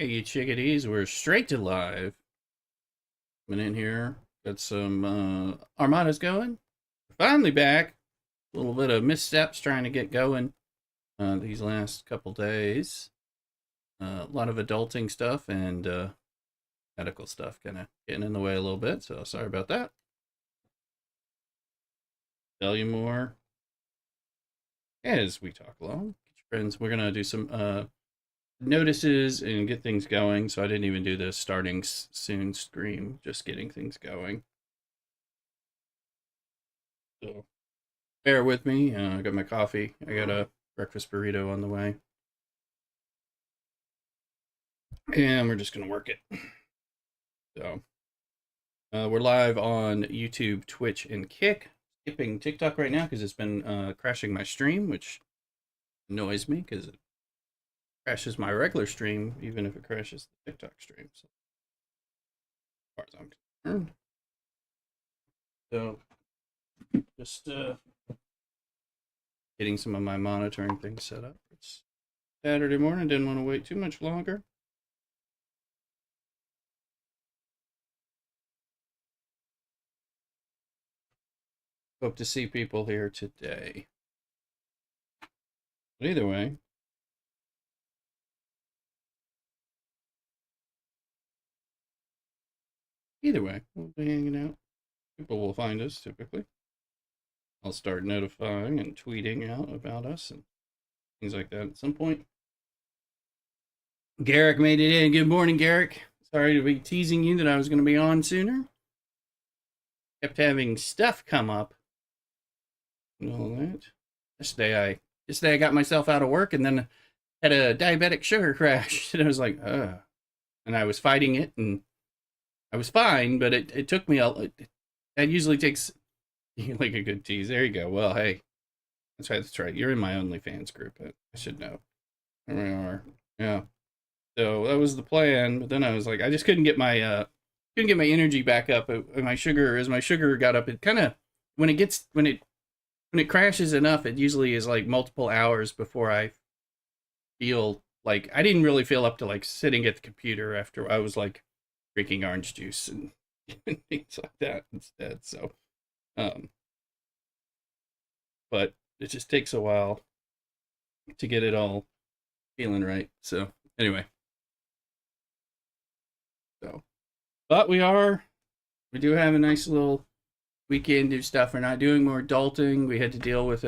Hey, you chickadees, we're straight to live. Been in here, got some armadas going. Finally back. A little bit of missteps trying to get going these last couple days. A lot of adulting stuff and medical stuff kind of getting in the way a little bit, so sorry about that. Tell you more as we talk along. Get your friends. We're going to do some notices and get things going. So I didn't even do the starting soon scream, just getting things going. So bear with me. I got my coffee. I got a breakfast burrito on the way. And we're just going to work it. So we're live on YouTube, Twitch, and Kick. Skipping TikTok right now because it's been crashing my stream, which annoys me because it crashes my regular stream, even if it crashes the TikTok stream. So, as far as I'm concerned. So, just getting some of my monitoring things set up. It's Saturday morning, didn't want to wait too much longer. Hope to see people here today. But either way, we'll be hanging out. People will find us typically. I'll start notifying and tweeting out about us and things like that at some point. Garrick made it in. Good morning, Garrick. Sorry to be teasing you that I was going to be on sooner. Kept having stuff come up and all that. Yesterday I got myself out of work and then had a diabetic sugar crash. And I was like, ugh. And I was fighting it and I was fine, but it took me that usually takes like a good tease. There you go. Well, hey, that's right. You're in my OnlyFans group. I should know. There we are. Yeah. So that was the plan, but then I was like, I just couldn't get my energy back up. My sugar got up, it kind of when it crashes enough, it usually is like multiple hours before I feel like I didn't really feel up to like sitting at the computer after I was like drinking orange juice and things like that instead. So, but it just takes a while to get it all feeling right. So anyway, but we do have a nice little weekend do stuff. We're not doing more adulting. We had to deal with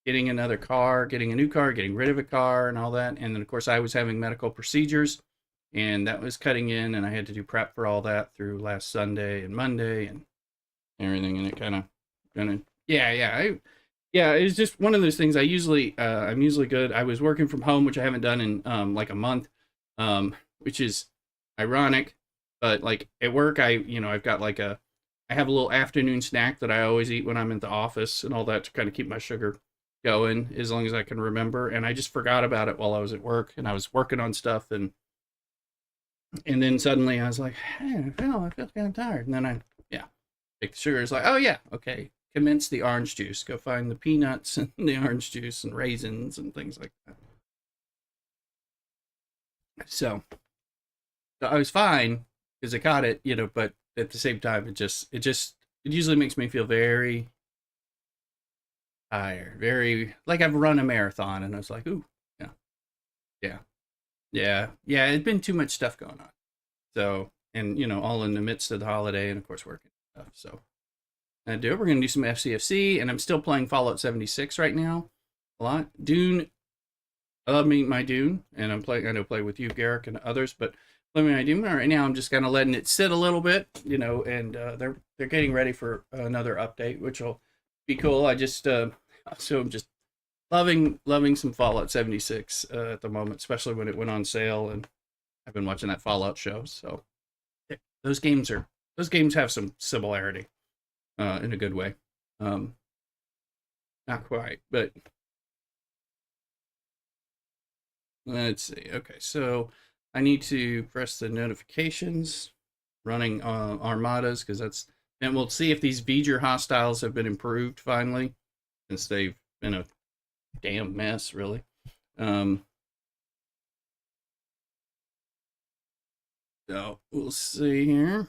getting another car, getting a new car, getting rid of a car, and all that. And then of course I was having medical procedures, and that was cutting in, and I had to do prep for all that through last Sunday and Monday and everything. And it kind of yeah. It's just one of those things. I'm usually good. I was working from home, which I haven't done in like a month, which is ironic. But like at work, I've got like I have a little afternoon snack that I always eat when I'm in the office and all that to kind of keep my sugar going as long as I can remember. And I just forgot about it while I was at work and I was working on stuff and then suddenly I was like, hey, I feel kind of tired. And then take the sugar. It's like, oh yeah, okay. Commence the orange juice. Go find the peanuts and the orange juice and raisins and things like that. So I was fine because I caught it, but at the same time, it usually makes me feel very tired, very like I've run a marathon, and I was like, ooh, yeah, yeah, yeah. It'd been too much stuff going on, so and all in the midst of the holiday, and of course working stuff. So I do. We're gonna do some STFC, and I'm still playing Fallout 76 right now, a lot. Dune. I love my Dune, and I'm playing. I know play with you, Garrick, and others, but playing my Dune right now. I'm just kind of letting it sit a little bit, and they're getting ready for another update, which will be cool. I'm just loving some Fallout 76 at the moment, especially when it went on sale, and I've been watching that Fallout show. So those games have some similarity in a good way. Not quite, but let's see. Okay, so I need to press the notifications running armadas because and we'll see if these V'ger hostiles have been improved finally, since they've been a damn mess, really. So we'll see here.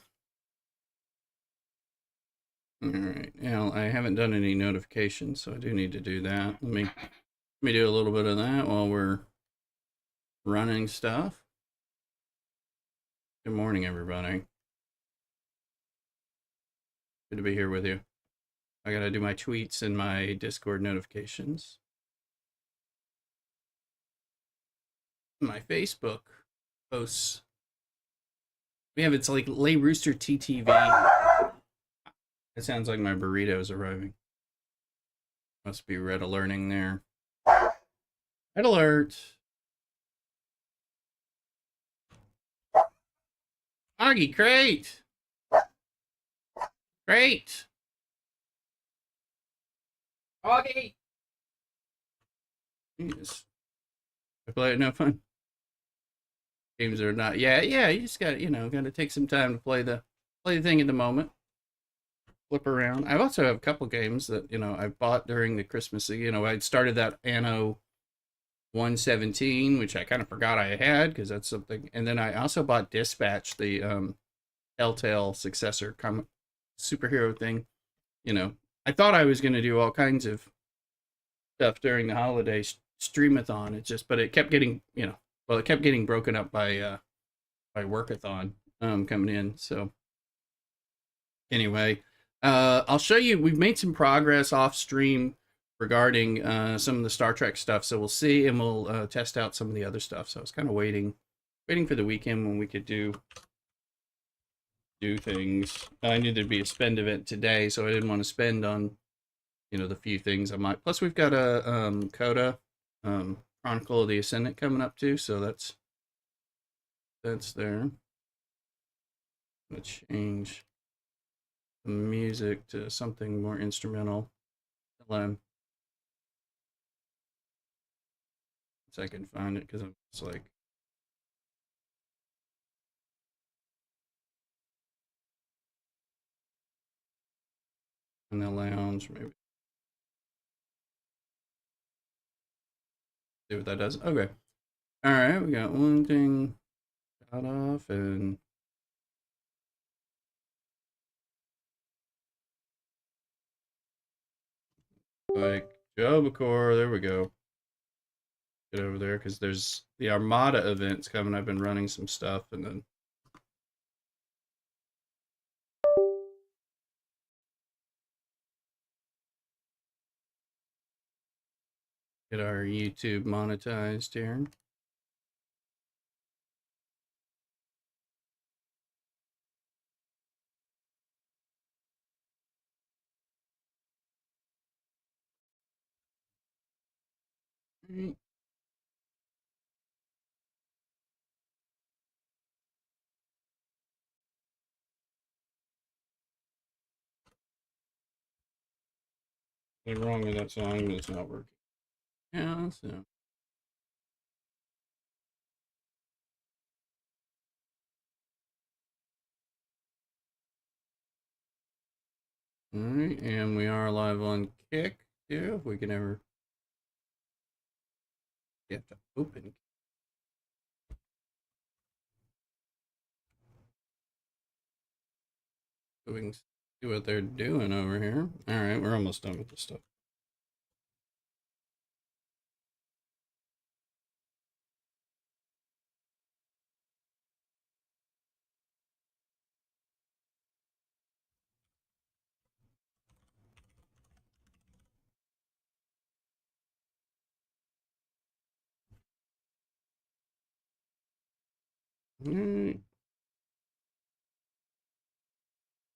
All right. Now I haven't done any notifications, so I do need to do that. Let me do a little bit of that while we're running stuff. Good morning, everybody. Good to be here with you. I gotta do my tweets and my Discord notifications. My Facebook posts. It's like Lay Rooster TTV. It sounds like my burrito is arriving. Must be red alerting there. Red alert. Augie, crate. Crate. Augie. Yes. I play it no fun. Games are not. Yeah. You just got got to take some time to play the thing in the moment. Flip around. I also have a couple games that I bought during the Christmas. I'd started that Anno 117, which I kind of forgot I had because that's something. And then I also bought Dispatch, the Telltale successor superhero thing. I thought I was going to do all kinds of stuff during the holiday streamathon. But it kept getting, it kept getting broken up by workathon coming in. So anyway, I'll show you. We've made some progress off stream regarding some of the Star Trek stuff. So we'll see, and we'll test out some of the other stuff. So I was kind of waiting for the weekend when we could do things. I knew there'd be a spend event today, so I didn't want to spend on the few things I might. Plus, we've got a Coda Chronicle of the Ascendant coming up too, so that's there. Let's change the music to something more instrumental. So I can find it because I'm just like. In the lounge, maybe. See what that does. Okay. All right, we got one thing cut off and like Jobacor. There we go. Get over there because there's the Armada events coming. I've been running some stuff and then. Get our YouTube monetized here. Right. What's wrong with that song? It's not working. Yeah, so. All right, and we are live on Kick too. If we can ever get to open. So we can see what they're doing over here. All right, we're almost done with this stuff. All right.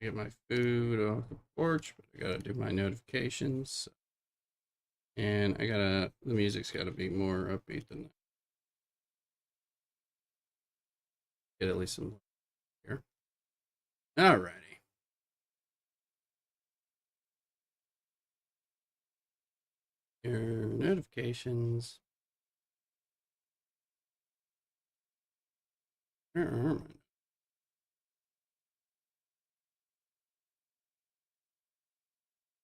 Get my food off the porch, but I gotta do my notifications. And the music's gotta be more upbeat than that. Get at least some here. Alrighty. Your notifications. Where are my?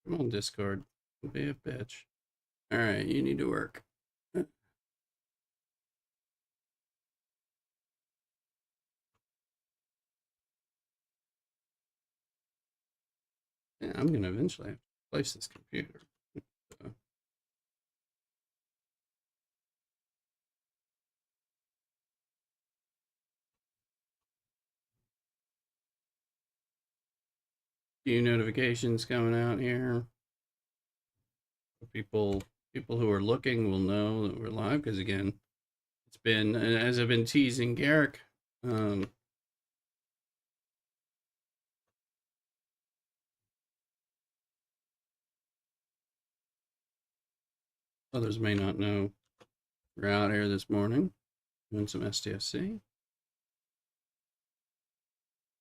Come on, Discord. Don't be a bitch. Alright, you need to work. Yeah, I'm gonna eventually have to replace this computer. Few notifications coming out here. People who are looking will know that we're live because again, it's been, as I've been teasing Garrick, others may not know we're out here this morning doing some STFC.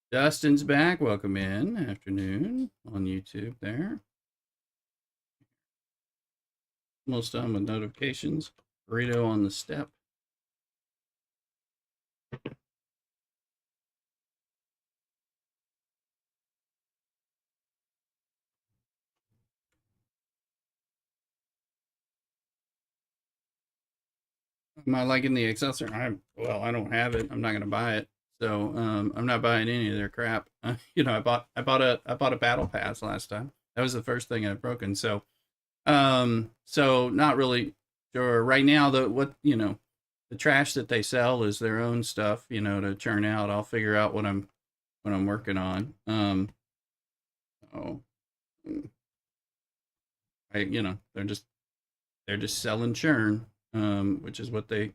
Dustin's back. Welcome in. Afternoon on YouTube there. Almost done with notifications. Burrito on the step. Am I liking the accessory? Well, I don't have it. I'm not gonna buy it. So I'm not buying any of their crap. You know, I bought a battle pass last time. That was the first thing I've broken. So so not really sure right now. The trash that they sell is their own stuff. You know, to churn out. I'll figure out what I'm working on. Oh, they're just selling churn, which is what they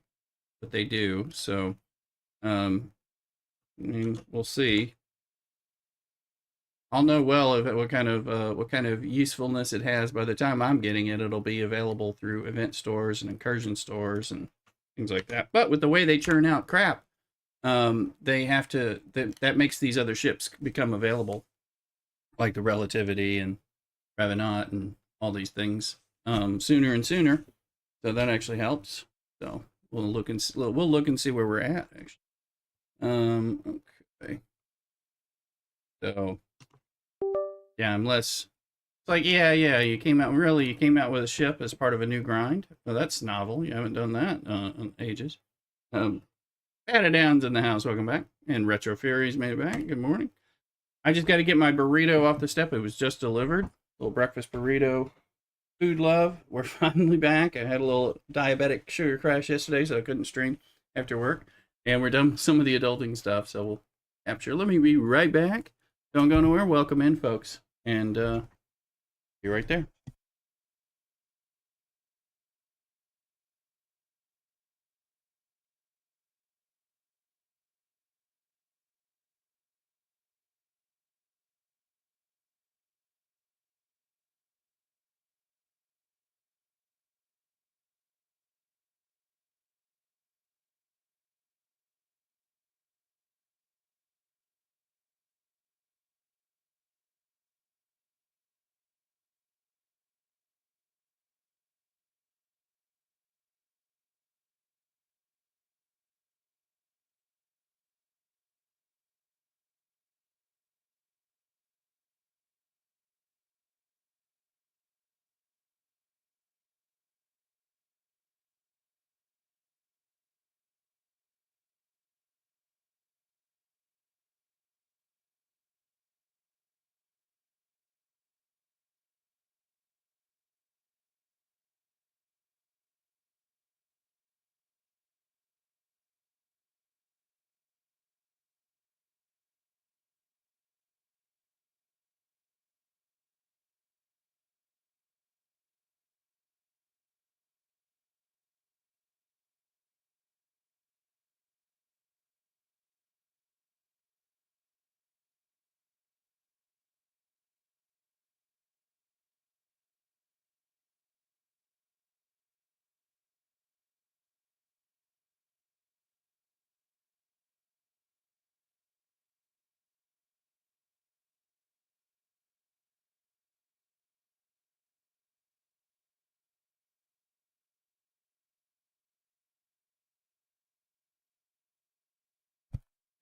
do. So I mean, we'll see. I'll know well if what kind of usefulness it has by the time I'm getting it. It'll be available through event stores and incursion stores and things like that. But with the way they churn out crap, they have to. That makes these other ships become available, like the Relativity and Revenant and all these things, sooner and sooner. So that actually helps. So we'll look and see where we're at actually. Okay. So yeah, unless it's like, yeah, you came out with a ship as part of a new grind. Well, that's novel. You haven't done that in ages. Down's in the house. Welcome back. And Retro Furies made it back. Good morning. I just got to get my burrito off the step. It was just delivered. Little breakfast burrito. Food love. We're finally back. I had a little diabetic sugar crash yesterday, so I couldn't stream after work. And we're done with some of the adulting stuff, so we'll capture. Let me be right back. Don't go nowhere. Welcome in, folks. And be right there.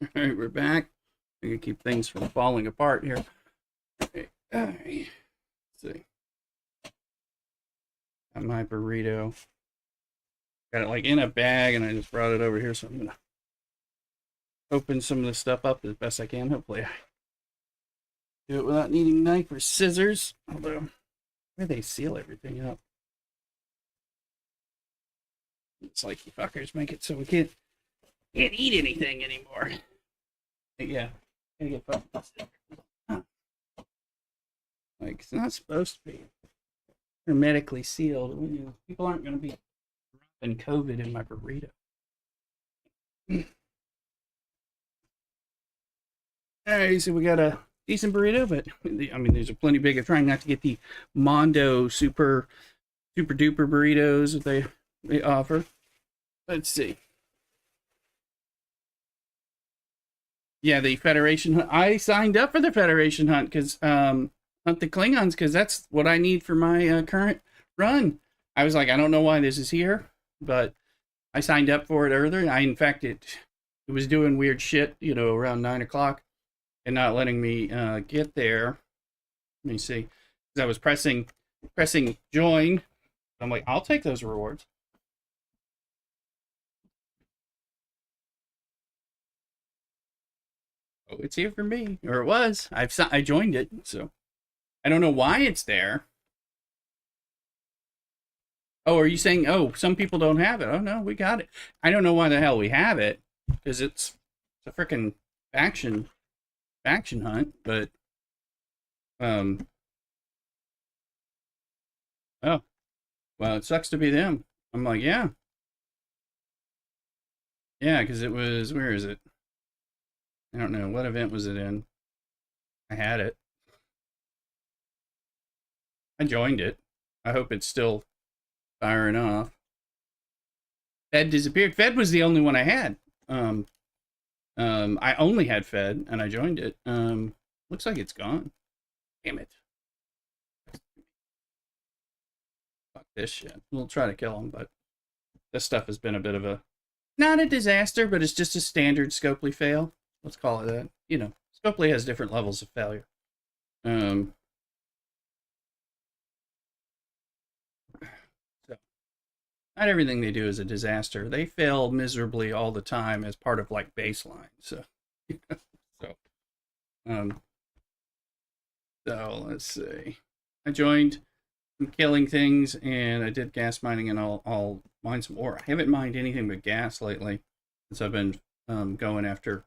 All right, we're back. We can keep things from falling apart here. All right. Let's see. Got my burrito. Got it like in a bag, and I just brought it over here, so I'm gonna open some of this stuff up as best I can. Hopefully, I Do it without needing knife or scissors. Although, where they seal everything up. It's like you fuckers make it so we can't eat anything anymore. Yeah, gotta get fucked. Like, it's not supposed to be hermetically sealed. You know, people aren't going to be dropping COVID in my burrito. Alright, so we got a decent burrito, but I mean, these are plenty big. I'm trying not to get the Mondo super duper burritos that they offer. Let's see. Yeah, the Federation Hunt. I signed up for the Federation Hunt because Hunt the Klingons, because that's what I need for my current run. I was like, I don't know why this is here, but I signed up for it earlier. In fact, it was doing weird shit, you know, around 9 o'clock and not letting me get there. Let me see. Because I was pressing join. I'm like, I'll take those rewards. Oh, it's here for me, or it was. I joined it, so I don't know why it's there. Oh, are you saying, oh, some people don't have it? Oh, no, we got it. I don't know why the hell we have it, because it's a freaking faction hunt, but, oh, well, it sucks to be them. I'm like, yeah. Yeah, because it was, where is it? I don't know, what event was it in? I had it. I joined it. I hope it's still firing off. Fed disappeared. Fed was the only one I had. I only had Fed, and I joined it. Looks like it's gone. Damn it. Fuck this shit. We'll try to kill him, but this stuff has been a bit of a, not a disaster, but it's just a standard Scopely fail. Let's call it that. You know, Scopely has different levels of failure. So, not everything they do is a disaster. They fail miserably all the time as part of like baseline. So, so let's see. I joined some killing things, and I did gas mining, and I'll mine some ore. I haven't mined anything but gas lately since I've been going after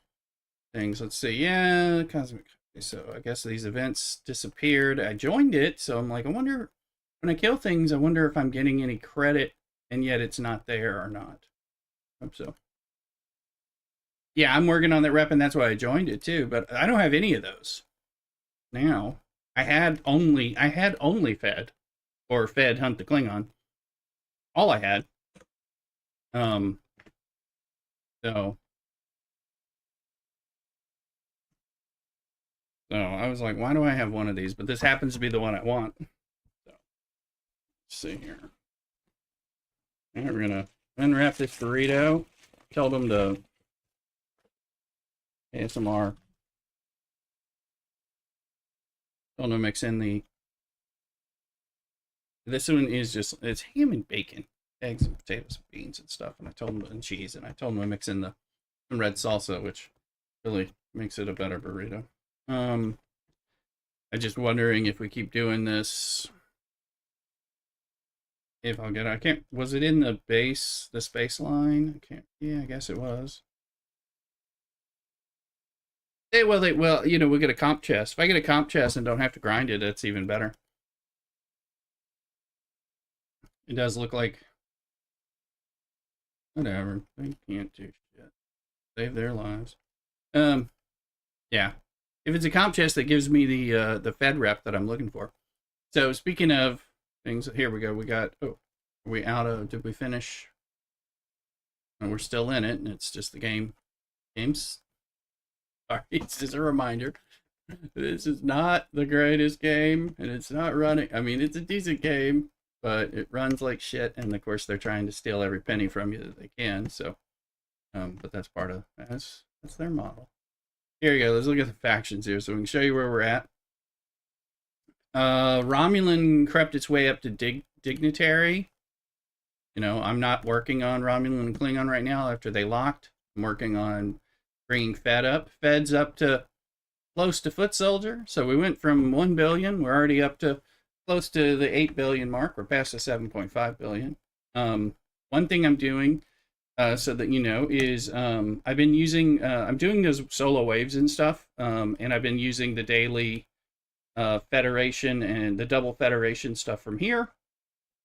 things. Let's see. Yeah, cosmic. So I guess these events disappeared. I joined it, so I'm like, I wonder when I kill things, I wonder if I'm getting any credit, and yet it's not there or not. I hope so. Yeah, I'm working on that rep, and that's why I joined it too. But I don't have any of those now. I had only Fed, or Fed Hunt the Klingon. All I had. So I was like, why do I have one of these? But this happens to be the one I want. So, let's see here. And we're gonna unwrap this burrito. Tell them to ASMR. Tell them to mix in the. This one is just, it's ham and bacon, eggs and potatoes and beans and stuff. And I told them, and cheese, and I told them to mix in the red salsa, which really makes it a better burrito. I'm just wondering if we keep doing this, if I'll get, I can't, was it in the space line? I can't, yeah, I guess it was. Well, you know, we get a comp chest. If I get a comp chest and don't have to grind it, that's even better. It does look like, whatever, they can't do shit. Save their lives. Yeah. If it's a comp chest, that gives me the Fed rep that I'm looking for. So speaking of things, here we go. We got, oh, are we out of, did we finish? And we're still in it, and it's just the games. Sorry, it's just a reminder. This is not the greatest game, and it's not running. I mean, it's a decent game, but it runs like shit, and of course they're trying to steal every penny from you that they can. So, but that's part of, that's their model. Here we go. Let's look at the factions here so we can show you where we're at. Romulan crept its way up to Dignitary. You know, I'm not working on Romulan and Klingon right now after they locked. I'm working on bringing Fed up. Fed's up to close to foot soldier. So we went from 1 billion. We're already up to close to the 8 billion mark. We're past the 7.5 billion. One thing I'm doing, so that you know, is I've been using, I'm doing those solo waves and stuff, and I've been using the daily federation and the double federation stuff from here.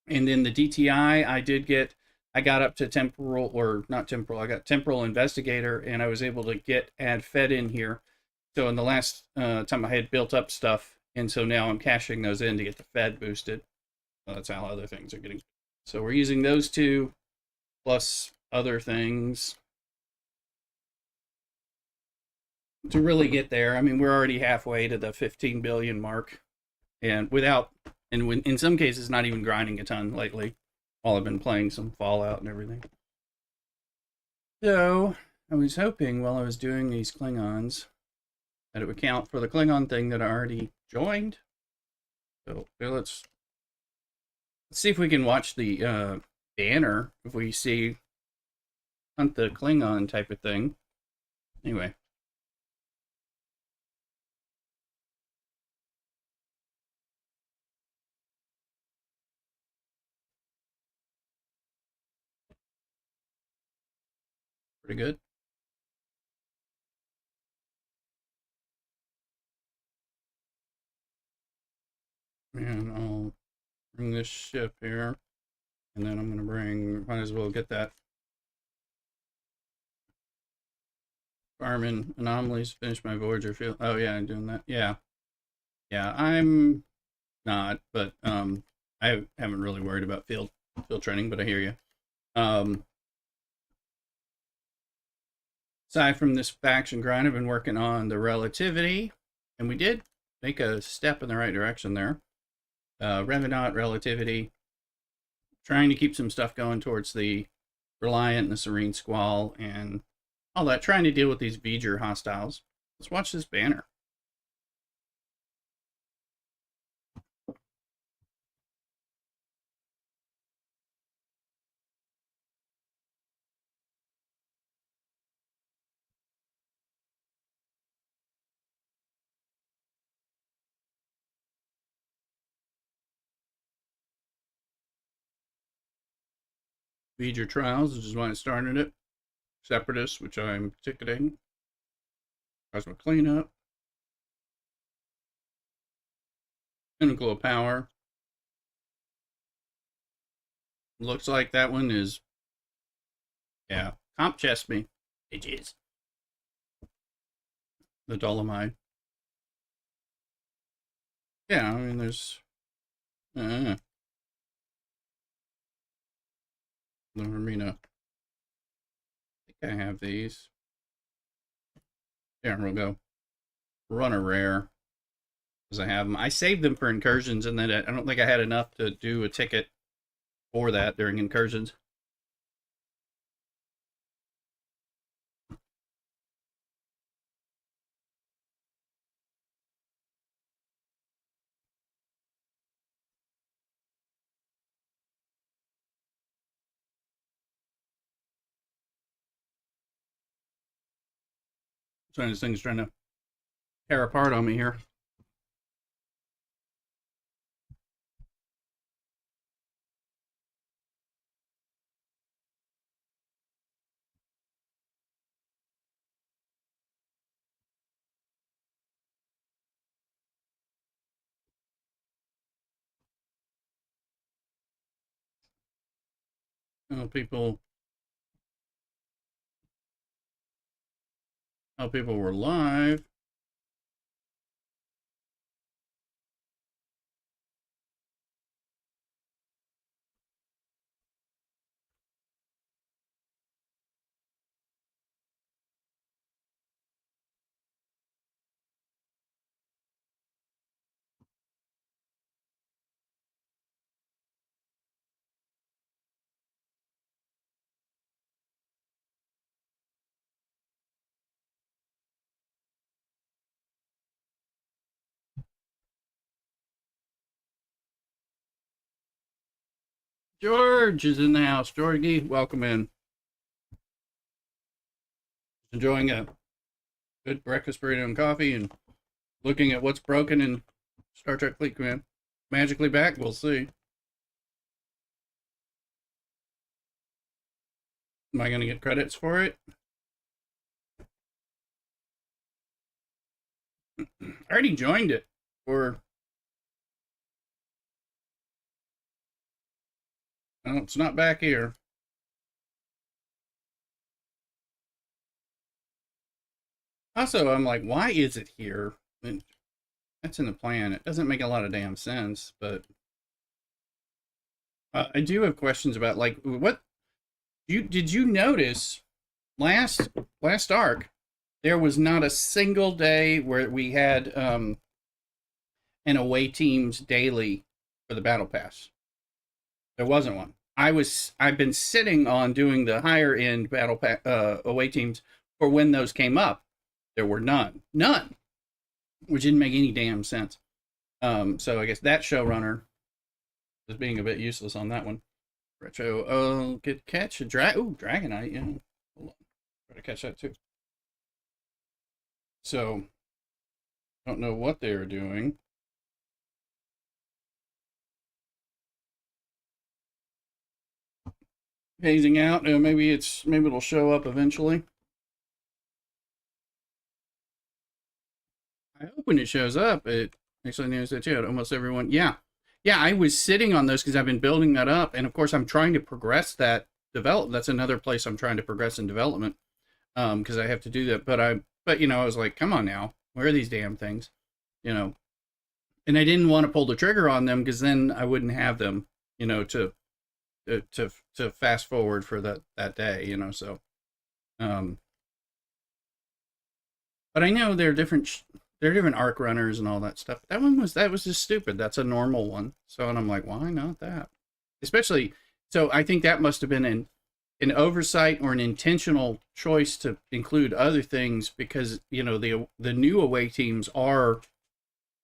And then the DTI, I got up to temporal, or not temporal, I got temporal investigator, and I was able to add fed in here. So in the last time I had built up stuff, and so now I'm caching those in to get the fed boosted. So that's how other things are getting. So we're using those two plus other things to really get there. I mean, we're already halfway to the 15 billion mark, and in some cases, not even grinding a ton lately, while I've been playing some Fallout and everything. So I was hoping while I was doing these Klingons that it would count for the Klingon thing that I already joined. So let's see if we can watch the banner, if we see hunt the Klingon type of thing. Anyway. Pretty good. And I'll bring this ship here. And then I'm going to might as well get that Farming anomalies, finish my Voyager field. Oh yeah, I'm doing that. Yeah. Yeah, I'm not, but I haven't really worried about field training, but I hear you. Aside from this faction grind, I've been working on the relativity, and we did make a step in the right direction there. Revenant, relativity, trying to keep some stuff going towards the Reliant and the Serene Squall and all that, trying to deal with these V'ger hostiles. Let's watch this banner. V'ger Trials, which is why I started it. Separatists, which I'm ticketing. Cosmic Cleanup. Pinnacle of Power. Looks like that one is, yeah, comp chest me. It is. The Dolomite. Yeah, I mean, there's the Hermina. I think I have these. There, we'll go. Run a rare. Because I have them. I saved them for incursions, and then I don't think I had enough to do a ticket for that during incursions. So this thing's trying to tear apart on me here. Oh, people were live. George is in the house. Georgie, welcome in. Enjoying a good breakfast burrito and coffee, and Looking at what's broken in Star Trek Fleet Command. Magically back? We'll see. Am I going to get credits for it? I already joined it. Or, no, it's not back here. Also, I'm like, why is it here? And that's in the plan. It doesn't make a lot of damn sense, but I do have questions about like what you did you notice last arc there was not a single day where we had an away teams daily for the battle pass. There wasn't one. I've been sitting on doing the higher end battle pass away teams for when those came up. There were none, which didn't make any damn sense. So I guess that showrunner is being a bit useless on that one. Retro, oh, good catch. Dragonite, yeah. Hold on. Try to catch that too. So, don't know what they were doing. Phasing out. Maybe it'll show up eventually. I hope when it shows up, it actually knows that too. Almost everyone, yeah. I was sitting on those because I've been building that up, and of course I'm trying to progress that develop. That's another place I'm trying to progress in development, because I have to do that. But I was like, come on now, where are these damn things, you know? And I didn't want to pull the trigger on them because then I wouldn't have them, to to fast forward for that day, So, um, but I know there are different arc runners and all that stuff. That was just stupid. That's a normal one. So, and I'm like, why not that? Especially, so I think that must have been an oversight or an intentional choice to include other things because the new away teams are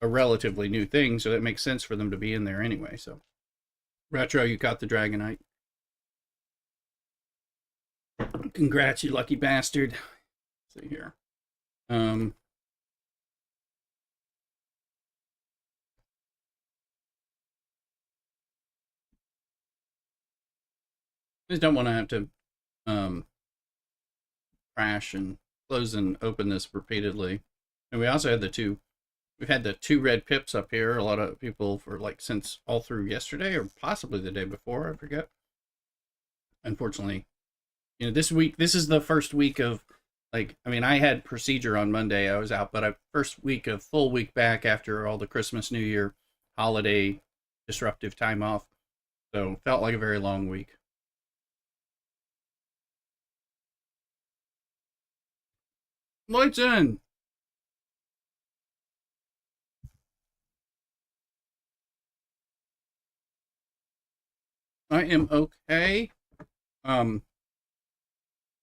a relatively new thing, so it makes sense for them to be in there anyway. So, Retro, you caught the Dragonite. Congrats, you lucky bastard. Let's see here. I just don't want to have to um, crash and close and open this repeatedly. And we also had we've had the two red pips up here. A lot of people for like since all through yesterday or possibly the day before, I forget. Unfortunately, this is the first week of I had procedure on Monday. I was out, but first week of full week back after all the Christmas, New Year, holiday disruptive time off. So felt like a very long week. Lights in. I am okay. I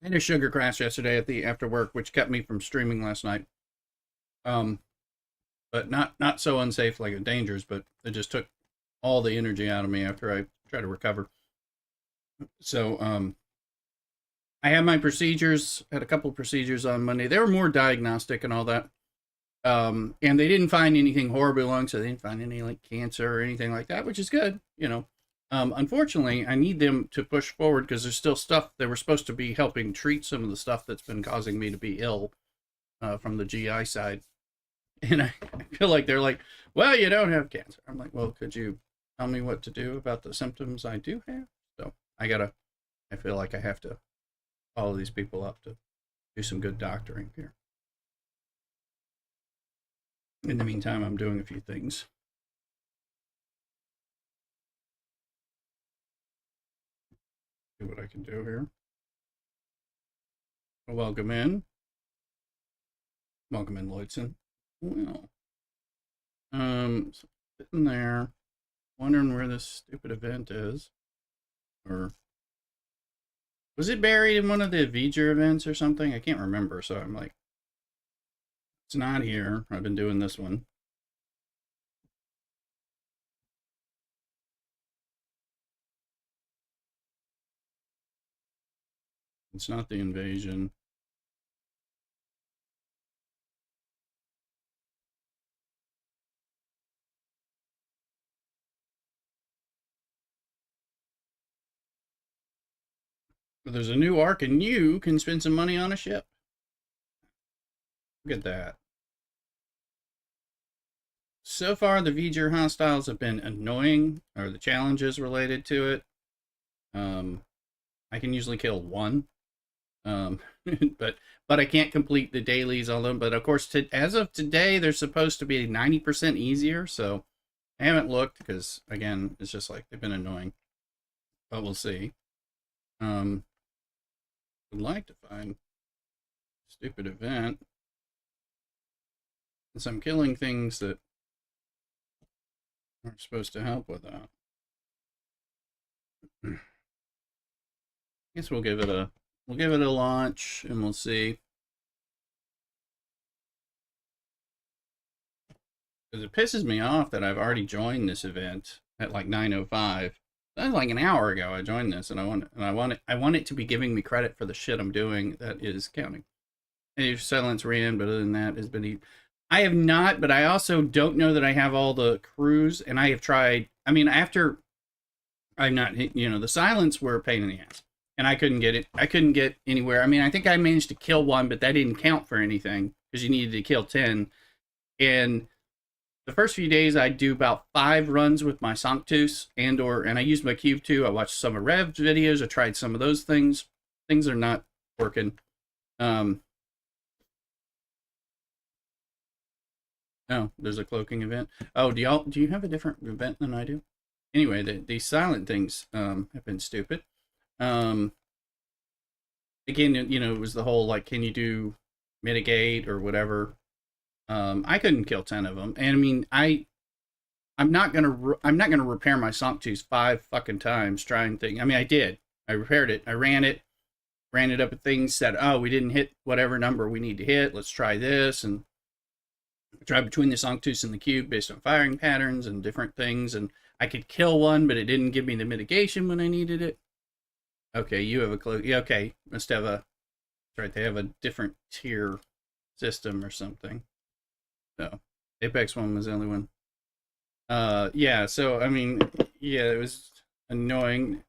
had a sugar crash yesterday at the after work, which kept me from streaming last night. Um, but not so unsafe like it dangerous, but it just took all the energy out of me after I tried to recover. So I had my procedures, had a couple of procedures on Monday. They were more diagnostic and all that. And they didn't find anything horribly wrong, so they didn't find any like cancer or anything like that, which is good. Unfortunately, I need them to push forward because there's still stuff they were supposed to be helping treat some of the stuff that's been causing me to be ill from the GI side. And I feel like they're like, well, you don't have cancer. I'm like, well, could you tell me what to do about the symptoms I do have? So I feel like I have to follow these people up to do some good doctoring here. In the meantime, I'm doing a few things. See what I can do here. Welcome in. Welcome in, Lloydson. Well, sitting there, wondering where this stupid event is. Or was it buried in one of the V'ger events or something? I can't remember, so I'm like, it's not here. I've been doing this one. It's not the invasion. But there's a new arc, and you can spend some money on a ship. Look at that. So far, the V'ger hostiles have been annoying, or the challenges related to it. I can usually kill one, um, but I can't complete the dailies on them. But of course, as of today, they're supposed to be 90% easier. So I haven't looked because again, it's just like they've been annoying. But we'll see. Would like to find a stupid event. Since I'm killing things that aren't supposed to help with that. I guess we'll give it a launch and we'll see. Because it pisses me off that I've already joined this event at like 9:05. That was like an hour ago I joined this, and I want it to be giving me credit for the shit I'm doing that is counting. And silence ran, but other than that, has been. I have not, but I also don't know that I have all the crews, and I have tried. I mean, after I've not, the silence were a pain in the ass, and I couldn't get it. I couldn't get anywhere. I mean, I think I managed to kill one, but that didn't count for anything because you needed to kill 10. And the first few days, I'd do about 5 runs with my Sanctus, and I used my cube too. I watched some of Rev's videos. I tried some of those things. Things are not working. Oh, there's a cloaking event. Oh, do you have a different event than I do? Anyway, these silent things have been stupid. Again, it was the whole like, can you do mitigate or whatever? I couldn't kill 10 of them, and I mean, I'm not gonna repair my Sanctus 5 fucking times trying thing. I mean, I did. I repaired it. I ran it up at things. Said, oh, we didn't hit whatever number we need to hit. Let's try this, and try between the Sanctus and the cube based on firing patterns and different things. And I could kill one, but it didn't give me the mitigation when I needed it. Okay, you have a cloak. Yeah, okay, must have a. Right, they have a different tier system or something. So Apex one was the only one. Yeah. So I mean, yeah, it was annoying.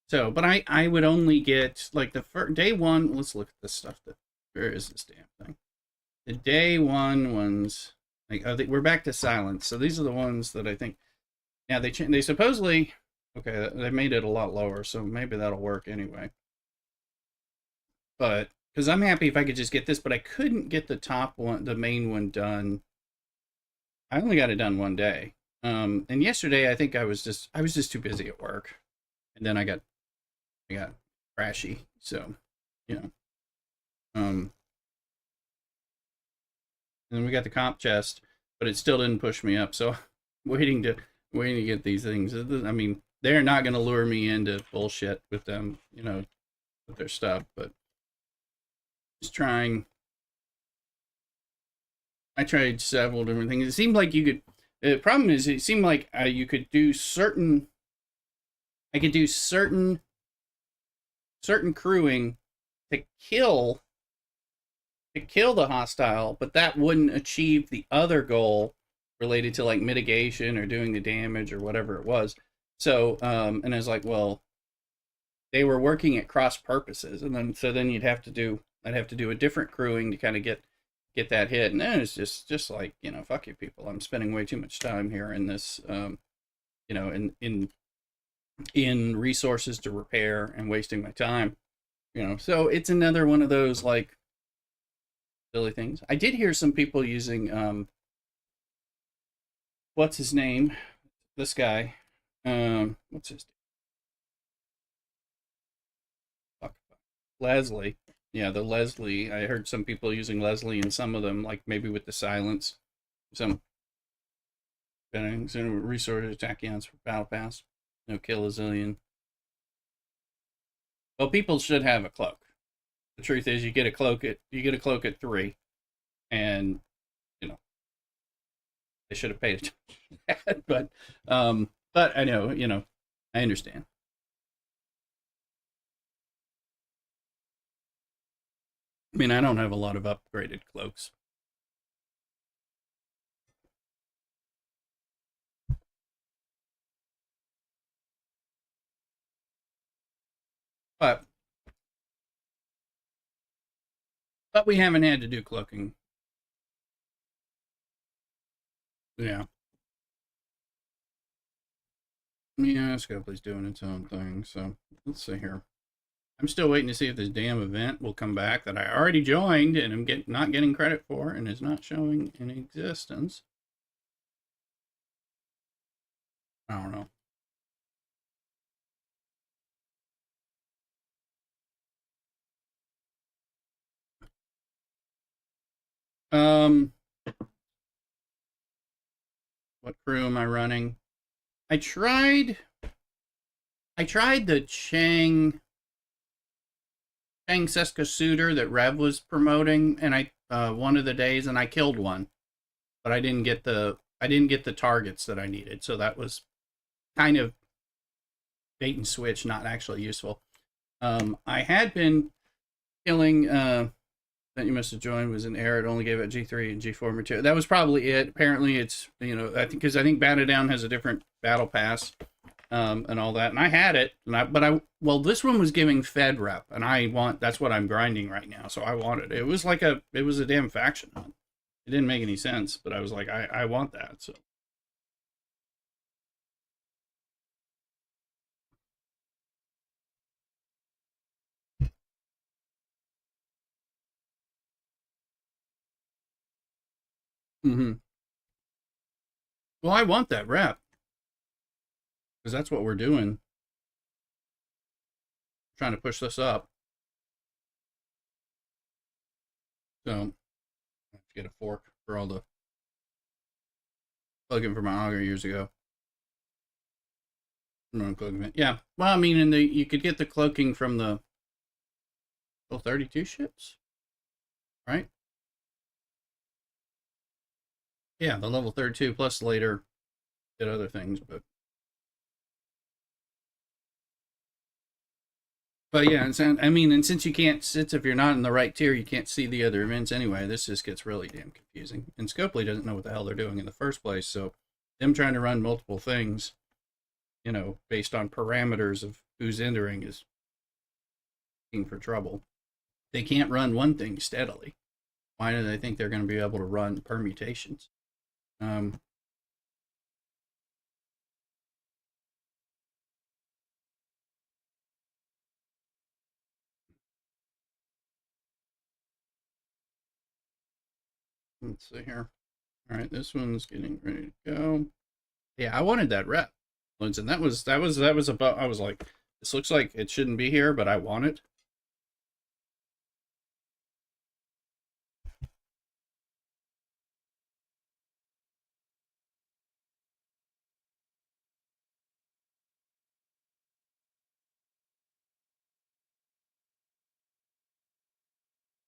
So, but I would only get like the first day one. Let's look at this stuff. Where is this damn thing? The day one ones. Like, we're back to silence. So these are the ones that I think. Yeah, they supposedly. Okay, they made it a lot lower, so maybe that'll work anyway. But because I'm happy if I could just get this, but I couldn't get the top one, the main one done. I only got it done one day. And yesterday I think I was just too busy at work, and then I got crashy. So, and then we got the comp chest, but it still didn't push me up. So, waiting to get these things. I mean, they're not going to lure me into bullshit with them, with their stuff, but just trying. I tried several different things. It seemed like you could. The problem is, it seemed like you could do certain. I could do certain crewing to kill the hostile, but that wouldn't achieve the other goal related to like mitigation or doing the damage or whatever it was. So, and I was like, well, they were working at cross purposes, and then I'd have to do a different crewing to kind of get that hit, and then it's just like, fuck you people, I'm spending way too much time here in this, in resources to repair and wasting my time, so it's another one of those like silly things. I did hear some people using what's his name, this guy, what's his name? Fuck. Leslie. Yeah, the Leslie. I heard some people using Leslie, and some of them, like maybe with the silence, some resource attack units for battle pass, no kill a zillion. Well, people should have a cloak. The truth is, you get a cloak at 3, and they should have paid attention to that. But I know, I understand. I mean, I don't have a lot of upgraded cloaks. But we haven't had to do cloaking. Yeah. Yeah, Scopely's doing its own thing. So let's see here. I'm still waiting to see if this damn event will come back that I already joined and am not getting credit for and is not showing in existence. I don't know. Um, what crew am I running? I tried the Chang Seska Suitor that Rev was promoting, and I one of the days, and I killed one, but I didn't get the targets that I needed, so that was kind of bait and switch, not actually useful. I had been killing that you must have joined was an error. It only gave it G3 and G4 material. That was probably it. Apparently, it's I think because I think Battle Down has a different battle pass. And all that, and I had it, well, this one was giving Fed rep, and that's what I'm grinding right now, so I want it. It was a damn faction hunt. It didn't make any sense, but I was like, I want that, so. Mm-hmm. Well, I want that rep, because that's what we're doing. Trying to push this up. So, I have to get a fork for all the plugin for my auger years ago. Yeah. Well, I mean, you could get the cloaking from the 32 ships, right? Yeah, the level 32 plus later did other things, but yeah, and since you can't, since if you're not in the right tier, you can't see the other events anyway. This just gets really damn confusing. And Scopely doesn't know what the hell they're doing in the first place, so them trying to run multiple things, based on parameters of who's entering is looking for trouble. They can't run one thing steadily. Why do they think they're going to be able to run permutations? Let's see here. All right, this one's getting ready to go. Yeah, I wanted that rep. And that was about. I was like, this looks like it shouldn't be here, but I want it.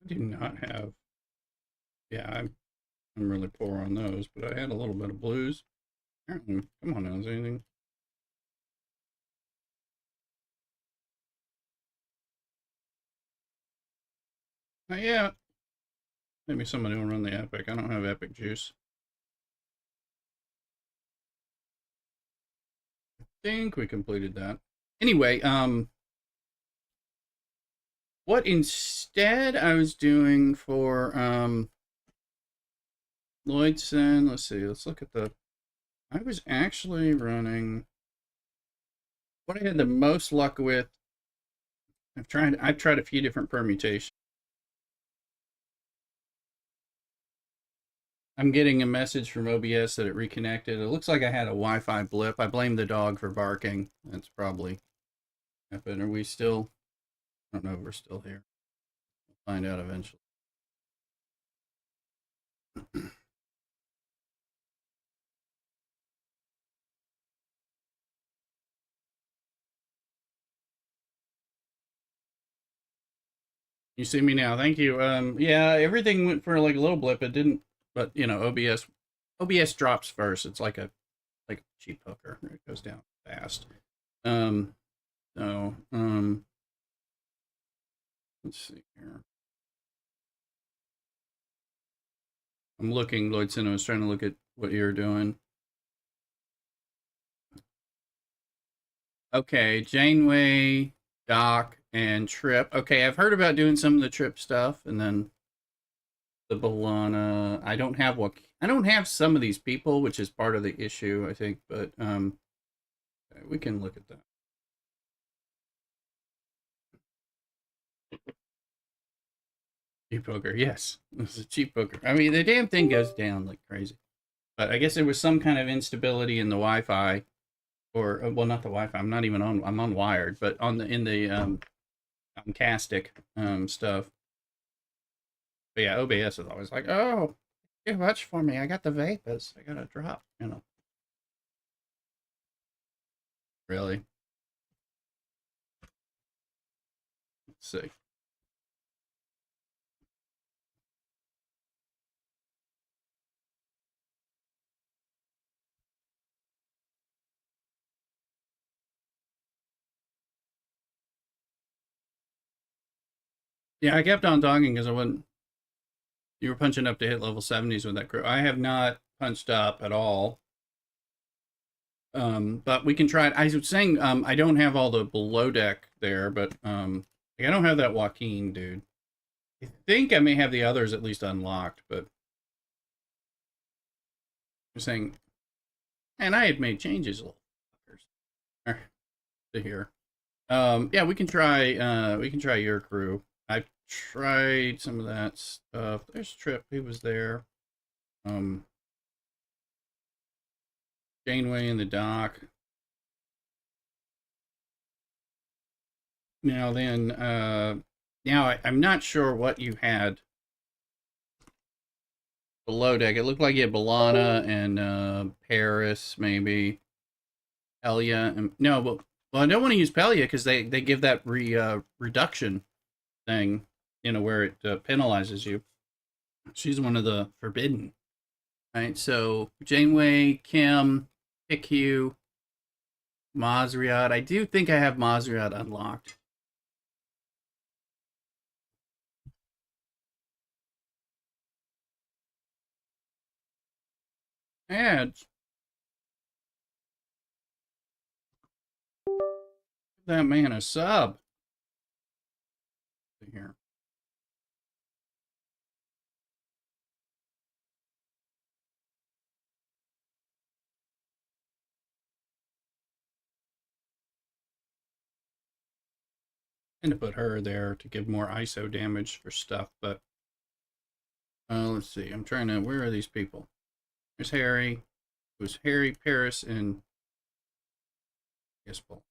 I do not have. Yeah, I'm really poor on those, but I had a little bit of blues. Apparently, come on now, is anything? Yeah. Maybe somebody will run the epic. I don't have epic juice. I think we completed that. Anyway, what instead I was doing for Lloydson, let's see, let's look at I was actually running what I had the most luck with. I've tried a few different permutations. I'm getting a message from OBS that it reconnected. It looks like I had a Wi-Fi blip. I blame the dog for barking. That's probably happened. Are we still? I don't know if we're still here. We'll find out eventually. You see me now. Thank you. Yeah, everything went for like a little blip. It didn't, but OBS drops first. It's like a cheap hooker. It goes down fast. Um, so let's see here. I'm looking, Lloydson. I was trying to look at what you're doing. Okay, Janeway, Doc, and Trip. Okay, I've heard about doing some of the Trip stuff, and then the Balana. I don't have some of these people, which is part of the issue, I think. But we can look at that. Cheap poker, yes, this is a cheap poker. I mean, the damn thing goes down like crazy. But I guess there was some kind of instability in the Wi-Fi, or well, not the Wi-Fi. I'm not even on. I'm on wired, but on the in the on Castic stuff. But yeah, OBS is always like, oh, too much for me. I got the vapors. I got to drop. Really. Let's see. Yeah, I kept on talking because I wasn't. You were punching up to hit level 70s with that crew. I have not punched up at all. But we can try it. I was saying I don't have all the below deck there, but I don't have that Joaquin dude. I think I may have the others at least unlocked, but I'm saying, and I had made changes a little to here. Yeah, we can try your crew. I've tried some of that stuff. There's Trip, he was there. Janeway in the dock. Now then, now I'm not sure what you had below deck. It looked like you had Balana and Paris, maybe. Pelia. And, no, but well, I don't want to use Pelia because they give that reduction thing, where it penalizes you. She's one of the forbidden. Right, so Janeway, Kim, PICU, Mazriad. I do think I have Mazriad unlocked. And that man a sub. Here. And to put her there to give more ISO damage for stuff, but let's see. I'm trying to. Where are these people? There's Harry. It was Harry, Paris, and Paul.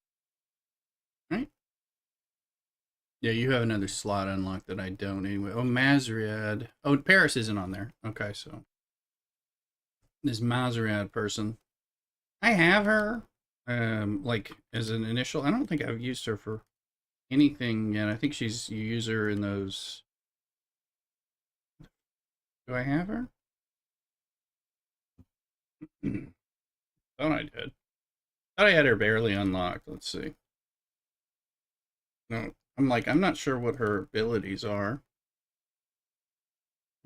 Right? Yeah, you have another slot unlocked that I don't anyway. Oh, Mazriad. Oh, Paris isn't on there. Okay, so this Mazriad person. I have her, like as an initial. I don't think I've used her for anything yet. I think she's you use her in those. Do I have her? Thought I did. Thought I had her barely unlocked. Let's see. No, I'm not sure what her abilities are.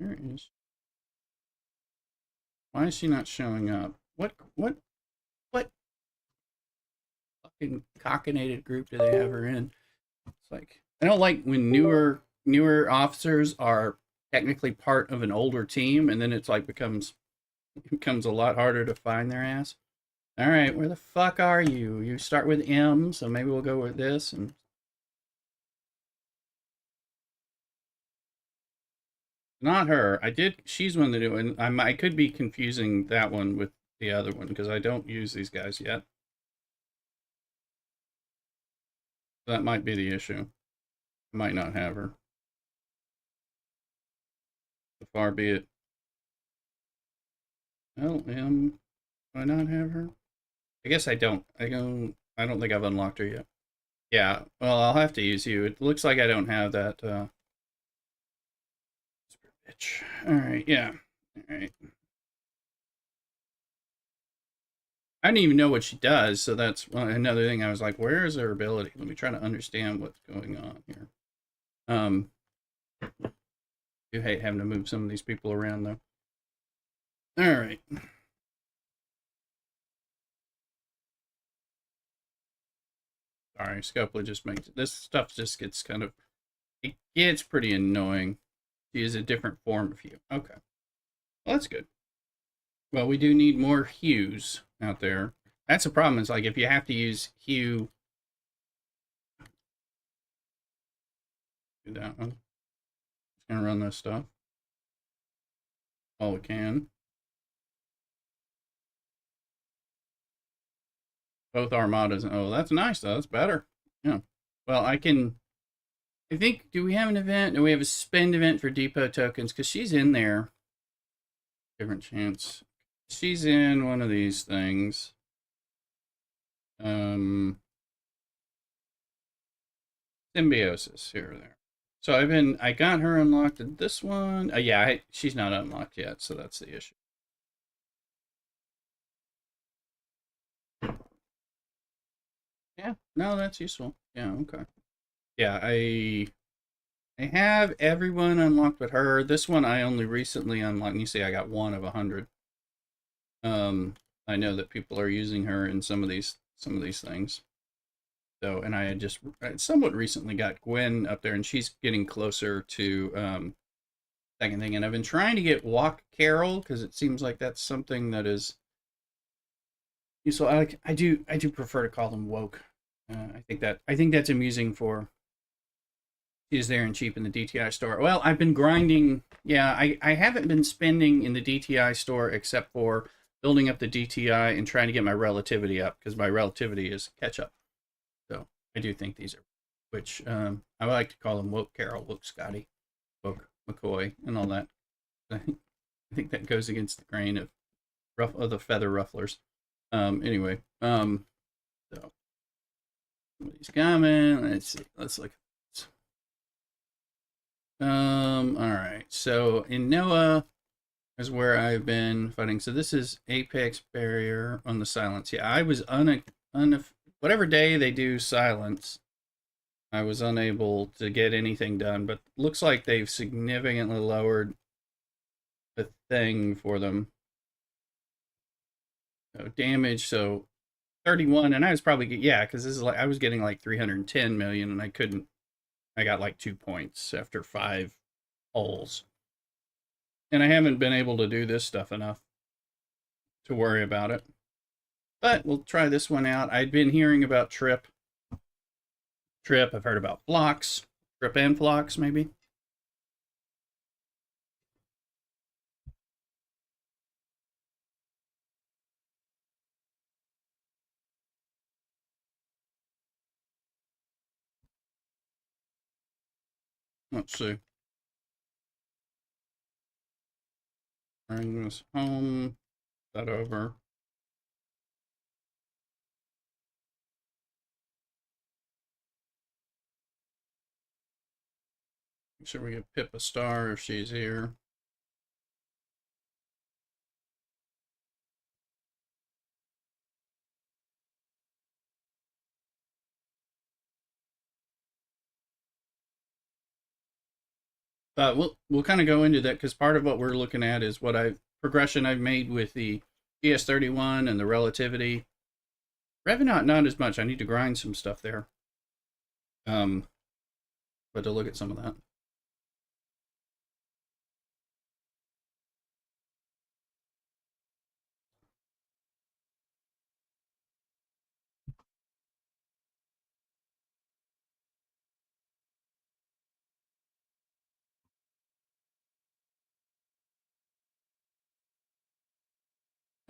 There it is. Why is she not showing up? What fucking cockinated group do they have her in? It's like I don't like when newer officers are technically part of an older team, and then it's like becomes a lot harder to find their ass. All right, where the fuck are you? You start with M, so maybe we'll go with this. And not her. I did. She's one that do, and I could be confusing that one with the other one because I don't use these guys yet. That might be the issue. I might not have her. So far be it. Well, do I not have her? I guess I don't. I don't think I've unlocked her yet. Yeah. Well, I'll have to use you. It looks like I don't have that. Bitch. All right. Yeah. All right. I didn't even know what she does, so that's another thing. I was like, where is her ability? Let me try to understand what's going on here. You hate having to move some of these people around, though. All right. So I Sorry, Scopely just makes this stuff just gets kind of, it gets pretty annoying. She is a different form of hue. Okay, well, that's good. Well, we do need more hues out there. That's the problem. Is like if you have to use hue, do that one. Just gonna run this stuff all we can. Both armadas. Oh, that's nice though. That's better. Yeah. Well, I can. I think. Do we have an event? No, we have a spend event for depot tokens because she's in there. Different chance. She's in one of these things. Symbiosis here or there. So I got her unlocked at this one. Yeah, she's not unlocked yet, so that's the issue. Yeah, no, that's useful. Yeah, okay. Yeah, I have everyone unlocked but her. This one I only recently unlocked. You see, I got 1 of 100. I know that people are using her in some of these things. So, and I had just somewhat recently got Gwen up there, and she's getting closer to second thing. And I've been trying to get Walk Carol because it seems like that's something that is useful. I do prefer to call them woke. I think that's amusing for is there and cheap in the DTI store. Well, I've been grinding. Yeah, I haven't been spending in the DTI store except for building up the DTI and trying to get my relativity up because my relativity is catch up. So I do think these are, which I like to call them woke Carol, woke Scotty, woke McCoy, and all that. I think that goes against the grain of the feather rufflers. Anyway, so somebody's coming. Let's see. Let's look. All right. So in Noah is where I've been fighting. So this is Apex Barrier on the silence. Yeah, I was whatever day they do silence, I was unable to get anything done. But looks like they've significantly lowered the thing for them. So damage. So 31, and I was probably because this is like I was getting like 310 million, and I couldn't. I got like 2 points after 5 holes. And I haven't been able to do this stuff enough to worry about it. But we'll try this one out. I'd been hearing about Trip. I've heard about Phlox. Trip and Phlox, maybe. Let's see. Bring this home. That over. Make sure we get Pip a star if she's here. But we'll kind of go into that because part of what we're looking at is what progression I've made with the GS31 and the relativity. Revenant, not as much. I need to grind some stuff there. But to look at some of that.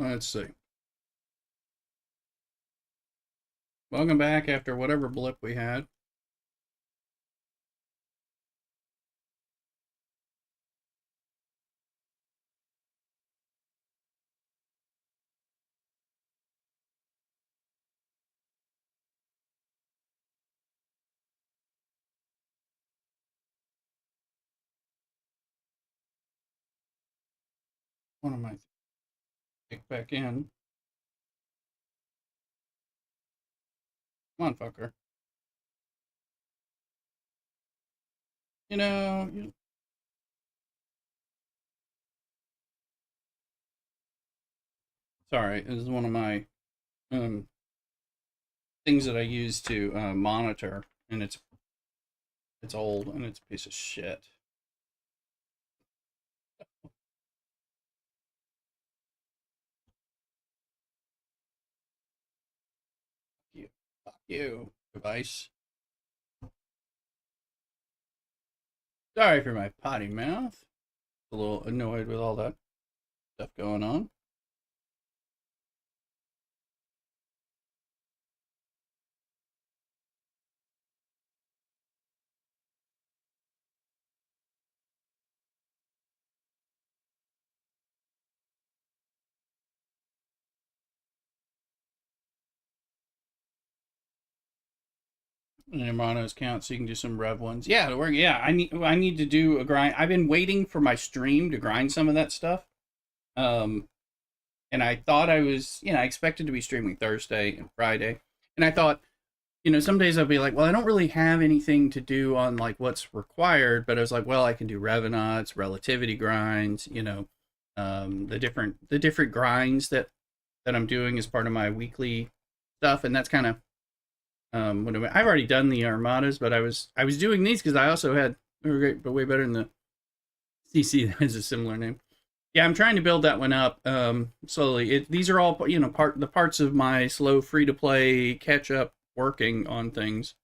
Let's see. Welcome back after whatever blip we had. What am I? Kick back in. Come on, fucker. You know, sorry, this is one of my um things that I use to monitor, and it's old and it's a piece of shit. You, fuck you, device. Sorry for my potty mouth. A little annoyed with all that stuff going on. And Monos count, so you can do some rev ones. Yeah, we're, yeah. I need to do a grind. I've been waiting for my stream to grind some of that stuff. Um, and I thought I was, I expected to be streaming Thursday and Friday, and I thought, some days I'll be like, well, I don't really have anything to do on like what's required, but I was like, well, I can do revenants, relativity grinds, the different grinds that I'm doing as part of my weekly stuff, and that's kind of I've already done the armadas, but I was doing these because I also had they were great, but way better than the CC that has a similar name. Yeah, I'm trying to build that one up slowly. These are all the parts of my slow free to play catch up working on things.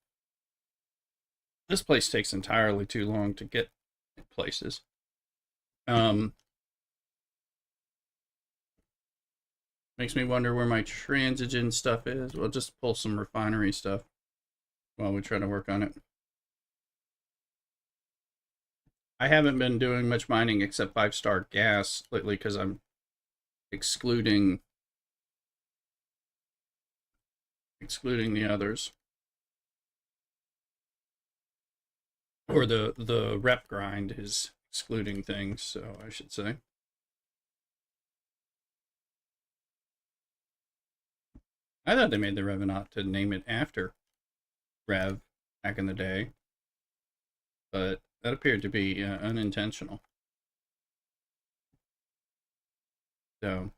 This place takes entirely too long to get places. Makes me wonder where my transigen stuff is. We'll just pull some refinery stuff while we try to work on it. I haven't been doing much mining except 5-star gas lately because I'm excluding the others. Or the rep grind is excluding things, so I should say. I thought they made the Revenant to name it after Rev back in the day, but that appeared to be unintentional. So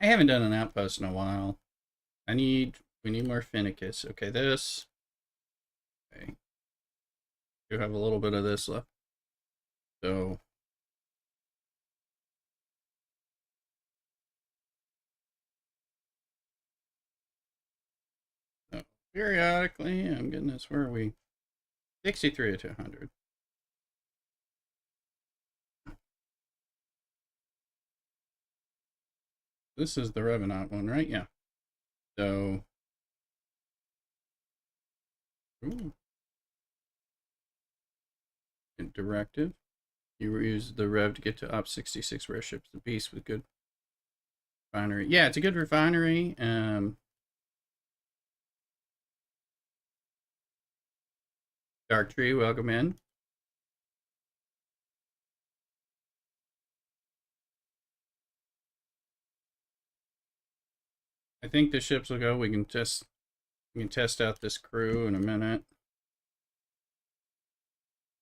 I haven't done an outpost in a while. We need more Finicus. Okay, this. Okay. Do have a little bit of this left. So periodically, I'm getting this. Where are we? 63 to 100. This is the Revenant one, right? Yeah. So, ooh. Directive. You use the Rev to get to Op 66 rare ships. The Beast with good refinery. Yeah, it's a good refinery. Dark Tree, welcome in. I think the ships will go. We can test out this crew in a minute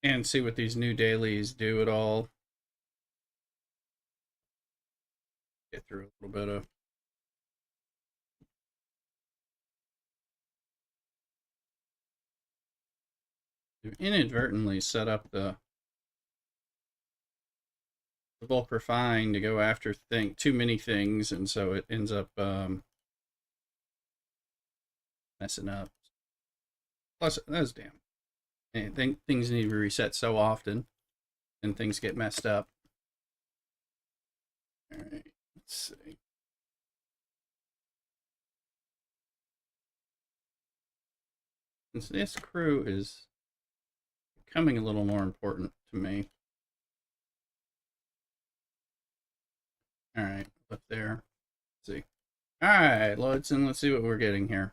and see what these new dailies do at all. Get through a little bit of inadvertently set up the bulk refine to go after too many things, and so it ends up messing up. Plus, that's damn. Things need to be reset so often, and things get messed up. All right, let's see. Since this crew is becoming a little more important to me. All right, up there. Let's see. All right, let's see what we're getting here.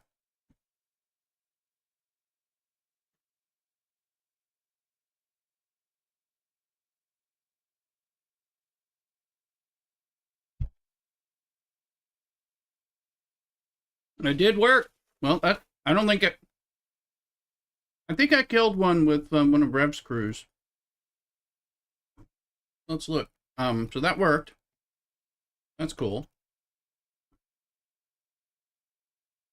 It did work. Well, I don't think it. I think I killed one with one of Rev's crews. Let's look. So that worked. That's cool.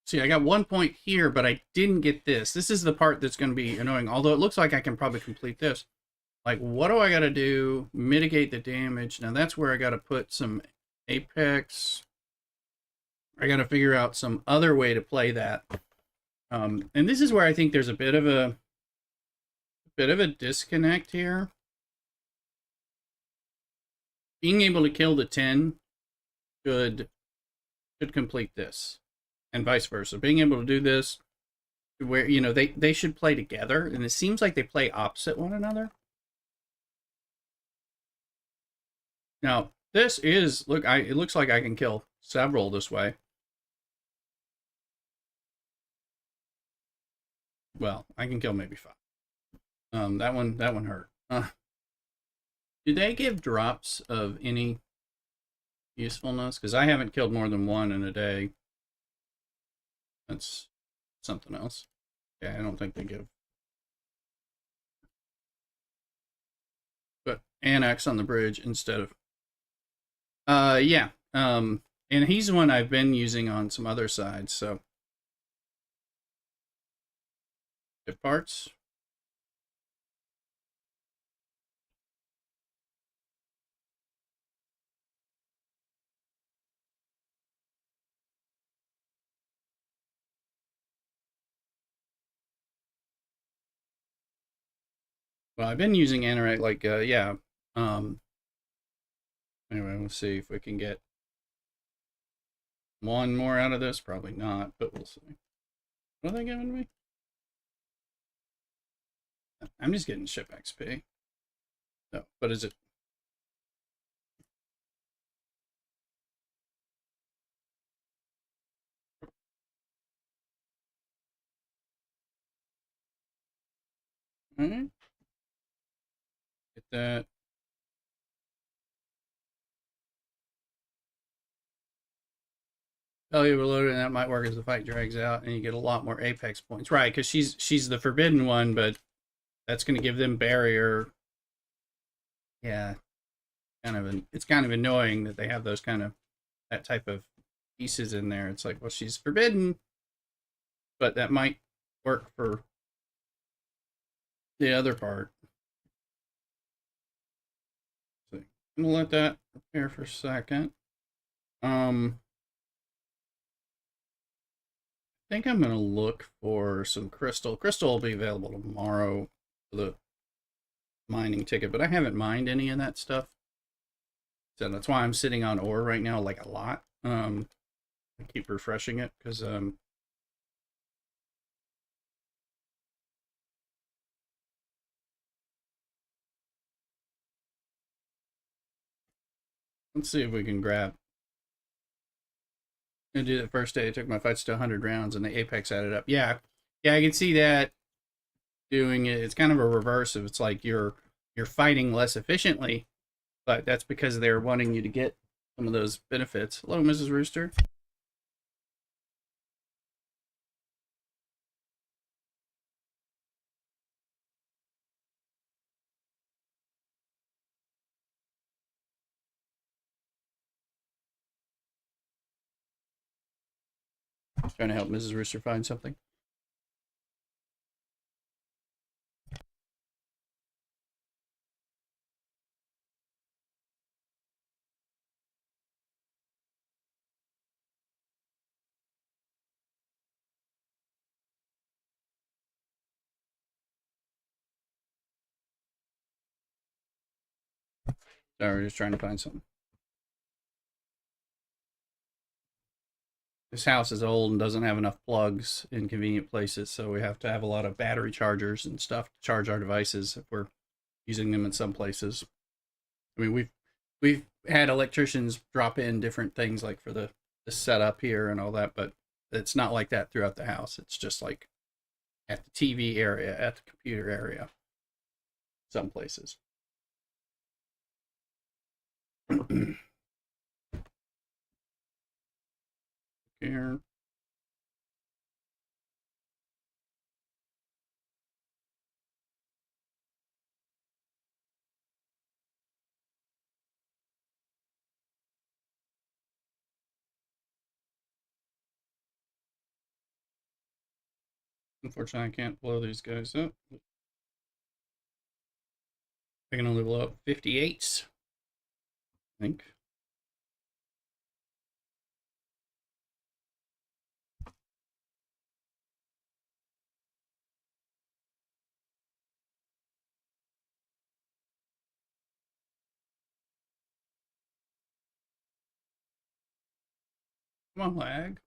See, I got 1 point here, but I didn't get this. This is the part that's going to be annoying, although it looks like I can probably complete this. Like, what do I got to do? Mitigate the damage. Now, that's where I got to put some apex. I got to figure out some other way to play that. And this is where I think there's a bit of a disconnect here. Being able to kill the 10 should complete this, and vice versa. Being able to do this, where they should play together, and it seems like they play opposite one another. Now, this is it looks like I can kill several this way. Well, I can kill maybe 5. That one hurt. Do they give drops of any usefulness? Because I haven't killed more than 1 in a day. That's something else. Yeah, I don't think they give. But annex on the bridge instead of. Yeah. And he's one I've been using on some other sides. So. Good parts. Well, I've been using Anorite, like, yeah. Anyway, we'll see if we can get 1 more out of this. Probably not, but we'll see. What are they giving me? I'm just getting ship XP. No, but is it? All right. Get that. Oh, you were loaded, and that might work as the fight drags out, and you get a lot more apex points, right? Because she's the forbidden one, but that's going to give them barrier. Yeah, it's kind of annoying that they have those that type of pieces in there. It's like, well, she's forbidden, but that might work for the other part. So I'm gonna let that prepare for a second. I think I'm gonna look for some crystal. Crystal will be available tomorrow for the mining ticket, but I haven't mined any of that stuff. So that's why I'm sitting on ore right now, like a lot. I keep refreshing it because let's see if we can grab. I'm gonna do that first day. I took my fights to 100 rounds, and the apex added up. Yeah, I can see that doing it. It's kind of a reverse of it's like you're fighting less efficiently, but that's because they're wanting you to get some of those benefits. Hello, Mrs. Rooster. Trying to help Mrs. Rooster find something. Sorry, we're just trying to find something. This house is old and doesn't have enough plugs in convenient places, so we have to have a lot of battery chargers and stuff to charge our devices if we're using them in some places. I mean, we've had electricians drop in different things like for the setup here and all that, but it's not like that throughout the house. It's just like at the TV area, at the computer area, some places. Here. Unfortunately, I can't blow these guys up. I can only blow up 58s, I think. Come on, lag.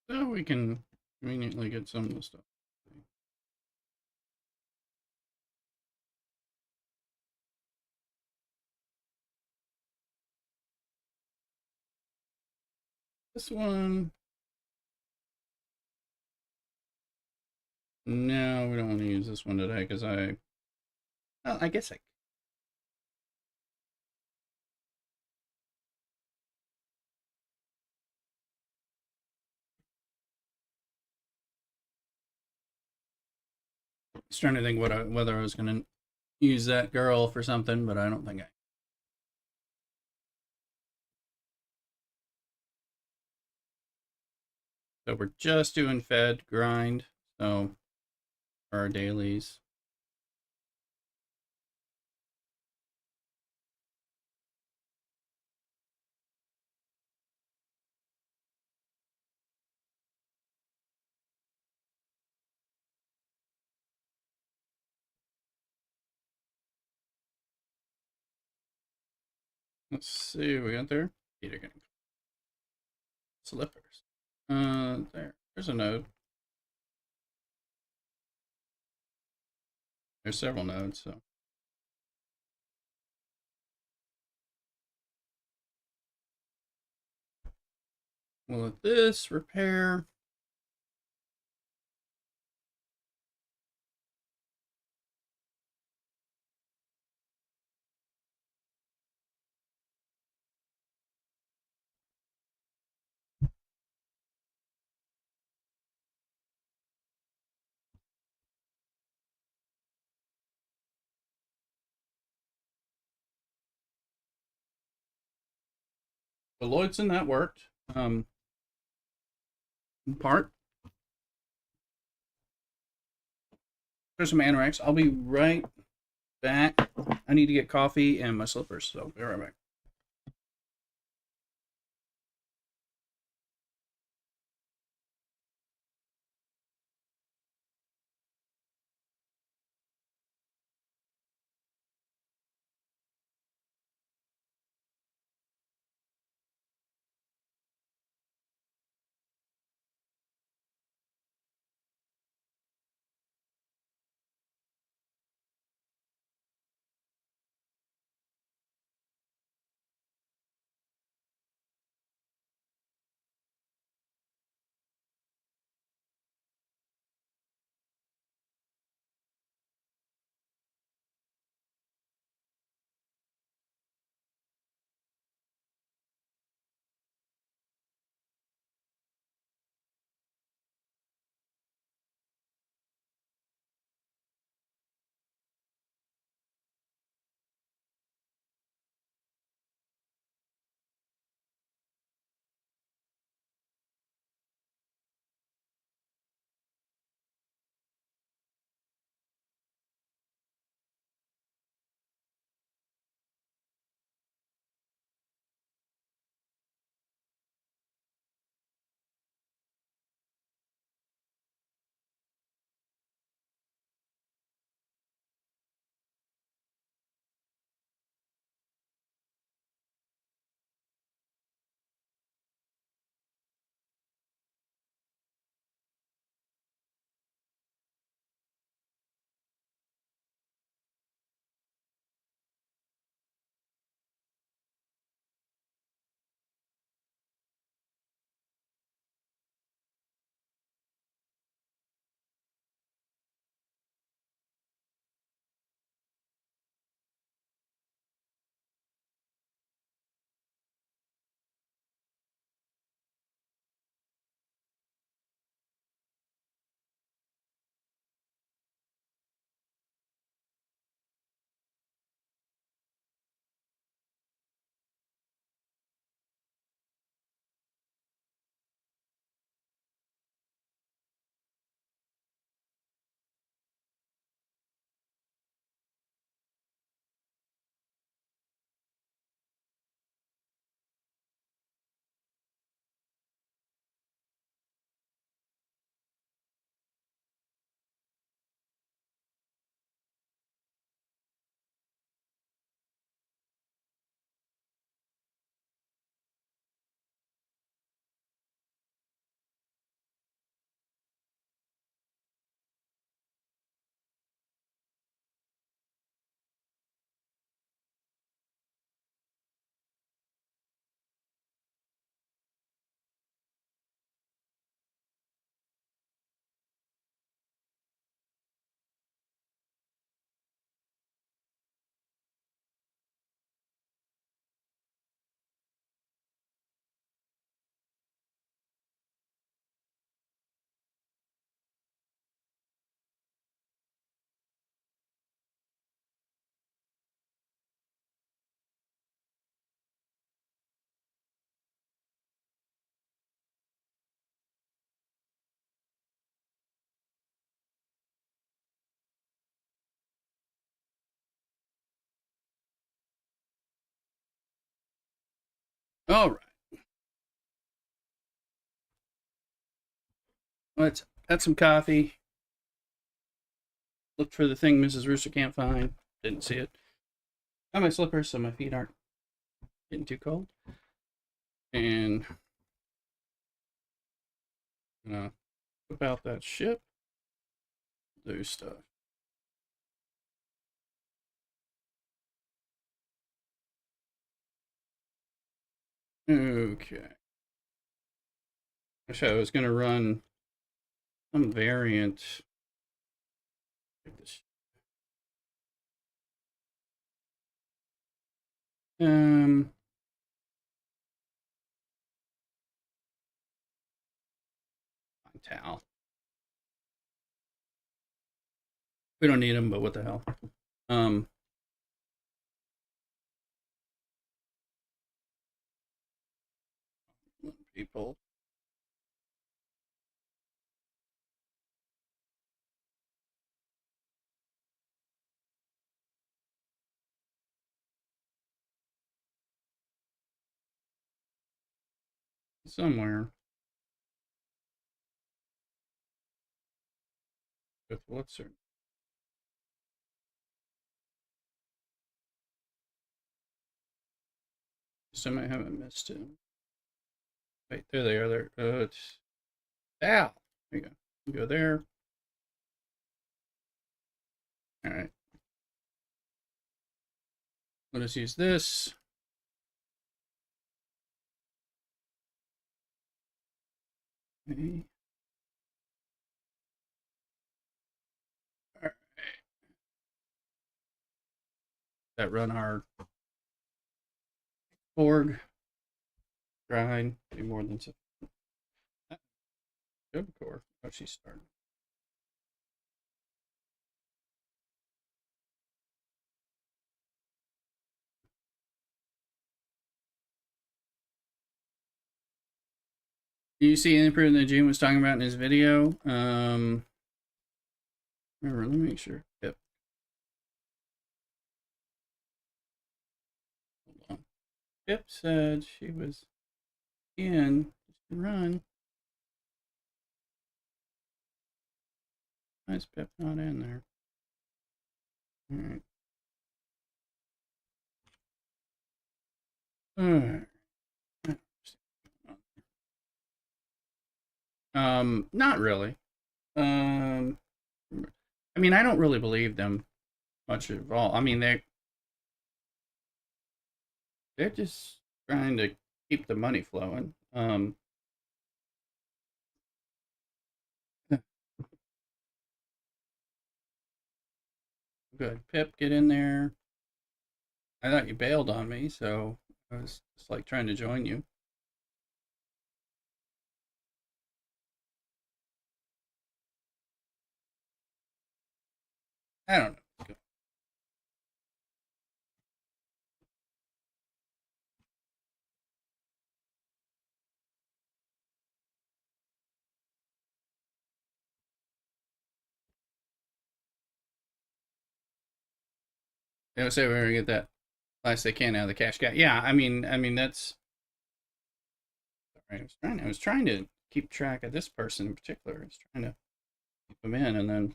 So we can conveniently get some of the stuff. This one. No, we don't want to use this one today because well, I guess I was trying to think whether I was going to use that girl for something, but I don't think I. So we're just doing fed grind. So for our dailies. Let's see what we got there. Peter getting slippers. There's a node. There's several nodes, so. We'll let this repair. The Lloydson, that worked. In part. There's some anorex. I'll be right back. I need to get coffee and my slippers, so I'll be right back. All right. Let's got some coffee. Looked for the thing Mrs. Rooster can't find. Didn't see it. Got my slippers so my feet aren't getting too cold. And whip out that ship. Do stuff. Okay. Wish I was gonna run some variant. Like this. Um. Towel. We don't need them, but what the hell? Um. People. Somewhere. With what's her? Some I haven't missed it. Wait, there they are. There. It's Al. There you go. You go there. All right. Let us use this. Okay. All right. That run our org grind. Do more than so. Good core. Oh, she started. Do you see any improvement that June was talking about in his video? Remember, let me make sure. Yep. Hold on. Pip said she was in. Run. Why is Pip not in there? All right. All right. Not really. Um, I mean, I don't really believe them much at all. I mean, they're just trying to keep the money flowing. Good. Pip, get in there. I thought you bailed on me, so I was just like trying to join you. I don't know. They would say we're gonna get that last they can out of the cash guy. Yeah, I mean that's right. I was trying to keep track of this person in particular. I was trying to keep them in, and then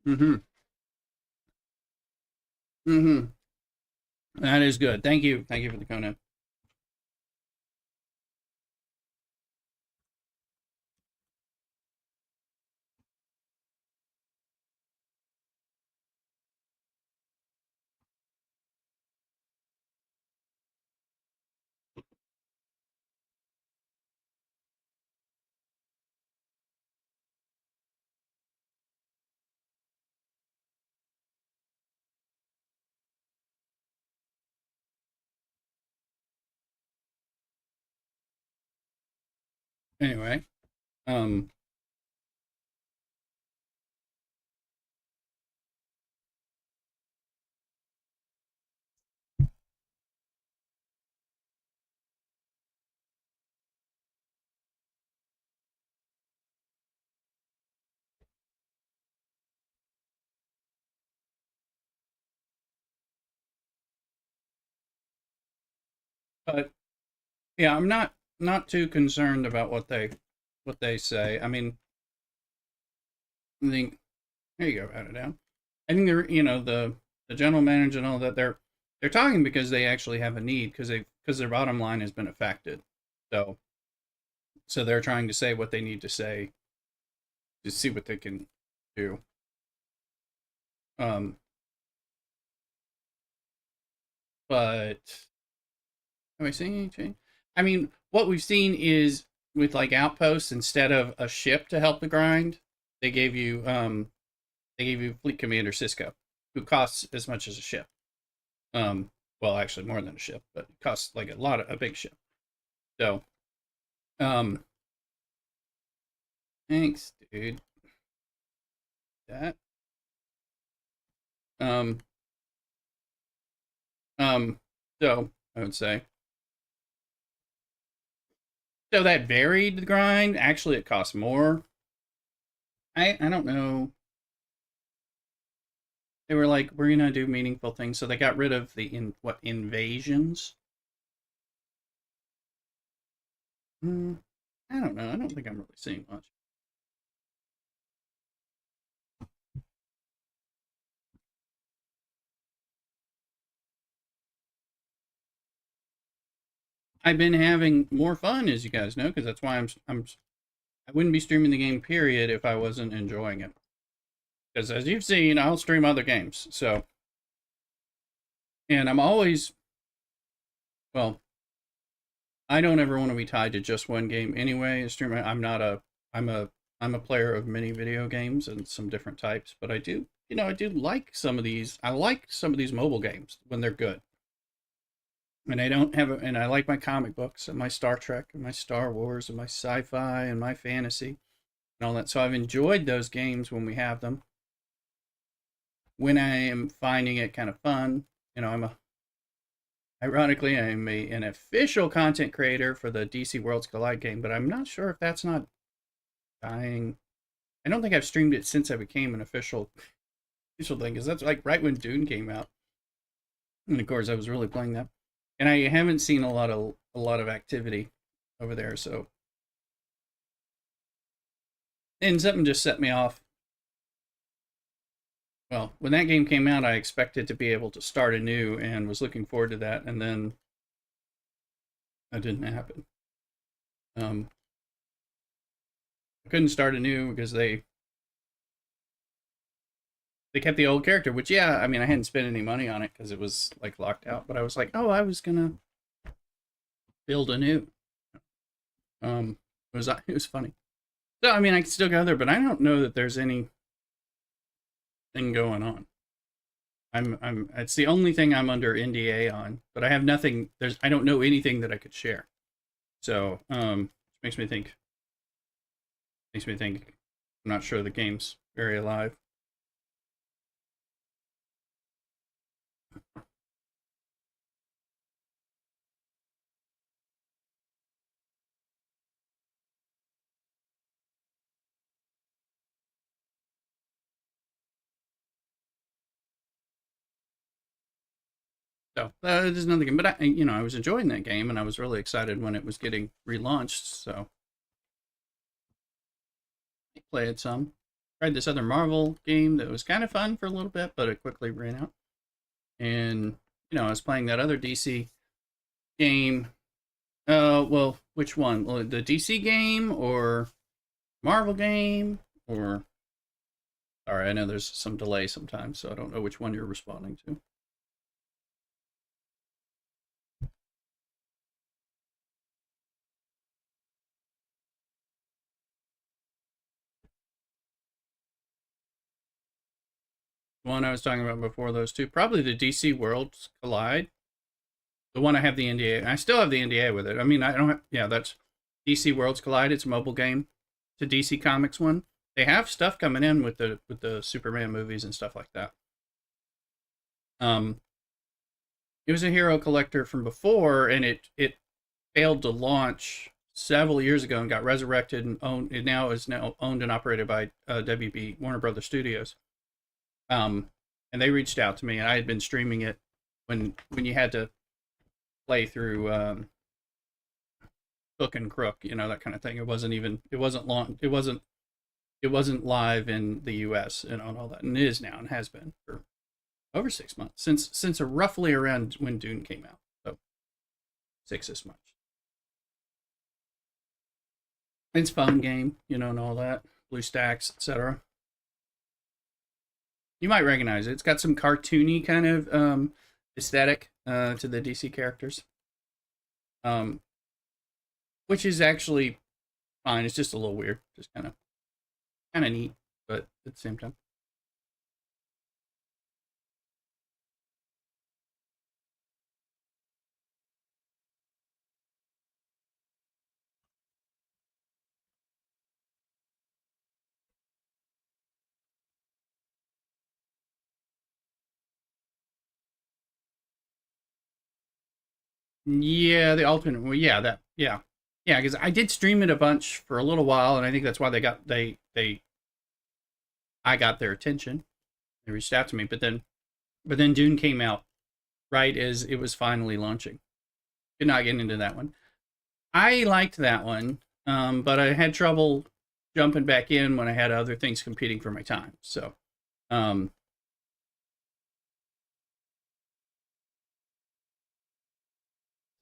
mm-hmm, mm-hmm. That is good. Thank you for the Conan. Anyway, um, But yeah, I'm not too concerned about what they say. I mean, I think there you go, write it down. I think they're the general manager and all that they're talking because they actually have a need because their bottom line has been affected. So they're trying to say what they need to say to see what they can do. Um, but have I seen any change? I mean, what we've seen is with like outposts instead of a ship to help the grind, they gave you Fleet Commander Cisco, who costs as much as a ship. Well, actually more than a ship, but it costs like a big ship. So, um, thanks, dude. That um um so I would say so that varied the grind. Actually, it costs more. I don't know. They were like, we're gonna do meaningful things, so they got rid of the invasions. Hmm, I don't know. I don't think I'm really seeing much. I've been having more fun, as you guys know, because that's why I wouldn't be streaming the game period if I wasn't enjoying it. Because as you've seen, I'll stream other games. So, and I'm always well. I don't ever want to be tied to just one game anyway. Stream. I'm not a. I'm a player of many video games and some different types, but I do like some of these. I like some of these mobile games when they're good. And I don't have and I like my comic books and my Star Trek and my Star Wars and my sci-fi and my fantasy and all that. So I've enjoyed those games when we have them. When I am finding it kind of fun, ironically, I'm an official content creator for the DC Worlds Collide game, but I'm not sure if that's not dying. I don't think I've streamed it since I became an official thing, because that's like right when Dune came out, and of course I was really playing that, and I haven't seen a lot of activity over there. So, and something just set me off. Well, when that game came out, I expected to be able to start anew and was looking forward to that, and then that didn't happen. I couldn't start anew because they kept the old character, which yeah, I mean I hadn't spent any money on it because it was like locked out, but I was like, oh, I was gonna build anew. It was funny. So I mean I can still go there, but I don't know that there's anything going on. I'm it's the only thing I'm under NDA on, but I have nothing. I don't know anything that I could share. So makes me think I'm not sure the game's very alive. So there's nothing, but I was enjoying that game, and I was really excited when it was getting relaunched. So I played some. Tried this other Marvel game that was kind of fun for a little bit, but it quickly ran out. And I was playing that other DC game. Well, which one? The DC game or Marvel game or? Sorry, I know there's some delay sometimes, so I don't know which one you're responding to. One I was talking about before those two, probably the DC Worlds Collide. The one I have the NDA. I still have the NDA with it. I mean, I don't have. Yeah, that's DC Worlds Collide. It's a mobile game. It's a DC Comics one. They have stuff coming in with the Superman movies and stuff like that. Um, it was a hero collector from before, and it failed to launch several years ago and got resurrected and owned. It now is owned and operated by WB Warner Brothers Studios. And they reached out to me, and I had been streaming it when you had to play through Hook and Crook, that kind of thing. It wasn't long, it wasn't live in the U.S. and all that, and it is now and has been for over 6 months since roughly around when Dune came out. So 6 much. It's a fun game, and all that. BlueStacks, etc. You might recognize it. It's got some cartoony kind of aesthetic to the DC characters, which is actually fine. It's just a little weird, just kind of neat, but at the same time. Yeah, the alternate. Well, yeah, yeah, because I did stream it a bunch for a little while, and I think that's why I got their attention. They reached out to me, but then Dune came out right as it was finally launching. Did not get into that one. I liked that one, but I had trouble jumping back in when I had other things competing for my time. Um,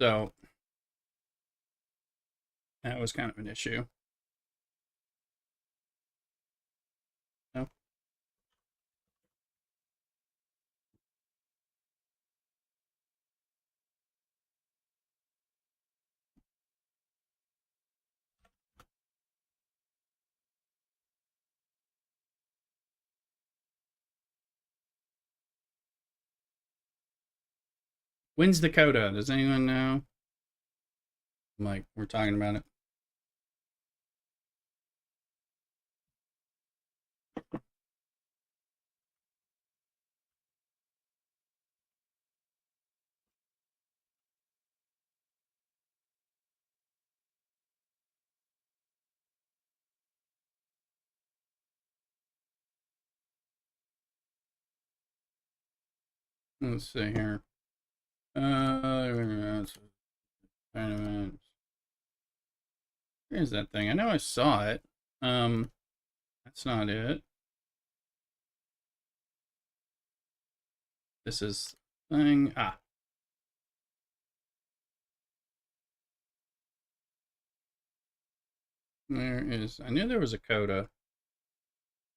so that was kind of an issue. So, when's the coda? Does anyone know? Like, we're talking about it. Let's see here. Here's that thing. I know I saw it. That's not it. This is thing. There is. I knew there was a coda.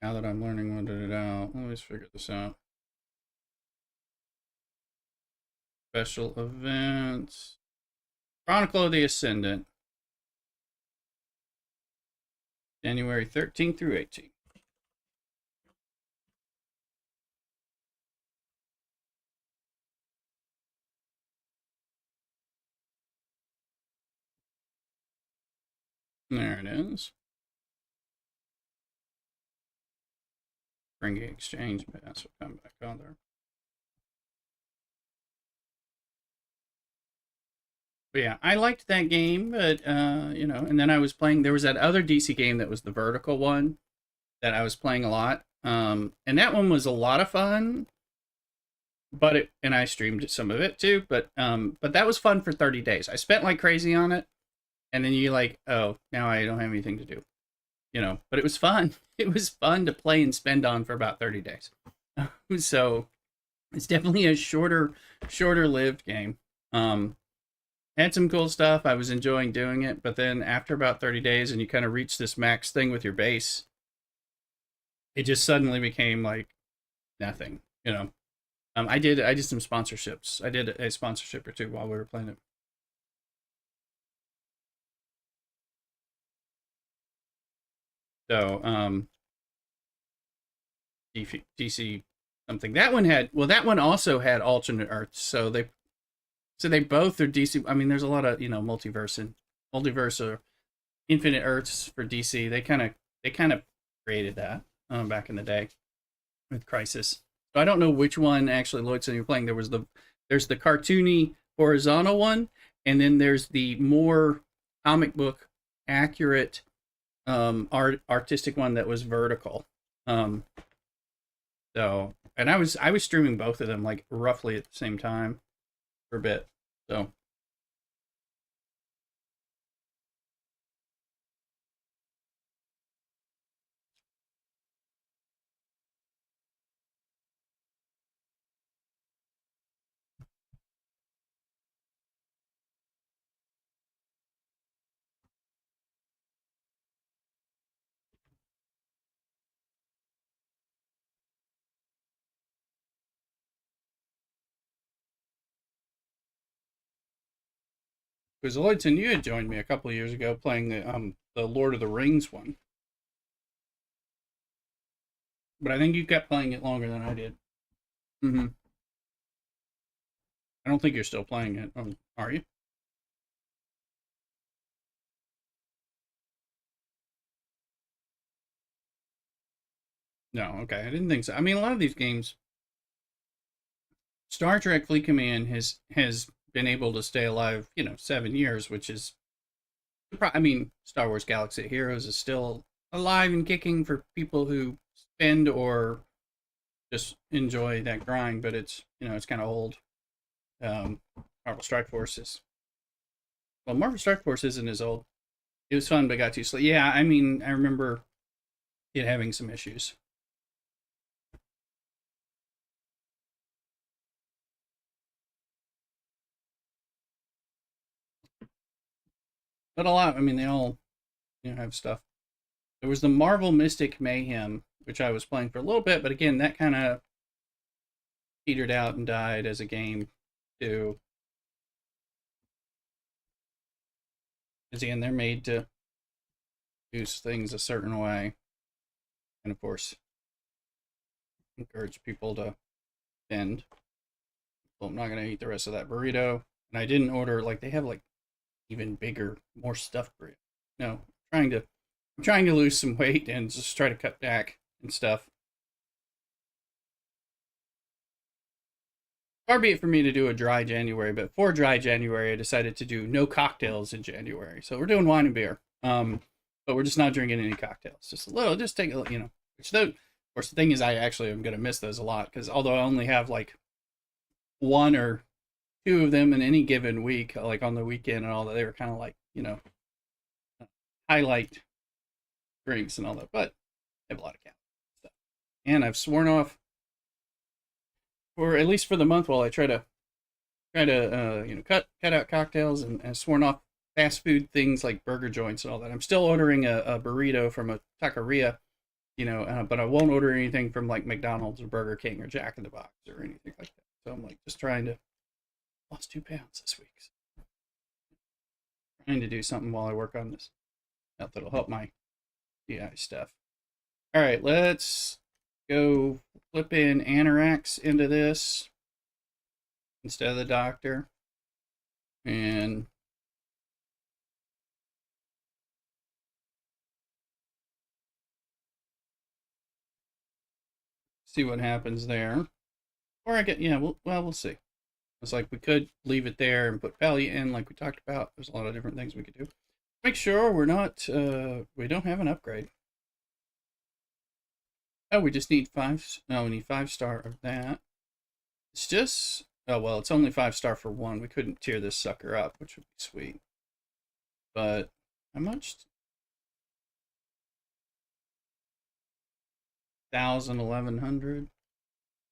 Now that I'm learning what it out, let me just figure this out. Special events. Chronicle of the Ascendant. January 13th through 18th. There it is. Bring exchange pass will come back on there. But yeah, I liked that game, but and then I was playing. There was that other DC game that was the vertical one that I was playing a lot, and that one was a lot of fun. And I streamed some of it too. But that was fun for 30 days. I spent like crazy on it, and then you like, oh, now I don't have anything to do, But it was fun. It was fun to play and spend on for about 30 days. So it's definitely a shorter lived game. Had some cool stuff. I was enjoying doing it, but then after about 30 days and you kind of reach this max thing with your base, it just suddenly became like nothing, I did some sponsorships. I did a sponsorship or two while we were playing it. So, DC something. That one also had alternate Earths. So they both are DC. I mean, there's a lot of multiverse or infinite Earths for DC. They kind of created that back in the day with Crisis. So I don't know which one actually Lloyd said you're playing. There's the cartoony horizontal one, and then there's the more comic book accurate artistic one that was vertical. So, and I was streaming both of them like roughly at the same time for a bit. So Because Lloydson, you had joined me a couple of years ago playing the Lord of the Rings one, but I think you kept playing it longer than I did. Mm-hmm. I don't think you're still playing it. Are you? No. Okay, I didn't think so. I mean, a lot of these games, Star Trek Fleet Command has been able to stay alive, 7 years, which is, I mean, Star Wars Galaxy of Heroes is still alive and kicking for people who spend or just enjoy that grind, but it's kind of old. Um, Marvel Strike Force is well, Marvel Strike Force isn't as old. It was fun, but got too slow. Yeah, I mean, I remember it having some issues, but a lot. I mean, they all have stuff. There was the Marvel Mystic Mayhem, which I was playing for a little bit, but again, that kind of petered out and died as a game too. Because again, they're made to do things a certain way, and of course, encourage people to spend. Well, I'm not gonna eat the rest of that burrito, and I didn't order like they have like even bigger, more stuffed burrito. No, I'm trying to lose some weight and just try to cut back and stuff. Far be it for me to do a dry January, but for dry January, I decided to do no cocktails in January. So we're doing wine and beer, but we're just not drinking any cocktails. Just a little, just take a, Which though, of course, the thing is, I actually am gonna miss those a lot because although I only have like one or two of them in any given week, like on the weekend and all that, they were kind of like highlight drinks and all that. But I have a lot of calories stuff, and I've sworn off for at least for the month while I try to cut out cocktails and sworn off fast food things like burger joints and all that. I'm still ordering a burrito from a taqueria, but I won't order anything from like McDonald's or Burger King or Jack in the Box or anything like that. So I'm like just trying to lost 2 pounds this week. So trying to do something while I work on this. That'll help my GI stuff. All right, let's go flip in Anorax into this instead of the doctor. And see what happens there. Or I get, yeah, we'll see. It's like we could leave it there and put Valiant in like we talked about. There's a lot of different things we could do. Make sure we're not, we don't have an upgrade. Oh, we just need five. No, we need 5-star of that. It's just, oh, well, it's only 5-star for one. We couldn't tear this sucker up, which would be sweet. But how much? 1,000, 1,100,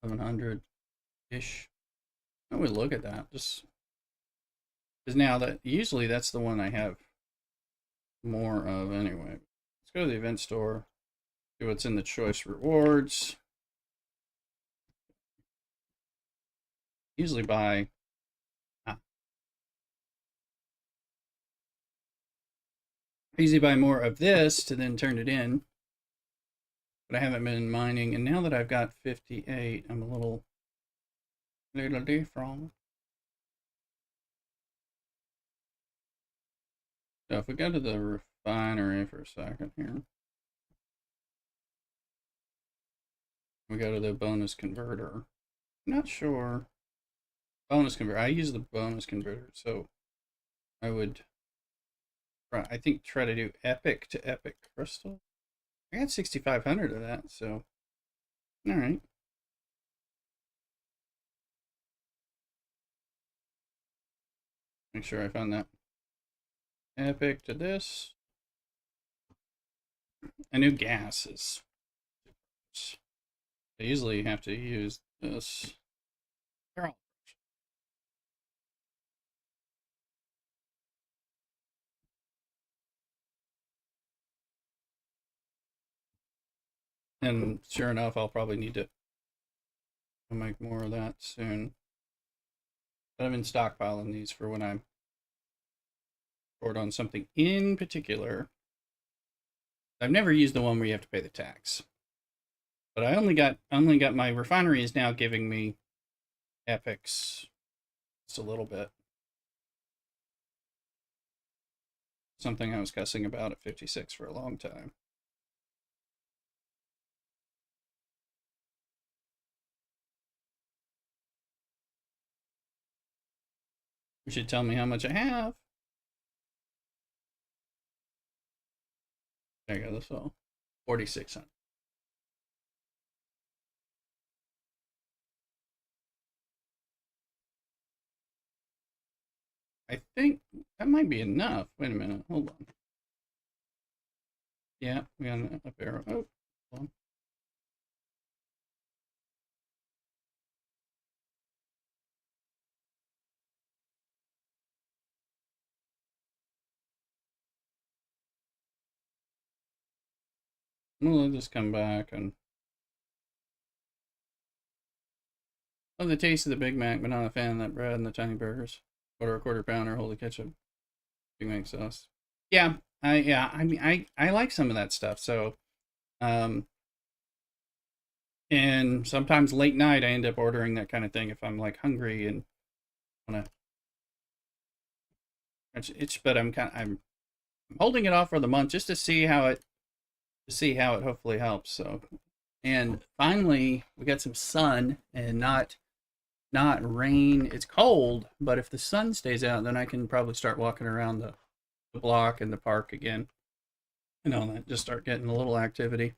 1,100 ish. I would look at that. Just because now that usually that's the one I have more of anyway. Let's go to the event store. See what's in the choice rewards. Usually buy. I usually buy more of this to then turn it in. But I haven't been mining, and now that I've got 58, I'm a little different. So if we go to the refinery for a second here, we go to the bonus converter. I'm not sure. Bonus converter. I use the bonus converter, so I would, I think, try to do epic to epic crystal. I got 6,500 of that, so all right. Make sure I found that. Epic to this. I knew gas is. I usually have to use this. And sure enough, I'll probably need to make more of that soon. But I've been stockpiling these for when I'm report on something in particular. I've never used the one where you have to pay the tax, but I only got my refinery is now giving me epics just a little bit. Something I was cussing about at 56 for a long time. You should tell me how much I have. There you go. That's all. 4,600. I think that might be enough. Wait a minute. Hold on. Yeah, we got an up arrow. Oh, hold on. We'll just come back and love the taste of the Big Mac, but not a fan of that bread and the tiny burgers. Order a quarter pounder, holy ketchup, Big Mac sauce. Yeah, I mean, I like some of that stuff. So, um, and sometimes late night I end up ordering that kind of thing if I'm like hungry and wanna. But I'm holding it off for the month just to see how it hopefully helps. So, and finally we got some sun and not rain. It's cold, but if the sun stays out, then I can probably start walking around the block and the park again and all that. Just start getting a little activity.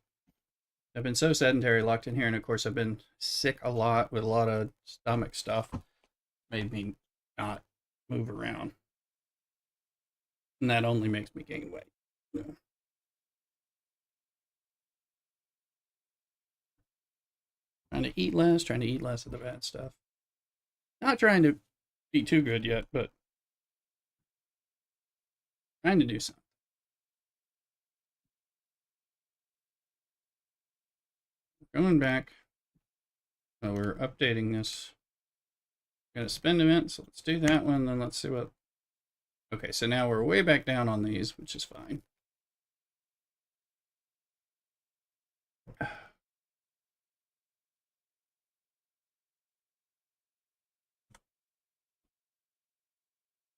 I've been so sedentary, locked in here, and of course I've been sick a lot with a lot of stomach stuff. Made me not move around, and that only makes me gain weight. Yeah. Trying to eat less of the bad stuff. Not trying to be too good yet, but trying to do something. Going back. So we're updating this. Got a spend event, so let's do that one. Then let's see what. Okay, so now we're way back down on these, which is fine.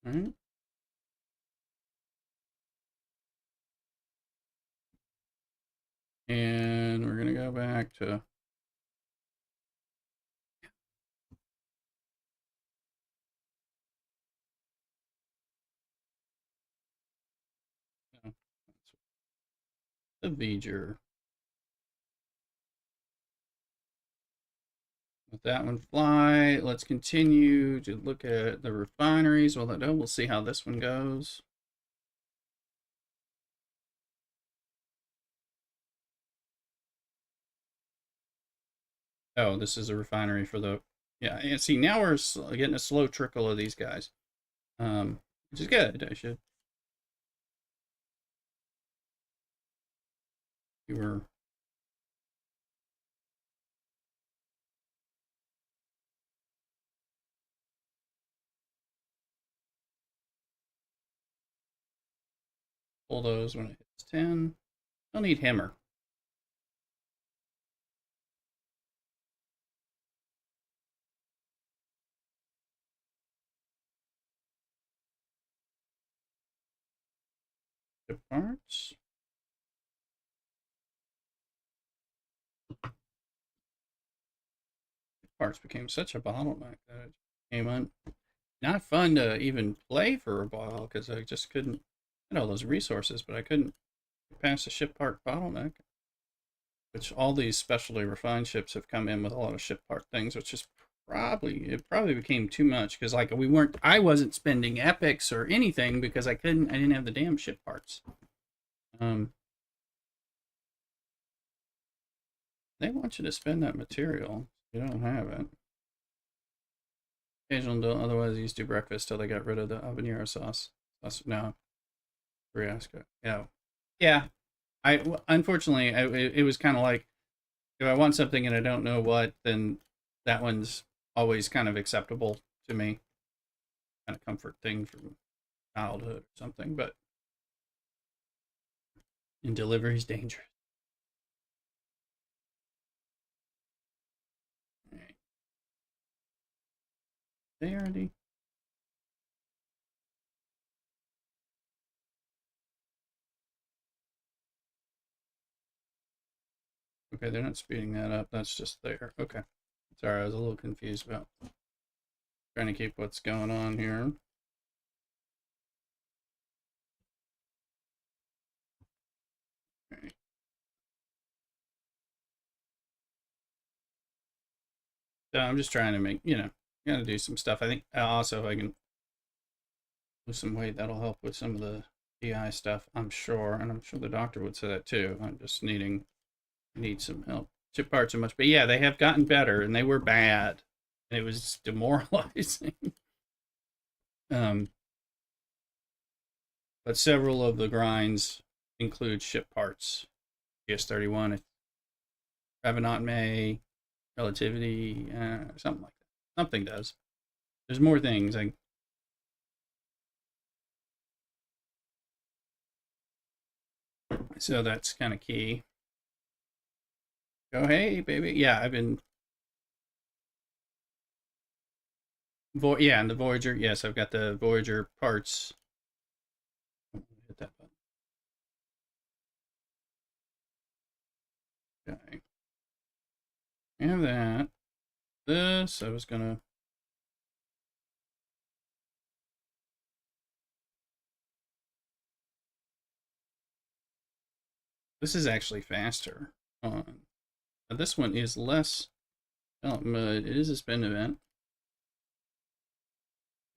All right. And we're going to go back to the V'ger. Let that one fly. Let's continue to look at the refineries. Well, we'll see how this one goes. Oh, this is a refinery for the, yeah, and see, now we're getting a slow trickle of these guys, which is good. I should. You were. Pull those when it hits 10. Don't need hammer. The parts. Parts became such a bottleneck that it became not fun to even play for a while because I just couldn't get all those resources, but I couldn't pass the ship part bottleneck. Which all these specially refined ships have come in with a lot of ship part things, which is probably became too much because like I wasn't spending epics or anything because I didn't have the damn ship parts. They want you to spend that material. You don't have it. Occasional don't, otherwise used to do breakfast till they got rid of the habanero sauce. That's now Briasco. Yeah. Unfortunately, it was kind of like if I want something and I don't know what, then that one's always kind of acceptable to me. Kind of comfort thing from childhood or something, but in delivery is dangerous. All right. They already. Okay, they're not speeding that up. That's just there. Okay. Sorry, I was a little confused about trying to keep what's going on here. All right. So I'm just trying to make, gotta do some stuff. I think also if I can lose some weight, that'll help with some of the GI stuff, I'm sure. And I'm sure the doctor would say that too. I'm just need some help. Chip parts are much, but yeah, they have gotten better and they were bad. And it was demoralizing. But several of the grinds include ship parts. GS31, Revenant May, Relativity, something like that. Something does. There's more things. So that's kind of key. Go, hey, baby. Yeah, I've been. Yeah, and the Voyager. Yes, I've got the Voyager parts. Hit that button. Okay. I have that. This, I was gonna. This is actually faster. This one is less. It is a spin event.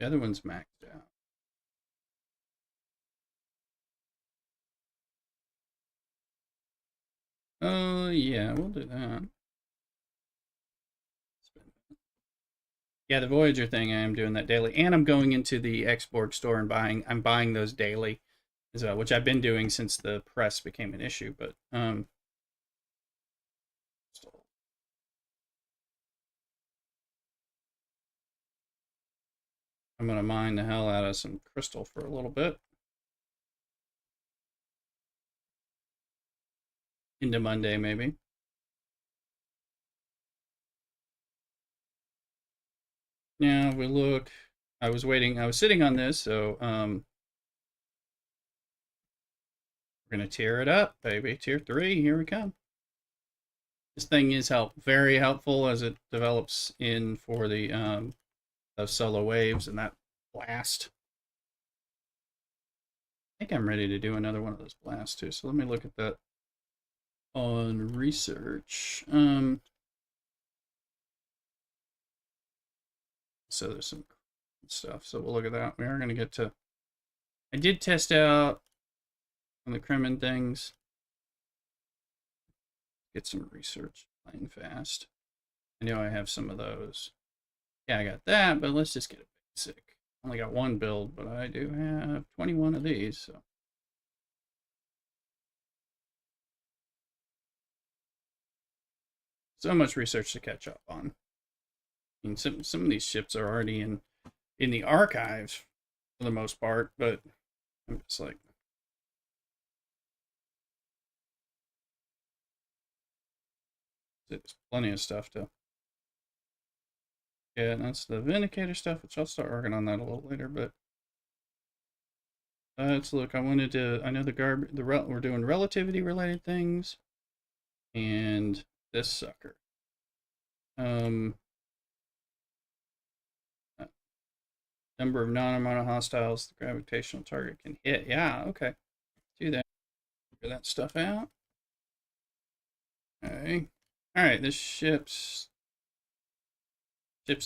The other one's maxed out. Oh, yeah, we'll do that. Yeah, the Voyager thing, I am doing that daily. And I'm going into the Xborg store and I'm buying those daily as well, which I've been doing since the press became an issue, but still. I'm gonna mine the hell out of some crystal for a little bit. Into Monday, maybe. Now we look. I was sitting on this, so we're gonna tear it up, baby. Tier 3, here we come. This thing is very helpful as it develops in for the those solo waves and that blast. I think I'm ready to do another one of those blasts too. So let me look at that on research. So there's some stuff. So we'll look at that. We are going to get to. I did test out on the Kremen things. Get some research playing fast. I know I have some of those. Yeah, I got that, but let's just get a basic. Only got one build, but I do have 21 of these. So much research to catch up on. I mean, some of these ships are already in the archives for the most part, but I'm just like, there's plenty of stuff to. Yeah, and that's the Vindicator stuff, which I'll start working on that a little later. But let's look. I wanted to. I know we're doing relativity related things, and this sucker. Number of non-ammono hostiles the gravitational target can hit. Yeah, okay. Do that. Figure that stuff out. Okay. All right, this ship's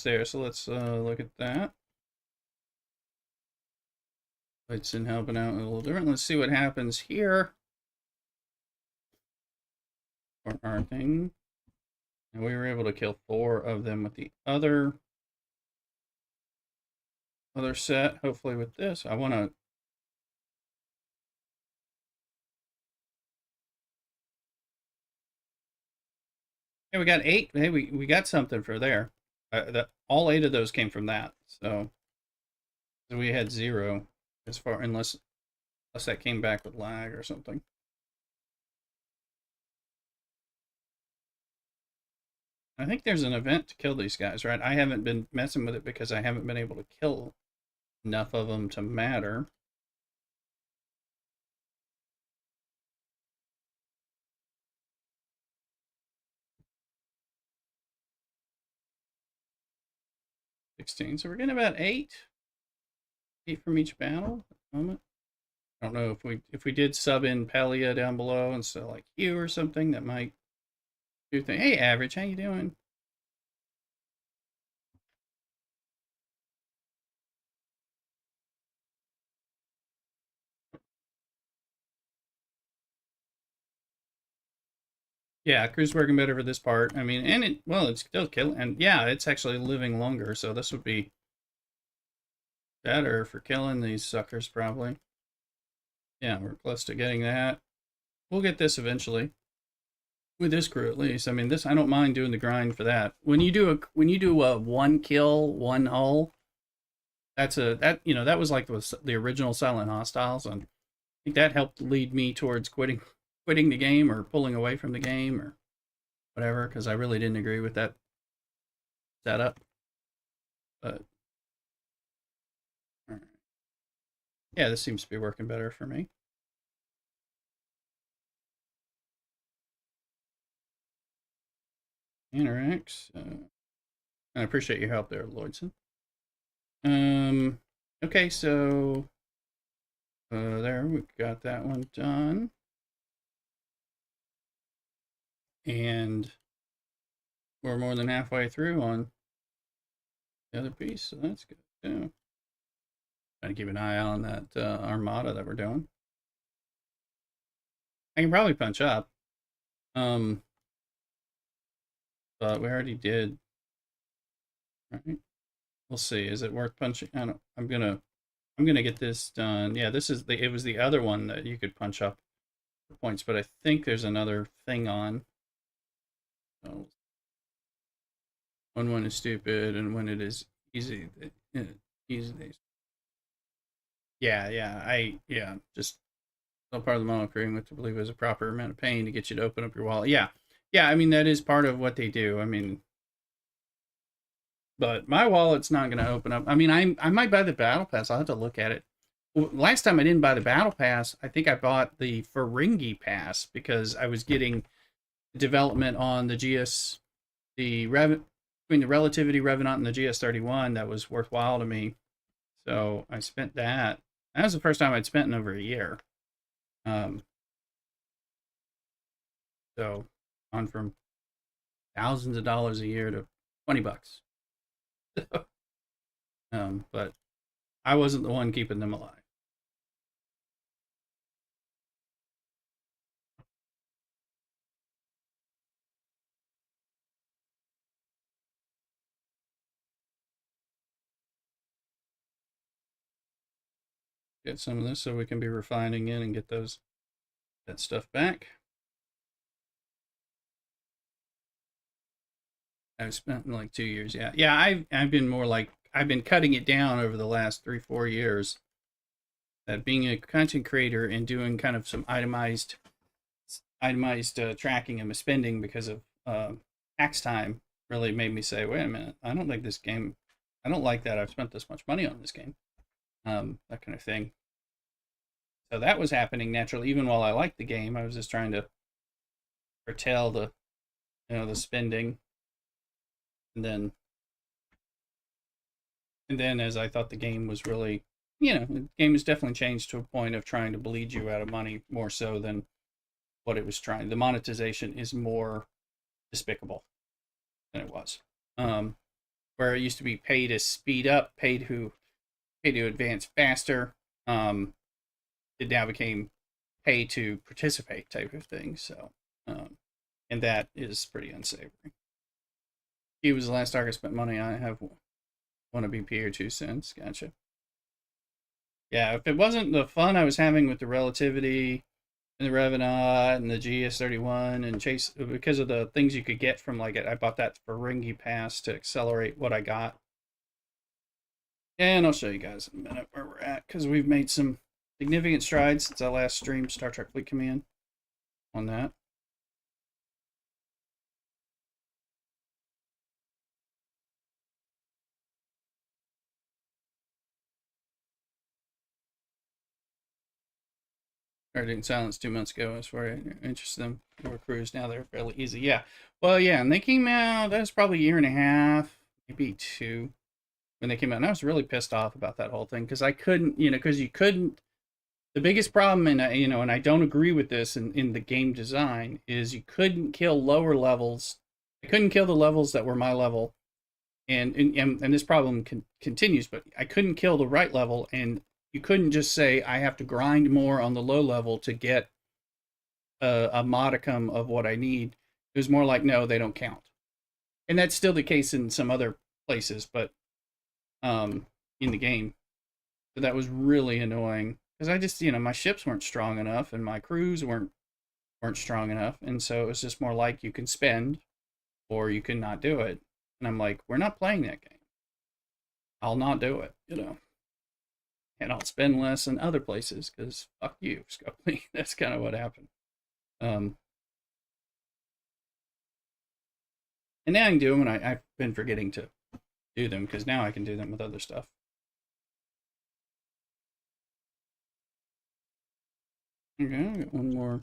there, so let's look at that. It's in helping out a little different. Let's see what happens here. For our thing. And we were able to kill 4 of them with the other set. Hopefully with this. I want to. Hey, we got 8. Hey, we got something for there. All 8 of those came from that. So we had 0. as far unless that came back with lag or something. I think there's an event to kill these guys, right? I haven't been messing with it because I haven't been able to kill enough of them to matter. So we're getting about eight from each battle at the moment. I don't know if we did sub in Pelia down below and so like Hugh or something that might do things. Hey, Average, how you doing? Yeah, crew's working better for this part. I mean, and it's still killing, and yeah, it's actually living longer, so this would be better for killing these suckers probably. Yeah, we're close to getting that. We'll get this eventually. With this crew at least. I mean, this I don't mind doing the grind for that. When you do a one kill, one hull, that was like the original Silent Hostiles, and I think that helped lead me towards quitting the game or pulling away from the game or whatever, because I really didn't agree with that setup. But all right. Yeah, this seems to be working better for me. Interacts. I appreciate your help there, Lloydson. Okay, so there we got that one done, and we're more than halfway through on the other piece, so that's good too. Trying to keep an eye on that armada that we're doing. I can probably punch up, but we already did. All right, we'll see. Is it worth punching? I don't. I'm gonna get this done. Yeah, it was the other one that you could punch up for points, but I think there's another thing on. So when one is stupid and when it is easy, easy. Yeah, just still part of the model creating what to believe is a proper amount of pain to get you to open up your wallet. Yeah, I mean that is part of what they do. I mean, but my wallet's not going to open up. I mean, I might buy the battle pass. I'll have to look at it. Last time I didn't buy the battle pass. I think I bought the Ferengi pass because I was getting development on the GS, between the Relativity Revenant and the GS31 that was worthwhile to me. So I spent that. That was the first time I'd spent in over a year. So on from thousands of dollars a year to $20. But I wasn't the one keeping them alive. Get some of this so we can be refining in and get that stuff back. I've spent like 2 years. Yeah. I've been more like I've been cutting it down over the last 3-4 years. That being a content creator and doing kind of some itemized tracking of my spending because of tax time really made me say, wait a minute, I don't like this game. I don't like that I've spent this much money on this game. That kind of thing. So that was happening naturally, even while I liked the game. I was just trying to curtail the spending, and then as I thought the game was really, the game has definitely changed to a point of trying to bleed you out of money more so than what it was trying. The monetization is more despicable than it was. Where it used to be pay to speed up, pay to advance faster. It now became pay to participate type of thing. So, and that is pretty unsavory. He was the last target I spent money on. I have one BP or 2 cents. Gotcha. Yeah, if it wasn't the fun I was having with the Relativity and the Revenant and the GS31 and Chase, because of the things you could get from like it, I bought that Ferengi pass to accelerate what I got. And I'll show you guys in a minute where we're at, because we've made some significant strides since I last streamed Star Trek Fleet Command on that. Started in silence 2 months ago. As far as interest them more crews now, they're fairly easy. Yeah, well, yeah, and they came out. That was probably a year and a half, maybe two, when they came out. And I was really pissed off about that whole thing because I couldn't, because you couldn't. The biggest problem, and and I don't agree with this in the game design, is you couldn't kill lower levels. I couldn't kill the levels that were my level, and this problem continues. But I couldn't kill the right level, and you couldn't just say I have to grind more on the low level to get a modicum of what I need. It was more like, no, they don't count, and that's still the case in some other places, but in the game, so that was really annoying because I just, my ships weren't strong enough and my crews weren't strong enough, and so it was just more like you can spend or you can not do it, and I'm like, we're not playing that game. I'll not do it. And I'll spend less in other places because fuck you, Scully. That's kind of what happened. Um, and now I can do them, and I've been forgetting to do them because now I can do them with other stuff. Okay, I got one more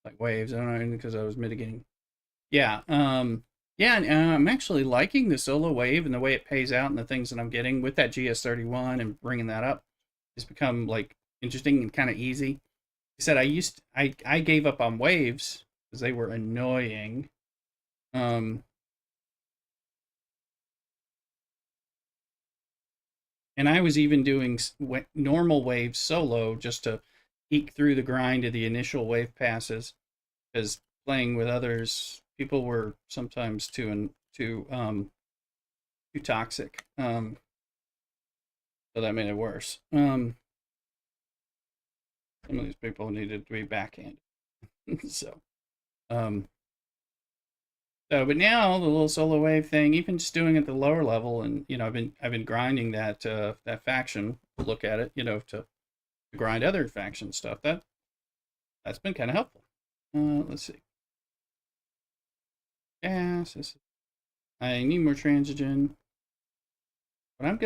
like waves. I don't know because I was mitigating. Yeah, yeah, and I'm actually liking the solo wave and the way it pays out and the things that I'm getting with that GS31 and bringing that up. It's become like interesting and kind of easy. I said I gave up on waves because they were annoying. Um, and I was even doing normal waves solo just to eke through the grind of the initial wave passes because playing with others, people were sometimes too toxic. So that made it worse. Some of these people needed to be backhanded. so, um, but now the little solo wave thing, even just doing it at the lower level, and I've been grinding that faction. Look at it, to grind other faction stuff. That's been kind of helpful. Let's see. Gas. I need more transigen, but I'm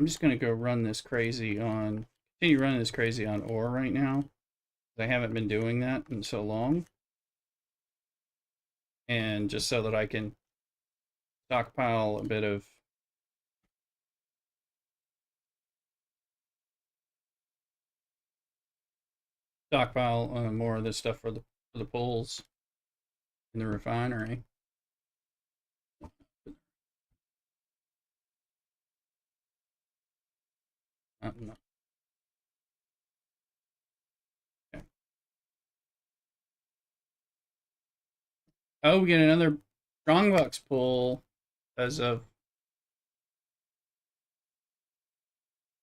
just gonna go run this crazy on. Continue running this crazy on ore right now. I haven't been doing that in so long, and just so that I can stockpile a bit of more of this stuff for the pulls in the refinery. No. Okay. Oh, we get another strongbox pull because of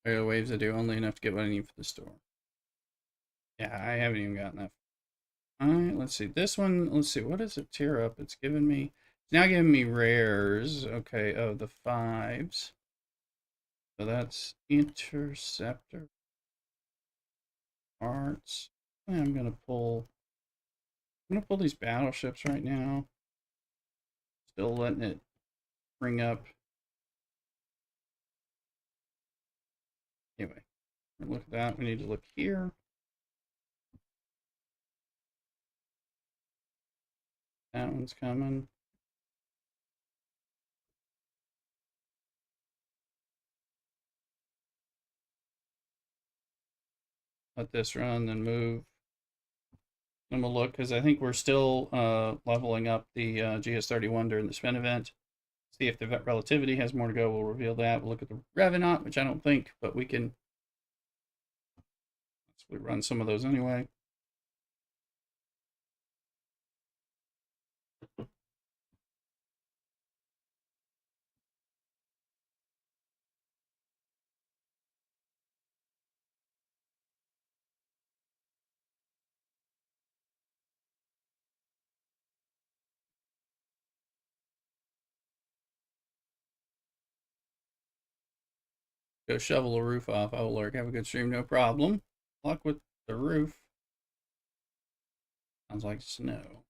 waves that do only enough to get what I need for the store. Yeah, I haven't even gotten that. All right, let's see. This one, let's see. What does it tear up? It's giving me, it's now giving me rares. Okay, of the fives. So that's interceptor parts. I'm gonna pull these battleships right now. Still letting it bring up. Anyway, look at that. We need to look here. That one's coming. Let this run, then move. Then we'll look because I think we're still leveling up the GS31 during the spin event. See if the relativity has more to go. We'll reveal that. We'll look at the Revenant, which I don't think, but we can. We run some of those anyway. Go shovel the roof off. Oh, Lord, have a good stream, no problem. Luck with the roof. Sounds like snow.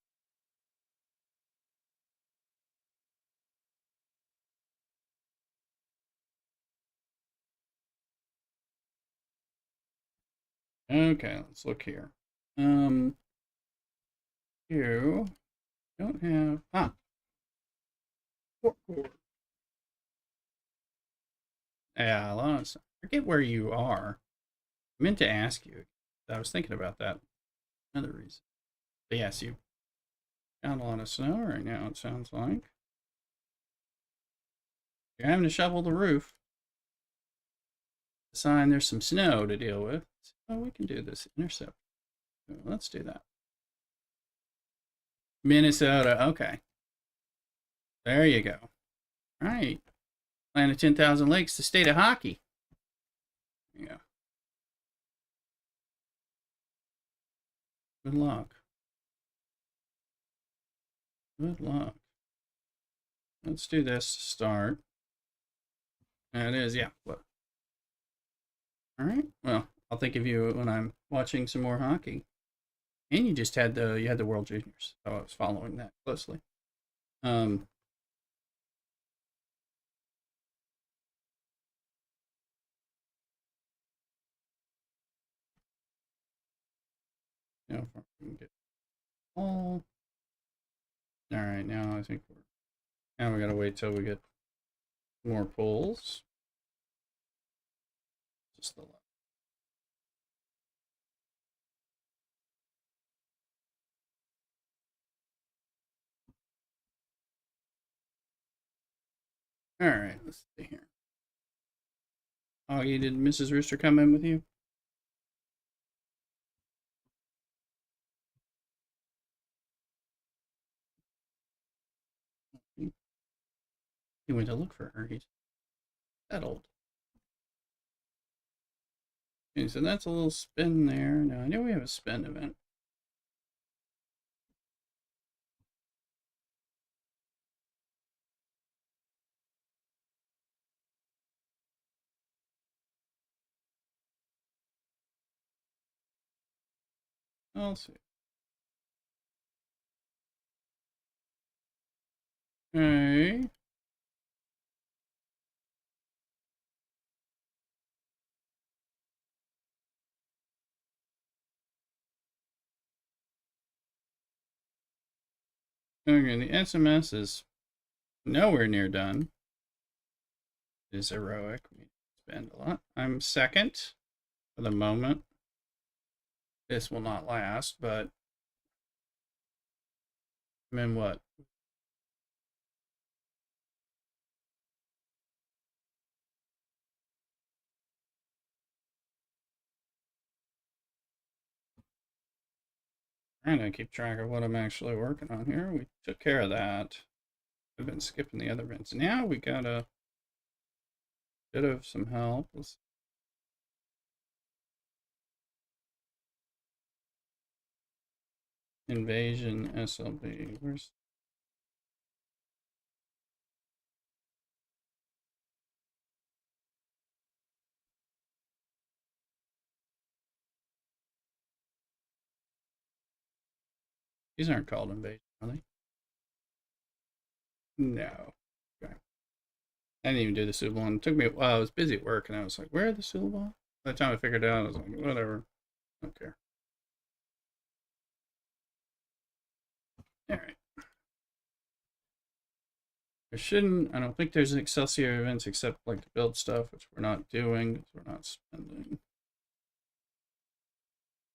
Okay, let's look here. You don't have yeah, I forget where you are. I meant to ask you. I was thinking about that. Another reason. But yes, you got a lot of snow right now, it sounds like. You're having to shovel the roof. Sign there's some snow to deal with. So we can do this intercept. Let's do that. Minnesota, okay. There you go. All right. Land of 10,000 Lakes, the state of hockey. Yeah. Good luck. Good luck. Let's do this to start. That is, yeah. Look. All right. Well, I'll think of you when I'm watching some more hockey. And you just had the World Juniors. So I was following that closely. You know, if we can get all. All right, now I think now we gotta wait till we get more pulls. Just the left. All right, let's see here. Oh, you did Mrs. Rooster come in with you? He went to look for her. He's settled. Okay, so that's a little spin there. Now I know we have a spin event. I'll see. Okay. Okay, the SMS is nowhere near done. It is heroic. We spend a lot. I'm second for the moment. This will not last, but I'm in what? Trying to keep track of what I'm actually working on here. We took care of that. I've been skipping the other events. Now we got a bit of some help. Invasion SLB. Where's these aren't called invasion, are they? No. Okay. I didn't even do the Sublon. It took me a while. I was busy at work and I was like, where are the Sublon? By the time I figured it out, I was like, whatever. I don't care. Alright. I don't think there's an Excelsior events except like to build stuff, which we're not doing because we're not spending.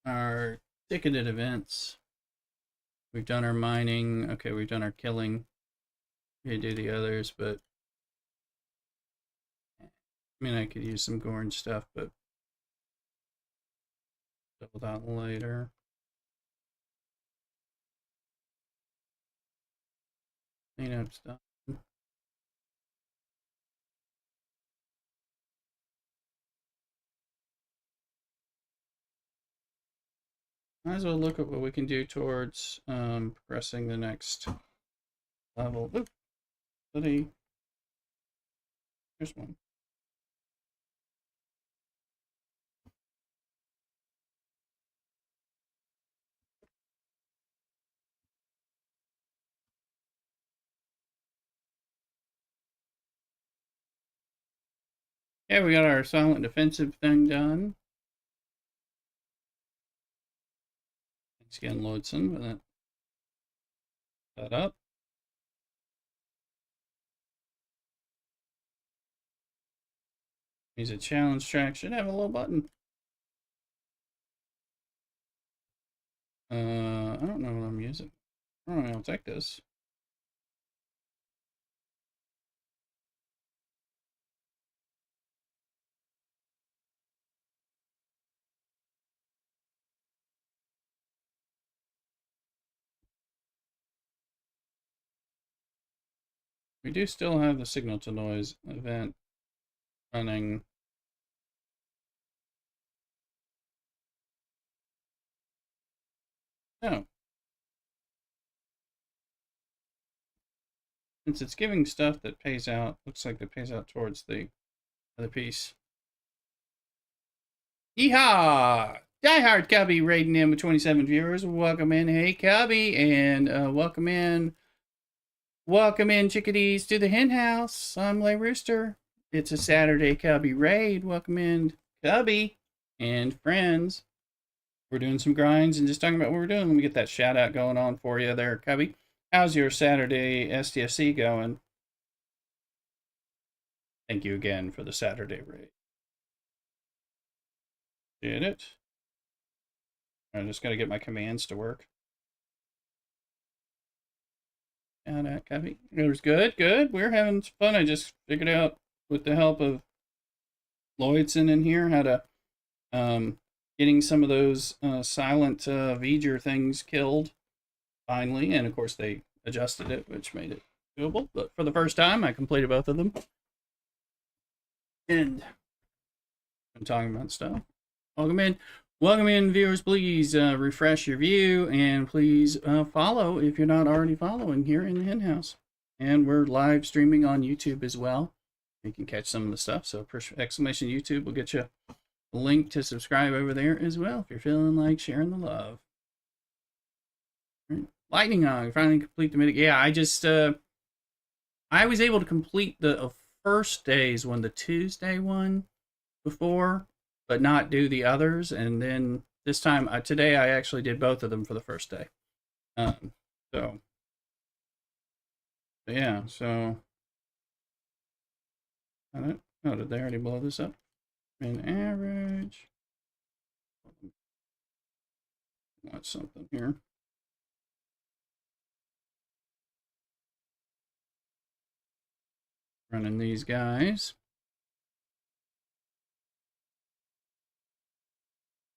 Our ticketed events. We've done our mining. Okay, we've done our killing. We do the others, but I mean, I could use some Gorn stuff, but double that later. Cleanup's done. Might as well look at what we can do towards progressing the next level. Oop, buddy. There's one. Yeah, we got our silent defensive thing done. Thanks again, Lloydson, for that up. Use a challenge track. Should have a little button. I don't know what I'm using. I don't know. I'll take this. We do still have the signal to noise event running. No. Since it's giving stuff that pays out, looks like that pays out towards the other piece. Yeehaw! Diehard Cubby raiding in with 27 viewers. Welcome in. Hey, Cubby. And welcome in. Welcome in, chickadees, to the hen house. I'm Lay Rooster. It's a Saturday Cubby raid. Welcome in, Cubby and friends. We're doing some grinds and just talking about what we're doing. Let me get that shout out going on for you there, Cubby. How's your Saturday STFC going? Thank you again for the Saturday raid. Did it? I just got to get my commands to work. And that Cubby. It was good, good. We're having fun. I just figured out with the help of Lloydson in here how to getting some of those silent V'ger things killed finally, and of course they adjusted it, which made it doable. But for the first time, I completed both of them. And I'm talking about stuff. Welcome in, viewers. Please refresh your view and please follow if you're not already following here in the hen house. And we're live streaming on YouTube as well. You can catch some of the stuff. So exclamation YouTube will get you a link to subscribe over there as well if you're feeling like sharing the love. Lightning Hog finally complete the mitigation. Yeah, I just I was able to complete the first day's one, the Tuesday one before, but not do the others. And then this time, today, I actually did both of them for the first day. So yeah, so I don't know. Did they already blow this up? Min average. Watch something here. Running these guys.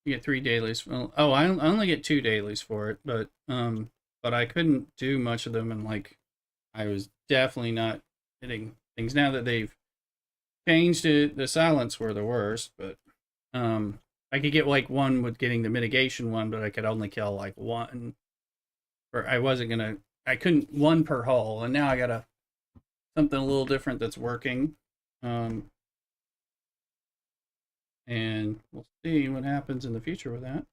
You get 3 dailies. Well, oh, I only get 2 dailies for it, but I couldn't do much of them, and like I was definitely not hitting things. Now that they've changed it, the silence were the worst, but I could get like one with getting the mitigation one, but I could only kill like one. Or I couldn't one per hull, and now I got something a little different that's working. And we'll see what happens in the future with that.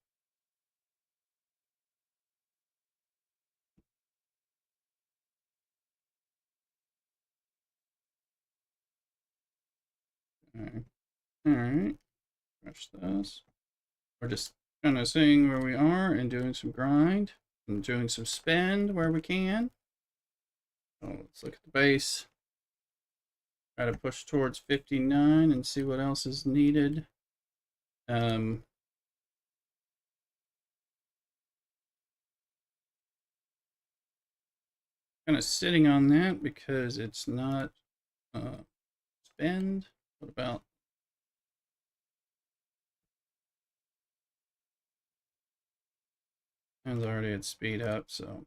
All right. Refresh this. We're just kind of seeing where we are and doing some grind and doing some spend where we can. So let's look at the base. Try to push towards 59 and see what else is needed. Kind of sitting on that because it's not spend. What about it's already at speed up, so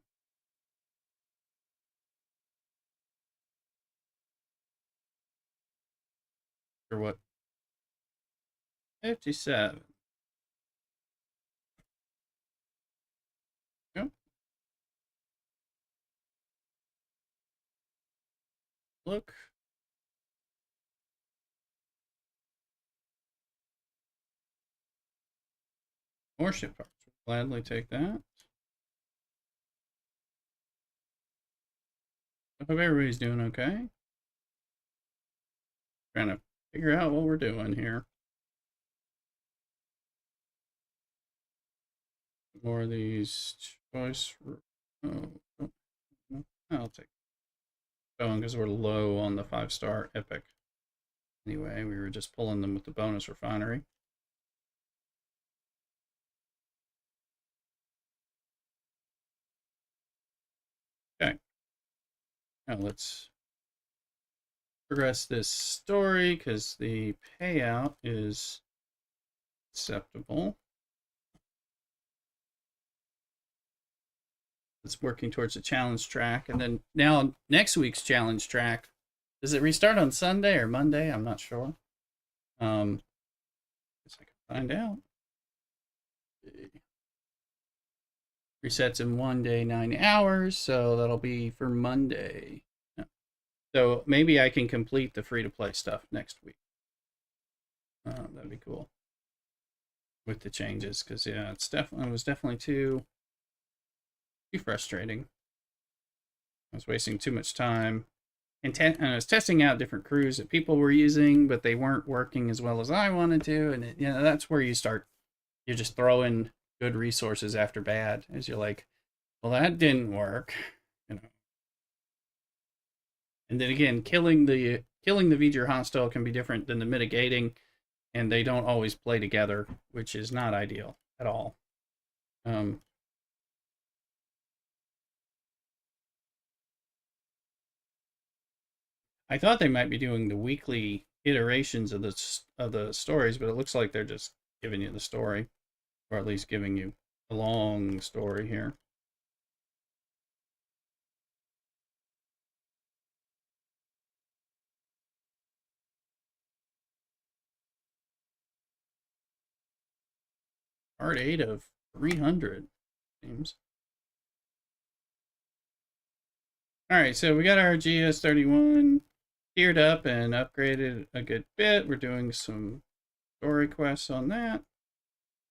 for what 57. Yep. Look. More ship parts. We'll gladly take that. I hope everybody's doing okay. Trying to figure out what we're doing here. More of these choice. Oh, I'll take going because we're low on the 5-star epic. Anyway, we were just pulling them with the bonus refinery. Okay. Now let's progress this story because the payout is acceptable. It's working towards the challenge track. And then now next week's challenge track, does it restart on Sunday or Monday? I'm not sure. Guess I can find out. Resets in 1 day, 9 hours, so that'll be for Monday. So maybe I can complete the free-to-play stuff next week. That'd be cool with the changes, because yeah, it was definitely too frustrating. I was wasting too much time, and I was testing out different crews that people were using, but they weren't working as well as I wanted to, and that's where you just throw in good resources after bad, as you're like, well, that didn't work, And then again, killing the V'ger hostile can be different than the mitigating, and they don't always play together, which is not ideal at all. I thought they might be doing the weekly iterations of the stories, but it looks like they're just giving you the story, or at least giving you a long story here. Part 8 of 300 seems. All right, so we got our GS31 geared up and upgraded a good bit. We're doing some story quests on that.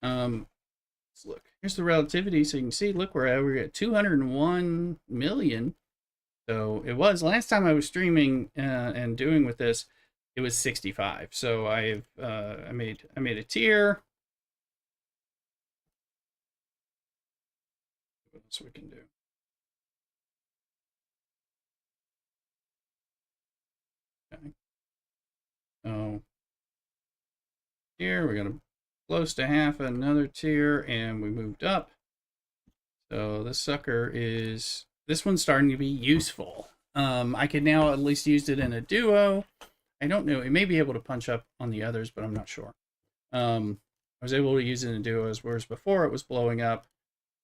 Let's look. Here's the relativity, so you can see. Look, we're at 201 million. So it was last time I was streaming and doing with this, it was 65. So I made a tier. What else we can do? Okay. So here we got a close to half another tier, and we moved up. So this sucker this one's starting to be useful. I could now at least use it in a duo. I don't know. It may be able to punch up on the others, but I'm not sure. I was able to use it in a duo, whereas before it was blowing up.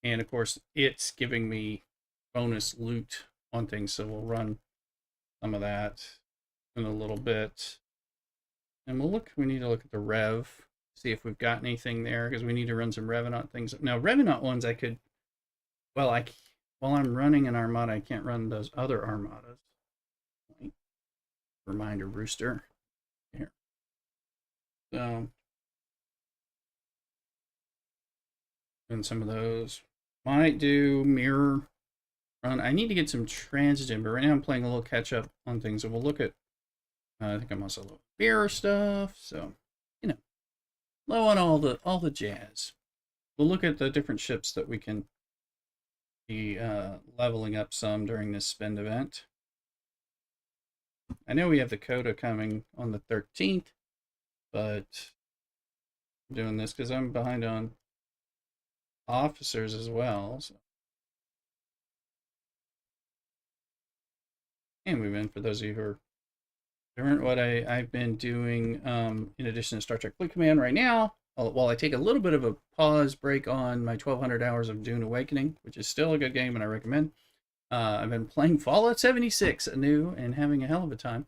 And of course, it's giving me bonus loot on things. So we'll run some of that in a little bit. And we need to look at the Rev, see if we've got anything there, because we need to run some Revenant things. Now, Revenant ones I could, while I'm running an Armada, I can't run those other Armadas. Reminder Rooster. Here. So, and some of those. Might do mirror run. I need to get some transigen, but right now I'm playing a little catch up on things. So we'll look at, I think I'm also a little mirror stuff. So, low on all the jazz. We'll look at the different ships that we can be leveling up some during this spend event. I know we have the Coda coming on the 13th, but I'm doing this because I'm behind on officers as well. So. And we've been, for those of you who are different, what I've been doing in addition to Star Trek Fleet Command right now, while I take a little bit of a pause break on my 1200 hours of Dune Awakening, which is still a good game and I recommend, I've been playing Fallout 76 anew and having a hell of a time.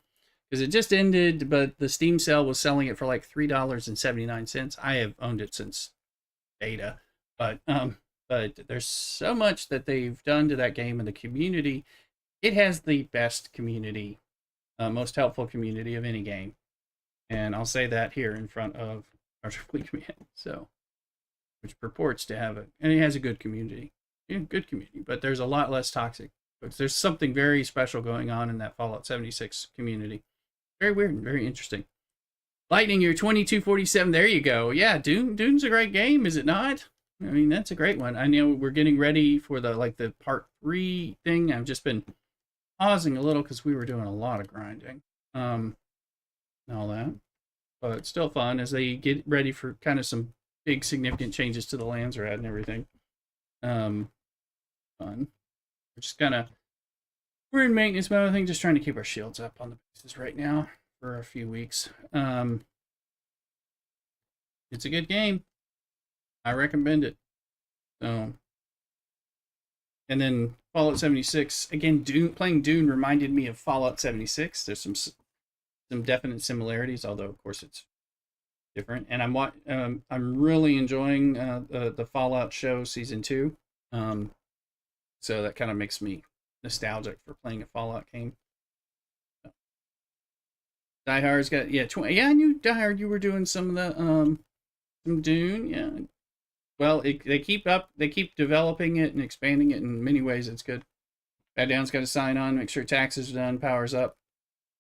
Because it just ended, but the Steam sale was selling it for like $3.79. I have owned it since beta, but there's so much that they've done to that game and the community. It has the best community, most helpful community of any game, and I'll say that here in front of our Fleet Command. So, which purports to have and it has a good community, good community, but there's a lot less toxic. There's something very special going on in that Fallout 76 community. Very weird and very interesting. Lightning, you're 2247. There you go. Yeah, Dune's a great game, is it not? I mean, that's a great one. I know we're getting ready for the part 3 thing. I've just been pausing a little because we were doing a lot of grinding. And all that. But it's still fun as they get ready for kind of some big significant changes to the lands we're at and everything. Fun. We're just we're in maintenance mode, I think, just trying to keep our shields up on the bases right now for a few weeks. It's a good game. I recommend it. So, and then Fallout 76 again. Playing Dune reminded me of Fallout 76. There's some definite similarities, although of course it's different. And I'm really enjoying the Fallout show season 2. So that kind of makes me nostalgic for playing a Fallout game. Die Hard's got 20. Yeah, I knew Die Hard. You were doing some of the some Dune. Yeah. Well, they keep developing it and expanding it in many ways. It's good. Bad Down's got to sign on, make sure taxes are done, powers up.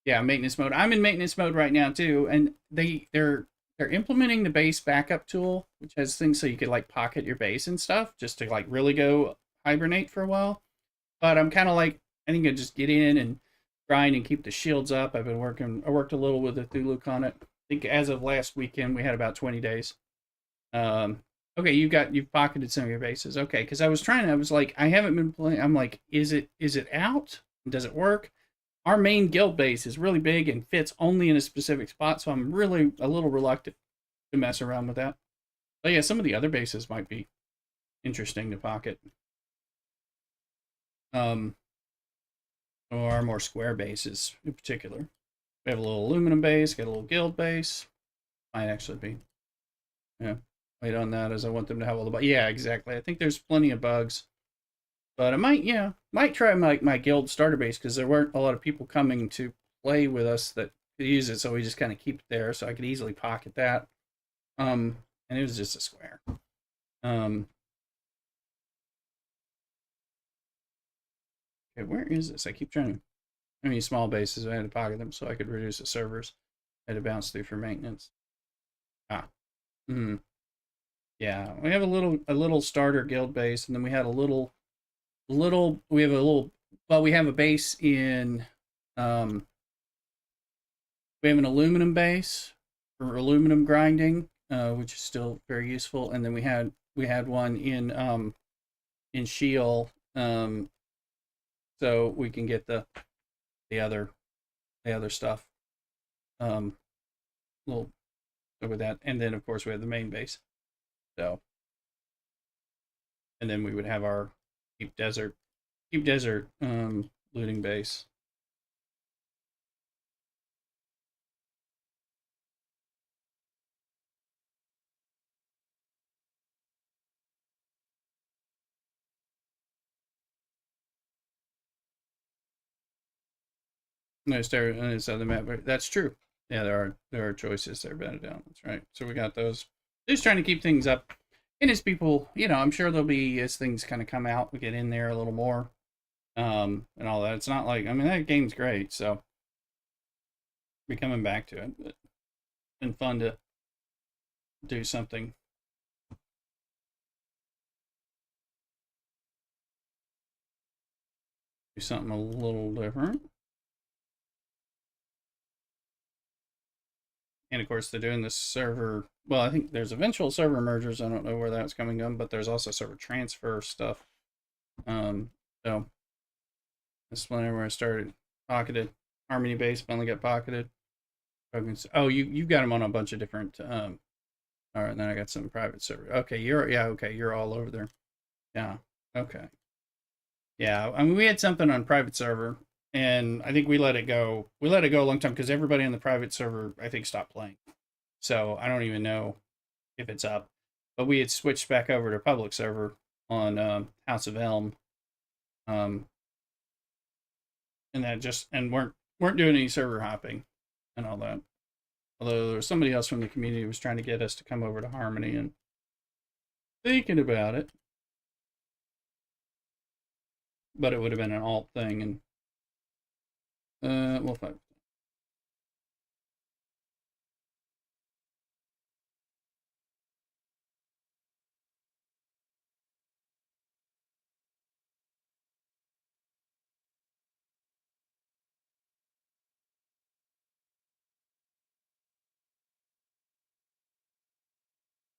Yeah, maintenance mode. I'm in maintenance mode right now too, and they're implementing the base backup tool, which has things so you could like pocket your base and stuff, just to like really go hibernate for a while. But I'm kind of like, I think I just get in and grind and keep the shields up. I worked a little with the Thuluk on it. I think as of last weekend we had about 20 days. Okay, you've pocketed some of your bases. Okay, because I was like, I haven't been playing. I'm like, is it out? Does it work? Our main guild base is really big and fits only in a specific spot, so I'm really a little reluctant to mess around with that. But yeah, some of the other bases might be interesting to pocket. Or our more square bases in particular. We have a little aluminum base, got a little guild base. Might actually be. Yeah. Wait on that as I want them to have all the yeah, exactly. I think there's plenty of bugs. But I might try my guild starter base because there weren't a lot of people coming to play with us that could use it, so we just kind of keep it there so I could easily pocket that. And it was just a square. Okay, where is this? I keep trying to. I mean, small bases. I had to pocket them so I could reduce the servers. I had to bounce through for maintenance. Ah. Hmm. Yeah, we have a little starter guild base, and then we had we have a little, well, we have a base in we have an aluminum base for aluminum grinding, which is still very useful, and then we had one in Shield, so we can get the other stuff. Little with that, and then of course we have the main base. So, and then we would have our deep desert looting base. No, stare on the map. That's true. Yeah, there are choices there, better down. That's right. So we got those. Just trying to keep things up. And as people, I'm sure there'll be, as things kind of come out, we get in there a little more, and all that. It's not like, I mean, that game's great, so be coming back to it. But it's been fun to do something. Do something a little different. And of course, they're doing this server. Well, I think there's eventual server mergers. I don't know where that's coming from, but there's also server transfer stuff. So this is whenever I started pocketed. Harmony base finally got pocketed. Oh, you got them on a bunch of different. All right, and then I got some private server. Okay, you're all over there. Yeah. Okay. Yeah, I mean, we had something on private server, and I think we let it go. We let it go a long time because everybody on the private server, I think, stopped playing. So I don't even know if it's up. But we had switched back over to public server on House of Elm, and that weren't doing any server hopping and all that. Although there was somebody else from the community who was trying to get us to come over to Harmony and thinking about it. But it would have been an alt thing, and well,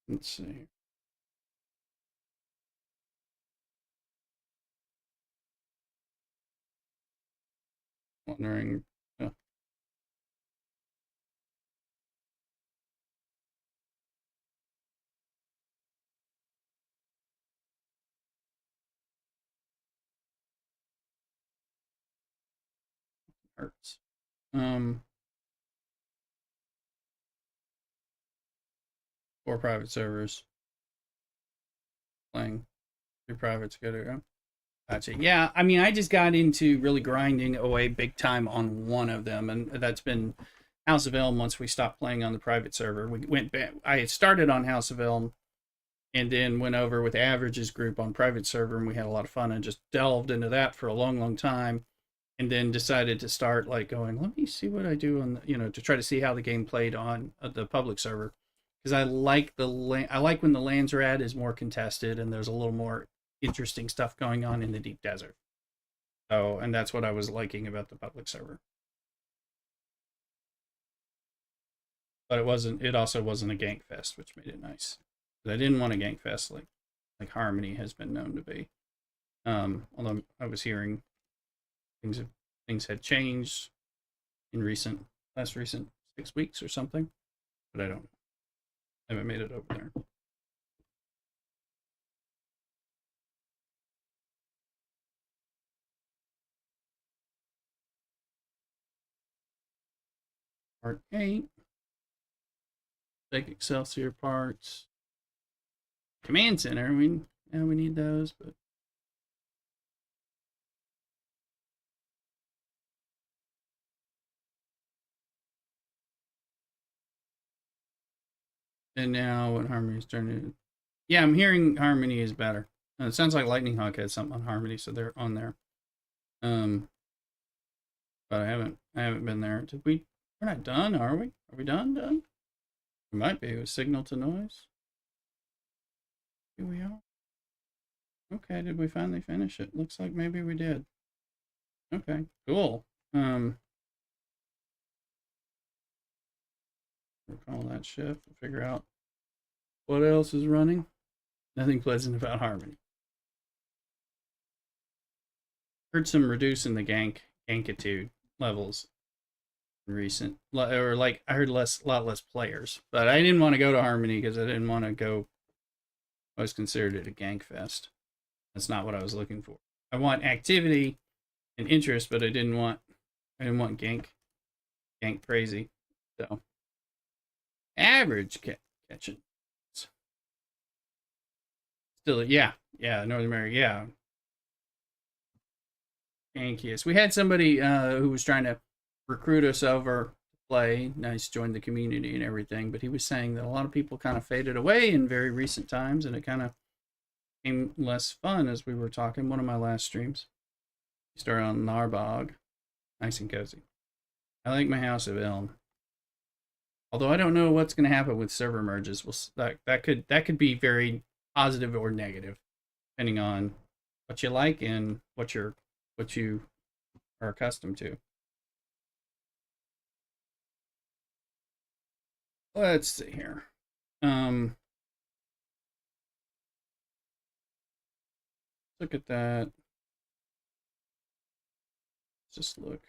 Let's see. Wondering. Oh, hurts. 4 private servers playing. 3 privates go to go. Gotcha. Yeah, I mean, I just got into really grinding away big time on one of them, and that's been House of Elm. Once we stopped playing on the private server, we went back. I had started on House of Elm, and then went over with the Averages group on private server, and we had a lot of fun and just delved into that for a long, long time, and then decided to start like going, let me see what I do on to try to see how the game played on the public server, because I like I like when the lands are at is more contested and there's a little more interesting stuff going on in the deep desert. So, and that's what I was liking about the public server. But it wasn't. It also wasn't a gank fest, which made it nice. But I didn't want a gank fest like Harmony has been known to be. Although I was hearing things had changed in last recent 6 weeks or something, but I haven't made it over there. Part 8. Take Excelsior parts. Command Center. We need those, but and now what Harmony's turned into. Yeah, I'm hearing Harmony is better. It sounds like Lightning Hawk had something on Harmony, so they're on there. But I haven't been there. We're not done, are we? Are we done? Done? We might be with signal to noise. Here we are. Okay, did we finally finish it? Looks like maybe we did. Okay, cool. We'll call that shift and figure out what else is running. Nothing pleasant about Harmony. Heard some reducing the gankitude levels in recent, or like I heard a lot less players, but I didn't want to go to Harmony because I didn't want to go. I was considered it a gank fest. That's not what I was looking for. I want activity and interest, but I didn't want gank crazy. So average catching. Still, yeah, North America, yeah. Yankees. We had somebody who was trying to recruit us over to play. Nice, joined the community and everything, but he was saying that a lot of people kind of faded away in very recent times, and it kind of became less fun as we were talking. One of my last streams, we started on Narbog, nice and cozy. I like my House of Elm. Although I don't know what's going to happen with server merges. That could be very positive or negative, depending on what you like and what you are accustomed to. Let's see here. Look at that. Let's just look.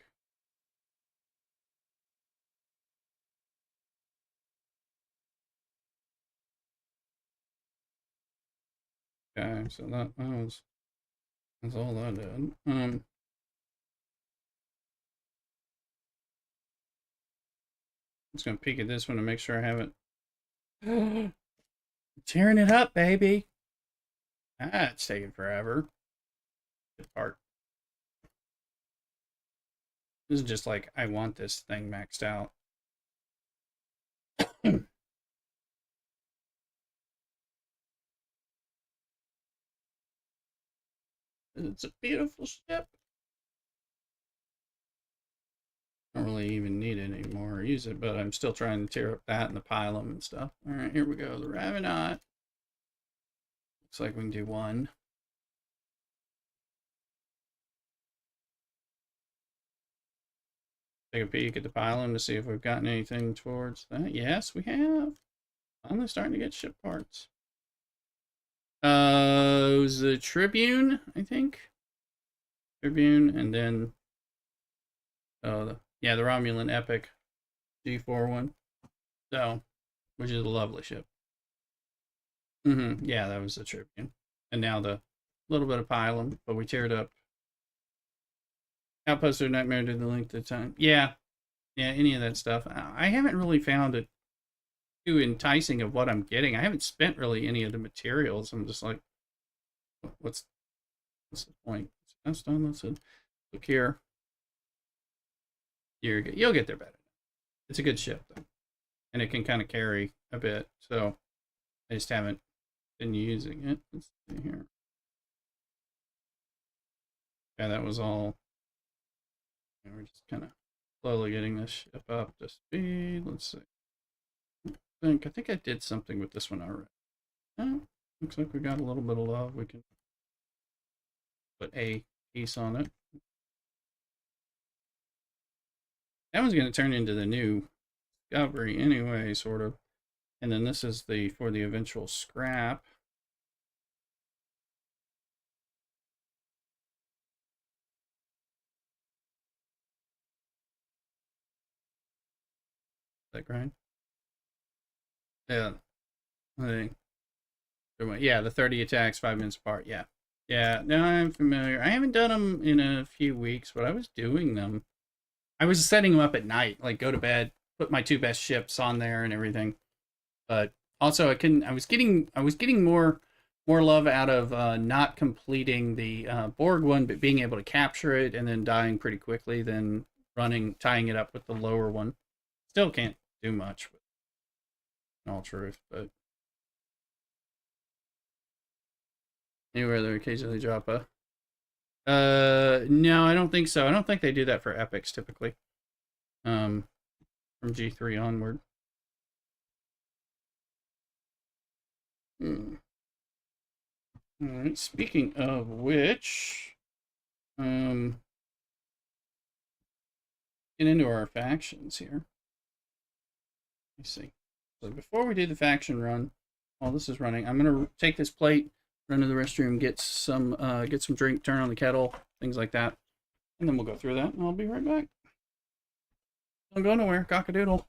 Okay, so that's all that did. I'm just gonna peek at this one to make sure I haven't tearing it up, baby. It's taking forever. Good part. This is just like I want this thing maxed out. It's a beautiful ship. I don't really even need it anymore or use it, but I'm still trying to tear up that and the pylum and stuff. All right, here we go. The Ravenot. Looks like we can do one. Take a peek at the pylum to see if we've gotten anything towards that. Yes, we have. Finally starting to get ship parts. It was the Tribune, I think. Tribune, and then yeah, the Romulan Epic G4 one. So, which is a lovely ship. Yeah, that was the Tribune. And now the little bit of Pylum, but we teared up Outpost or Nightmare to the length of time. Yeah, yeah, any of that stuff. I haven't really found it too enticing of what I'm getting. I haven't spent really any of the materials. I'm just like, what's the point? That's done. That's it. Look here. You'll get there better. It's a good ship though, and it can kind of carry a bit. So I just haven't been using it. Let's see here. Yeah, that was all. We're just kind of slowly getting this ship up to speed. Let's see. I think I did something with this one already. Oh, looks like we got a little bit of love. We can put a piece on it. That one's going to turn into the new Discovery anyway, sort of. And then this is the for the eventual scrap. Is that grind? Yeah. Yeah, the 30 attacks, 5 minutes apart. Yeah. Yeah, no, I'm familiar. I haven't done them in a few weeks, but I was doing them. I was setting them up at night, like go to bed, put my two best ships on there and everything. But also, I was getting more love out of not completing the Borg one, but being able to capture it and then dying pretty quickly than tying it up with the lower one. Still can't do much, in all truth, but anywhere they occasionally drop a. No, I don't think so. I don't think they do that for epics typically. Um, from G3 onward. Hmm. All right. Speaking of which, get into our factions here. Let's see. So before we do the faction run, while this is running, I'm gonna take this plate, run to the restroom, get some drink, turn on the kettle, things like that, and then we'll go through that, and I'll be right back. Don't go nowhere, cockadoodle.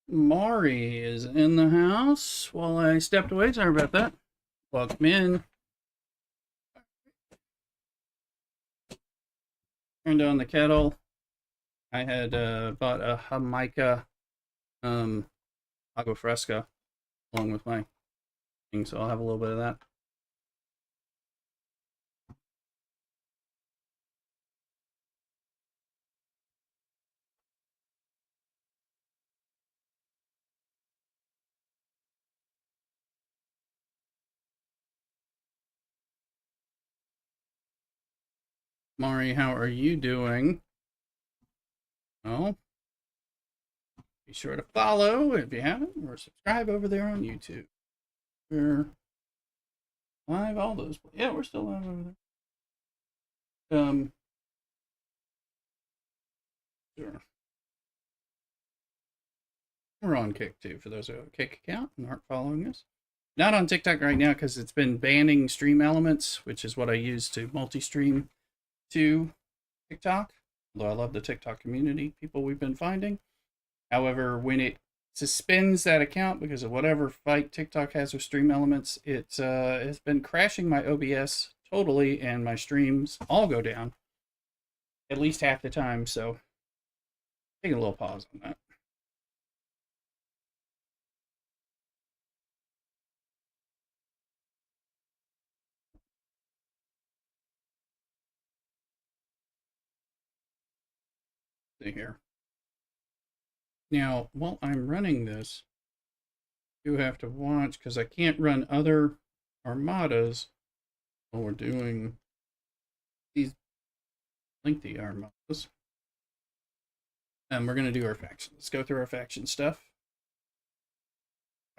Mari is in the house while I stepped away. Sorry about that. Welcome in. Turned on the kettle. I had bought a Jamaica agua fresca along with my thing, so I'll have a little bit of that. Mari, how are you doing? Well, be sure to follow if you haven't, or subscribe over there on YouTube. We're live all those. Yeah, we're still live over there. Sure. We're on Kick too, for those who have a Kick account and aren't following us. Not on TikTok right now because it's been banning stream elements, which is what I use to multi-stream to TikTok. Although I love the TikTok community, people we've been finding. However, when it suspends that account because of whatever fight TikTok has with stream elements, it has been crashing my OBS totally, and my streams all go down at least half the time. So taking a little pause on that. See here. Now, while I'm running this, I do have to watch because I can't run other armadas while we're doing these lengthy armadas. And we're going to do our faction. Let's go through our faction stuff.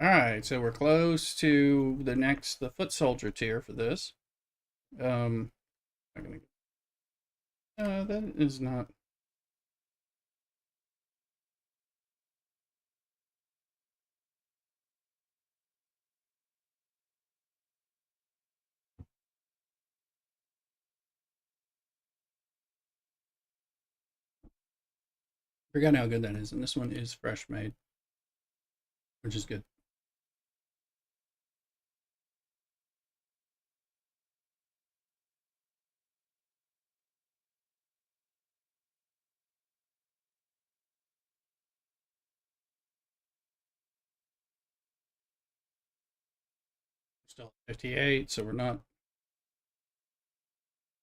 Alright, so we're close to the foot soldier tier for this. I'm gonna, that is not. Forgot how good that is, and this one is fresh made, which is good. Still 58, so we're not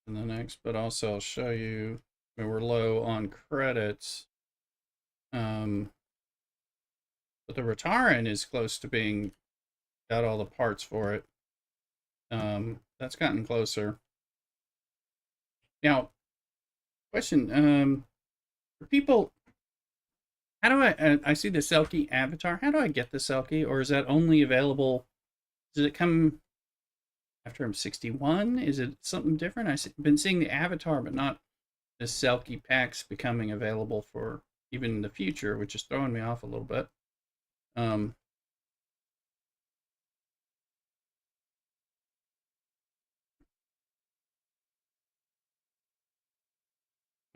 in the next, but also I'll show you when we're low on credits. But the Rataran is close to being got all the parts for it. That's gotten closer. Now, question, for people, how do I see the Selkie avatar? How do I get the Selkie, or is that only available? Does it come after I'm 61? Is it something different? I've been seeing the avatar, but not the Selkie packs becoming available for even in the future, which is throwing me off a little bit. I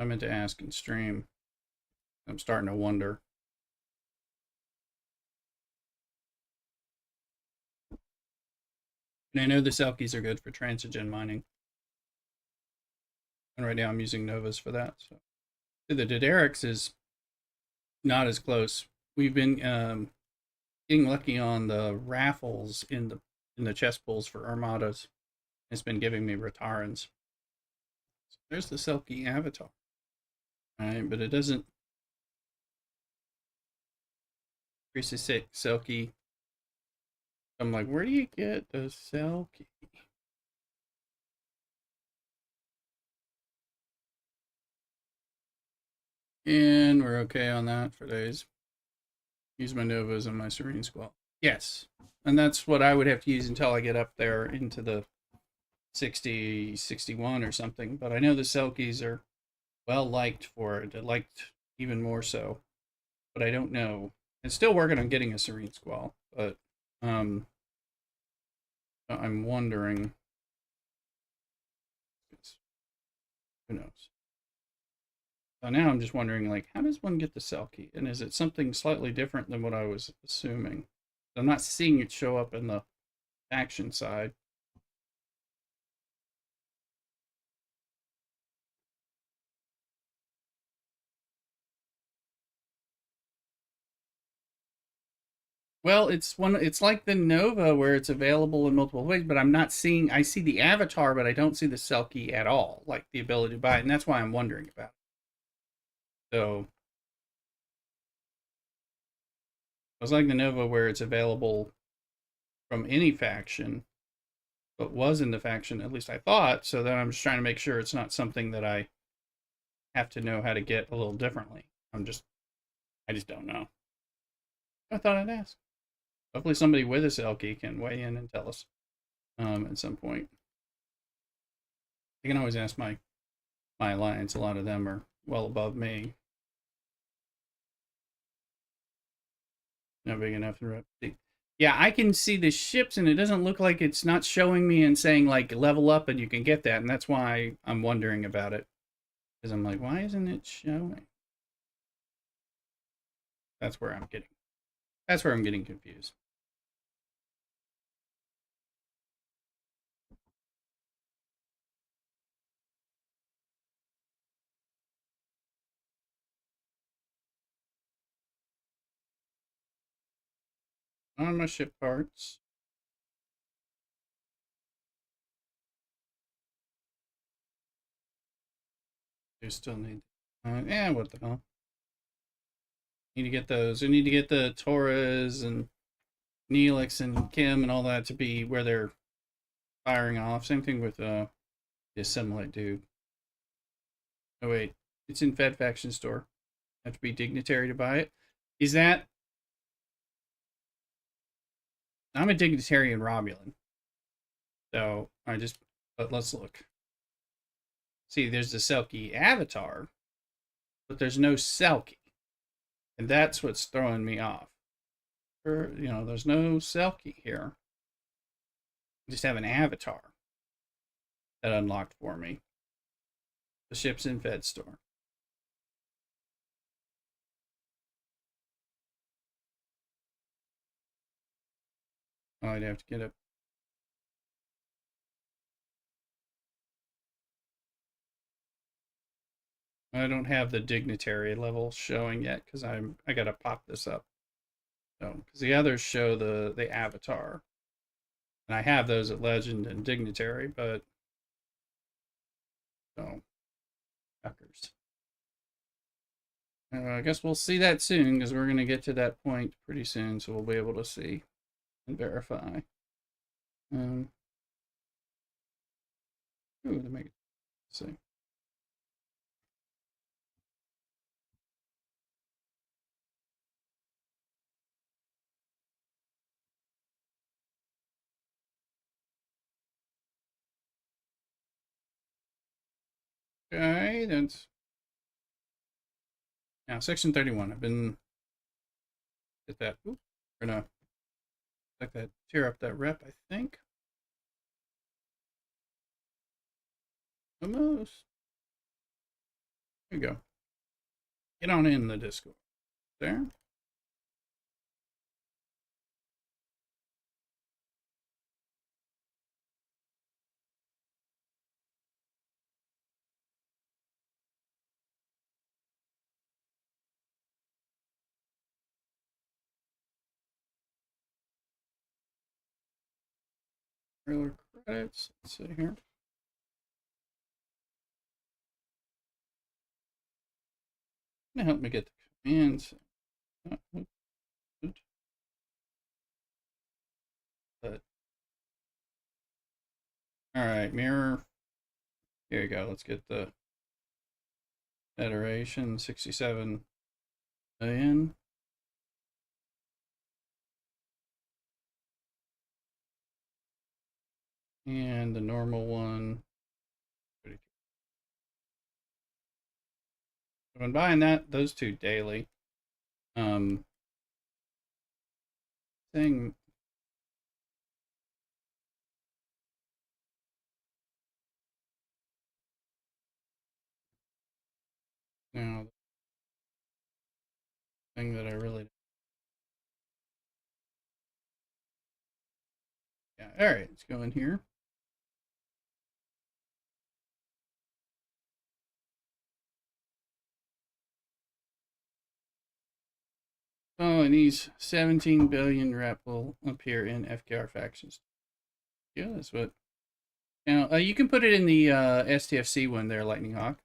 meant to ask in stream. I'm starting to wonder. And I know the Selkies are good for transigen mining. And right now I'm using Novas for that. So the Diderics is not as close. We've been getting lucky on the raffles in the chest pools for armadas. It's been giving me Ratarans. So there's the Selkie avatar. Right, but it doesn't increase the Selkie. I'm like, where do you get the Selkie? And we're okay on that for days. Use my Novas and my Serene Squall. Yes. And that's what I would have to use until I get up there into the 60, 61 or something. But I know the Selkies are well liked for it. Liked even more so. But I don't know. I'm still working on getting a Serene Squall. But I'm wondering. Who knows? So now I'm just wondering, like, how does one get the cell key? And is it something slightly different than what I was assuming? I'm not seeing it show up in the action side. Well, it's like the Nova where it's available in multiple ways, but I'm not seeing I see the avatar, but I don't see the cell key at all, like the ability to buy it, and that's why I'm wondering about it. So it's like the Nova where it's available from any faction, but was in the faction, at least I thought, so then I'm just trying to make sure it's not something that I have to know how to get a little differently. I just don't know. I thought I'd ask. Hopefully somebody with a cell key can weigh in and tell us at some point. I can always ask my alliance. A lot of them are well above me. Not big enough to replicate. Yeah, I can see the ships, and it doesn't look like it's not showing me and saying like level up, and you can get that, and that's why I'm wondering about it. Because I'm like, why isn't it showing? That's where I'm getting. That's where I'm getting confused. On my ship parts, you still need. Yeah, what the hell? Need to get those. We need to get the Torres and Neelix and Kim and all that to be where they're firing off. Same thing with the assimilate dude. Oh wait, it's in Fed Faction store. Have to be dignitary to buy it. Is that? I'm a dignitary in Romulan, so I just. But let's look. See, there's the Selkie avatar, but there's no Selkie, and that's what's throwing me off. There's no Selkie here. I just have an avatar that unlocked for me. The ship's in Fed store. Oh, I'd have to get up. I don't have the dignitary level showing yet because I gotta pop this up. So because the others show the avatar, and I have those at legend and dignitary, but so fuckers. I guess we'll see that soon because we're gonna get to that point pretty soon, so we'll be able to see and verify. Um, ooh, to make it see. Okay, that's now section 31. I've been at that. Ooh, we're gonna like that tear up that rep, I think. Almost. There you go. Get on in the Discord. There. Trailer credits. Let's see here. Gonna help me get the commands. But all right, mirror. Here you go. Let's get the Federation 67 million. And the normal one. I've been buying those two daily. Thing. Now All right, let's go in here. Oh, and these 17 billion rep will appear in FKR factions. Yeah, that's what. Now, you can put it in the STFC one there, Lightning Hawk.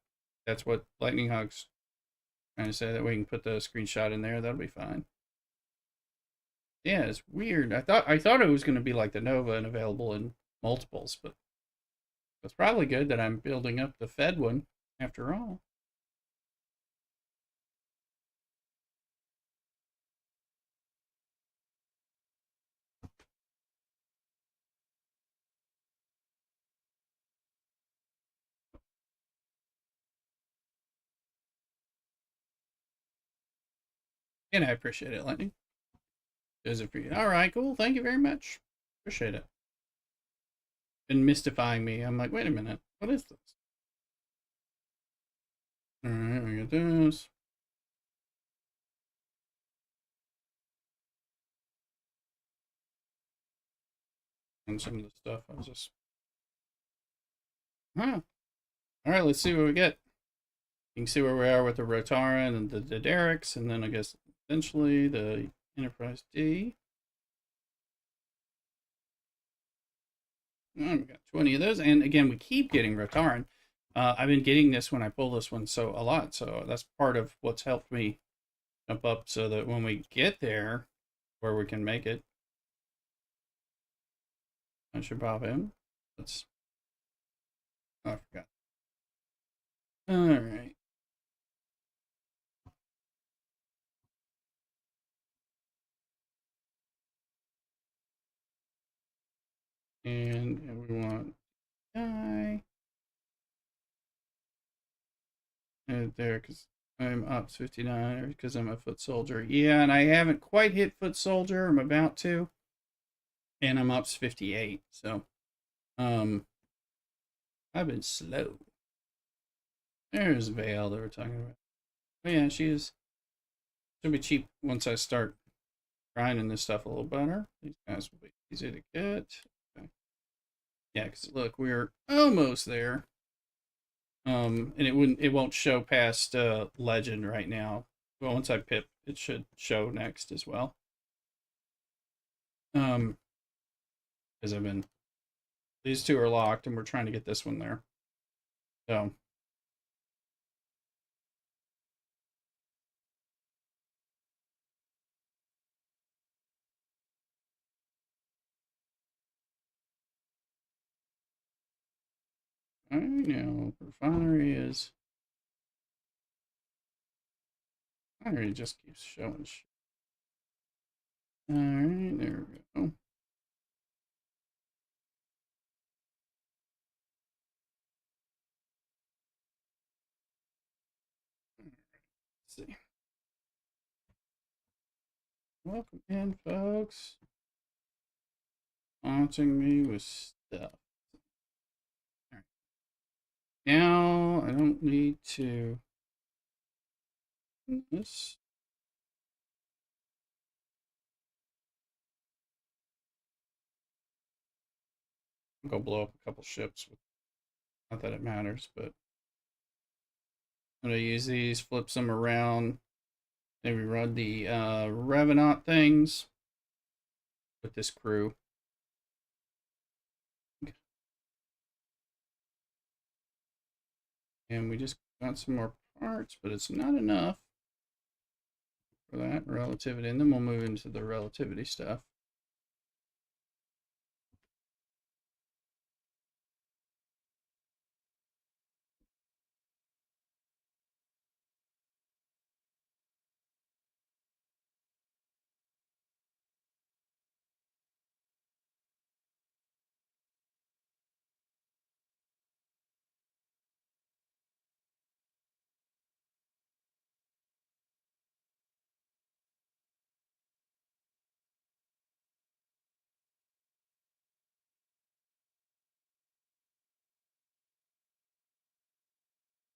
That's what Lightning Hawk's trying to say, that we can put the screenshot in there. That'll be fine. Yeah, it's weird. I thought it was going to be like the Nova and available in multiples, but it's probably good that I'm building up the Fed one after all. And I appreciate it, Lightning. Does it for you? All right, cool. Thank you very much. Appreciate it. Been mystifying me. I'm like, wait a minute, what is this? All right, we got this. And some of the stuff I was just, huh. All right, let's see what we get. You can see where we are with the Rotaran and the Derricks, and then I guess eventually the Enterprise D. Oh, we got 20 of those, and again, we keep getting Rotaran. I've been getting this when I pull this one a lot, so that's part of what's helped me jump up, so that when we get there, where we can make it, I should pop in. Let's. Oh, I forgot. All right. And we want guy and there, because I'm ops 59, or because I'm a foot soldier. Yeah, and I haven't quite hit foot soldier. I'm about to, and I'm ops 58. So, I've been slow. There's Vale that we're talking about. Oh yeah, she'll be cheap once I start grinding this stuff a little better. These guys will be easy to get. Okay. Yeah, because look, we're almost there. And it won't show past legend right now. Well, once I pip, it should show next as well. Because these two are locked, and we're trying to get this one there. So. I know refinery is. Refinery just keeps showing. All right, there we go. Let's see. Welcome in, folks. Haunting me with stuff. All right. Now I don't need to. This. I'll go blow up a couple ships. Not that it matters, but I'm gonna use these, flip some around. Maybe run the Revenant things with this crew. And we just got some more parts, but it's not enough for that relativity. And then we'll move into the relativity stuff.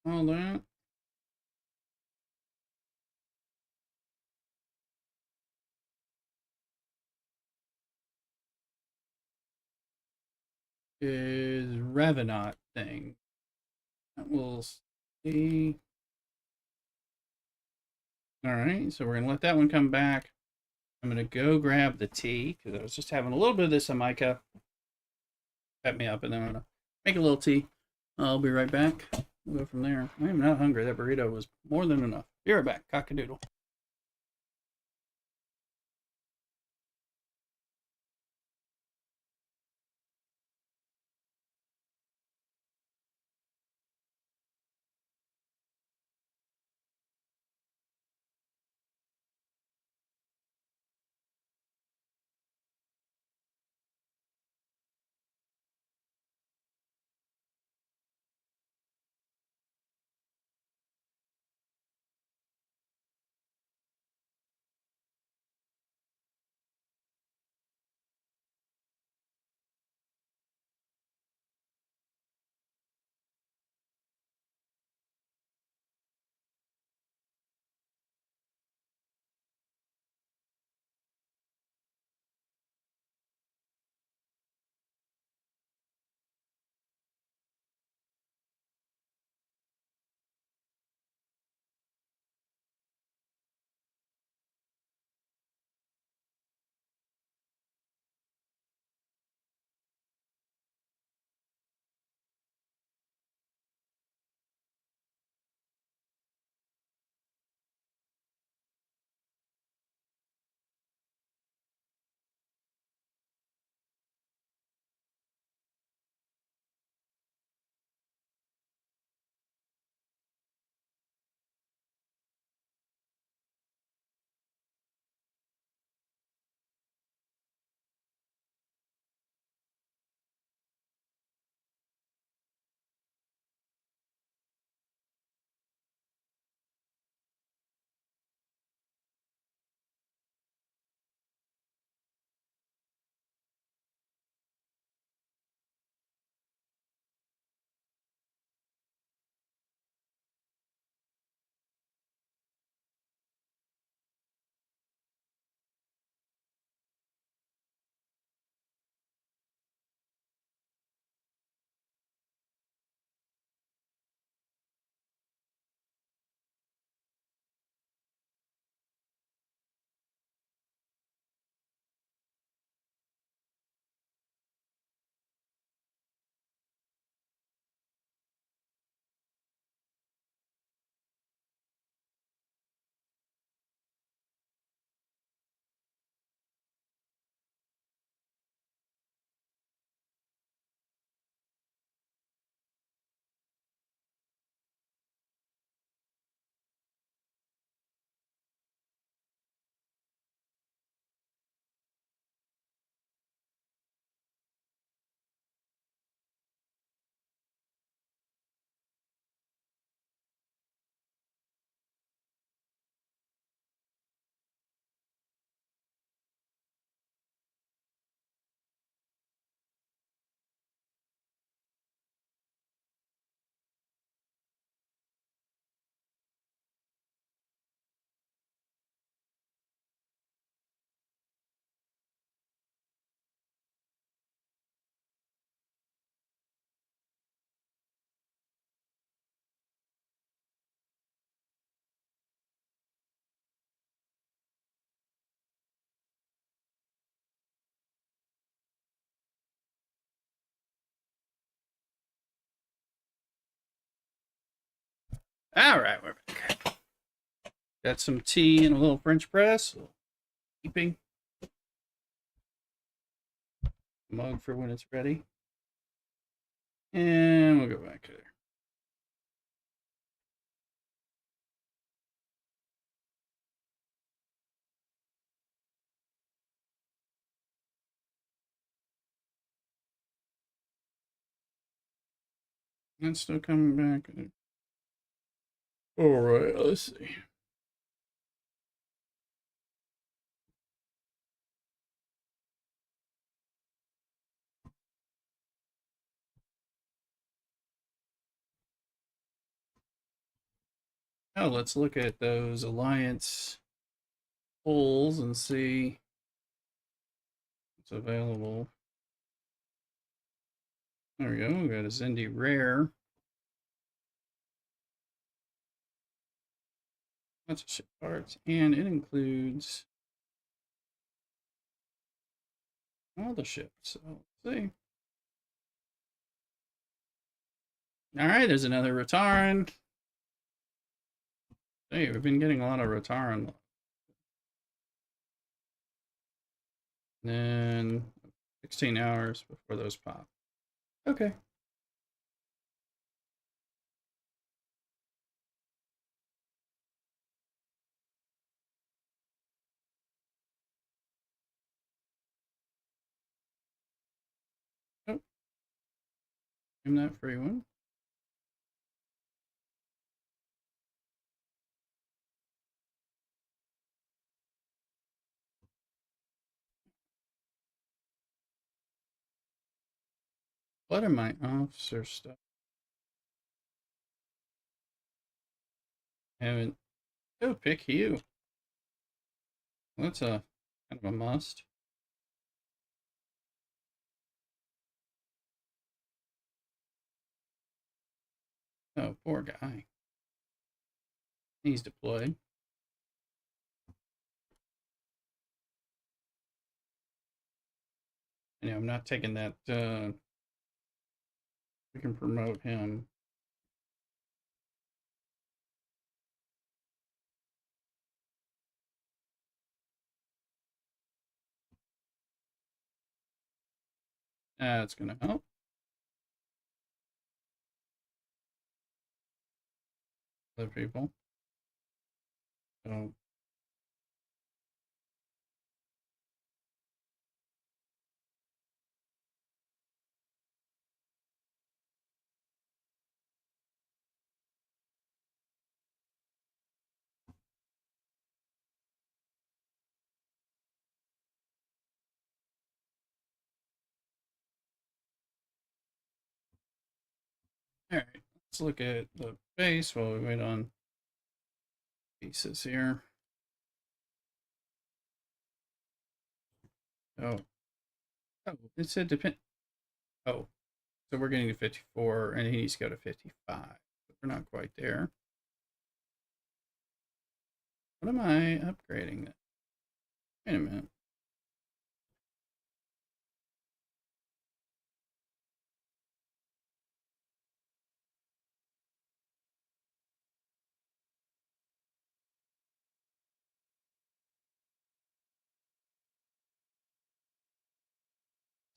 All that. is Revenant thing. We'll see. All right, so we're gonna let that one come back. I'm gonna go grab the tea because I was just having a little bit of this on my cup. Pep me up, and then I'm gonna make a little tea. I'll be right back. We'll go from there. I am not hungry. That burrito was more than enough. Be right back. Cockadoodle. All right, we're back. Got some tea and a little French press. Keeping mug for when it's ready. And we'll go back to there. It's still coming back. All right, let's see. Oh, let's look at those alliance polls and see what's available. There we go. We got a Zendy Rare. Lots of ship parts. And it includes all the ships. So let's see. Alright, there's another Rotaran. Hey, we've been getting a lot of Rotaran. Then 16 hours before those pop. Okay. Oh, I'm that free one. What are my officer stuff? Haven't. Oh, pick Hugh. That's a kind of a must. Oh, poor guy. He's deployed. You know, I'm not taking that. We can promote him. That's gonna help. Other people. So all right, let's look at the base while we wait on pieces here. Oh, oh, it said depend. Oh, so we're getting to 54, and he needs to go to 55. But we're not quite there. What am I upgrading? Wait a minute.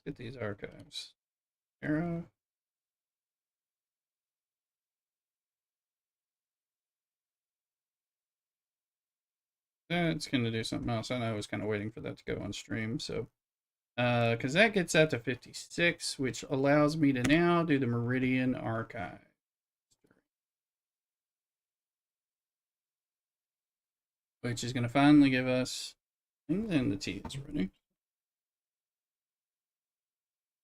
Let's get these archives. Arrow. That's going to do something else. And I was kind of waiting for that to go on stream. So, because that gets out to 56, which allows me to now do the Meridian archive. Which is going to finally give us, and the T is ready.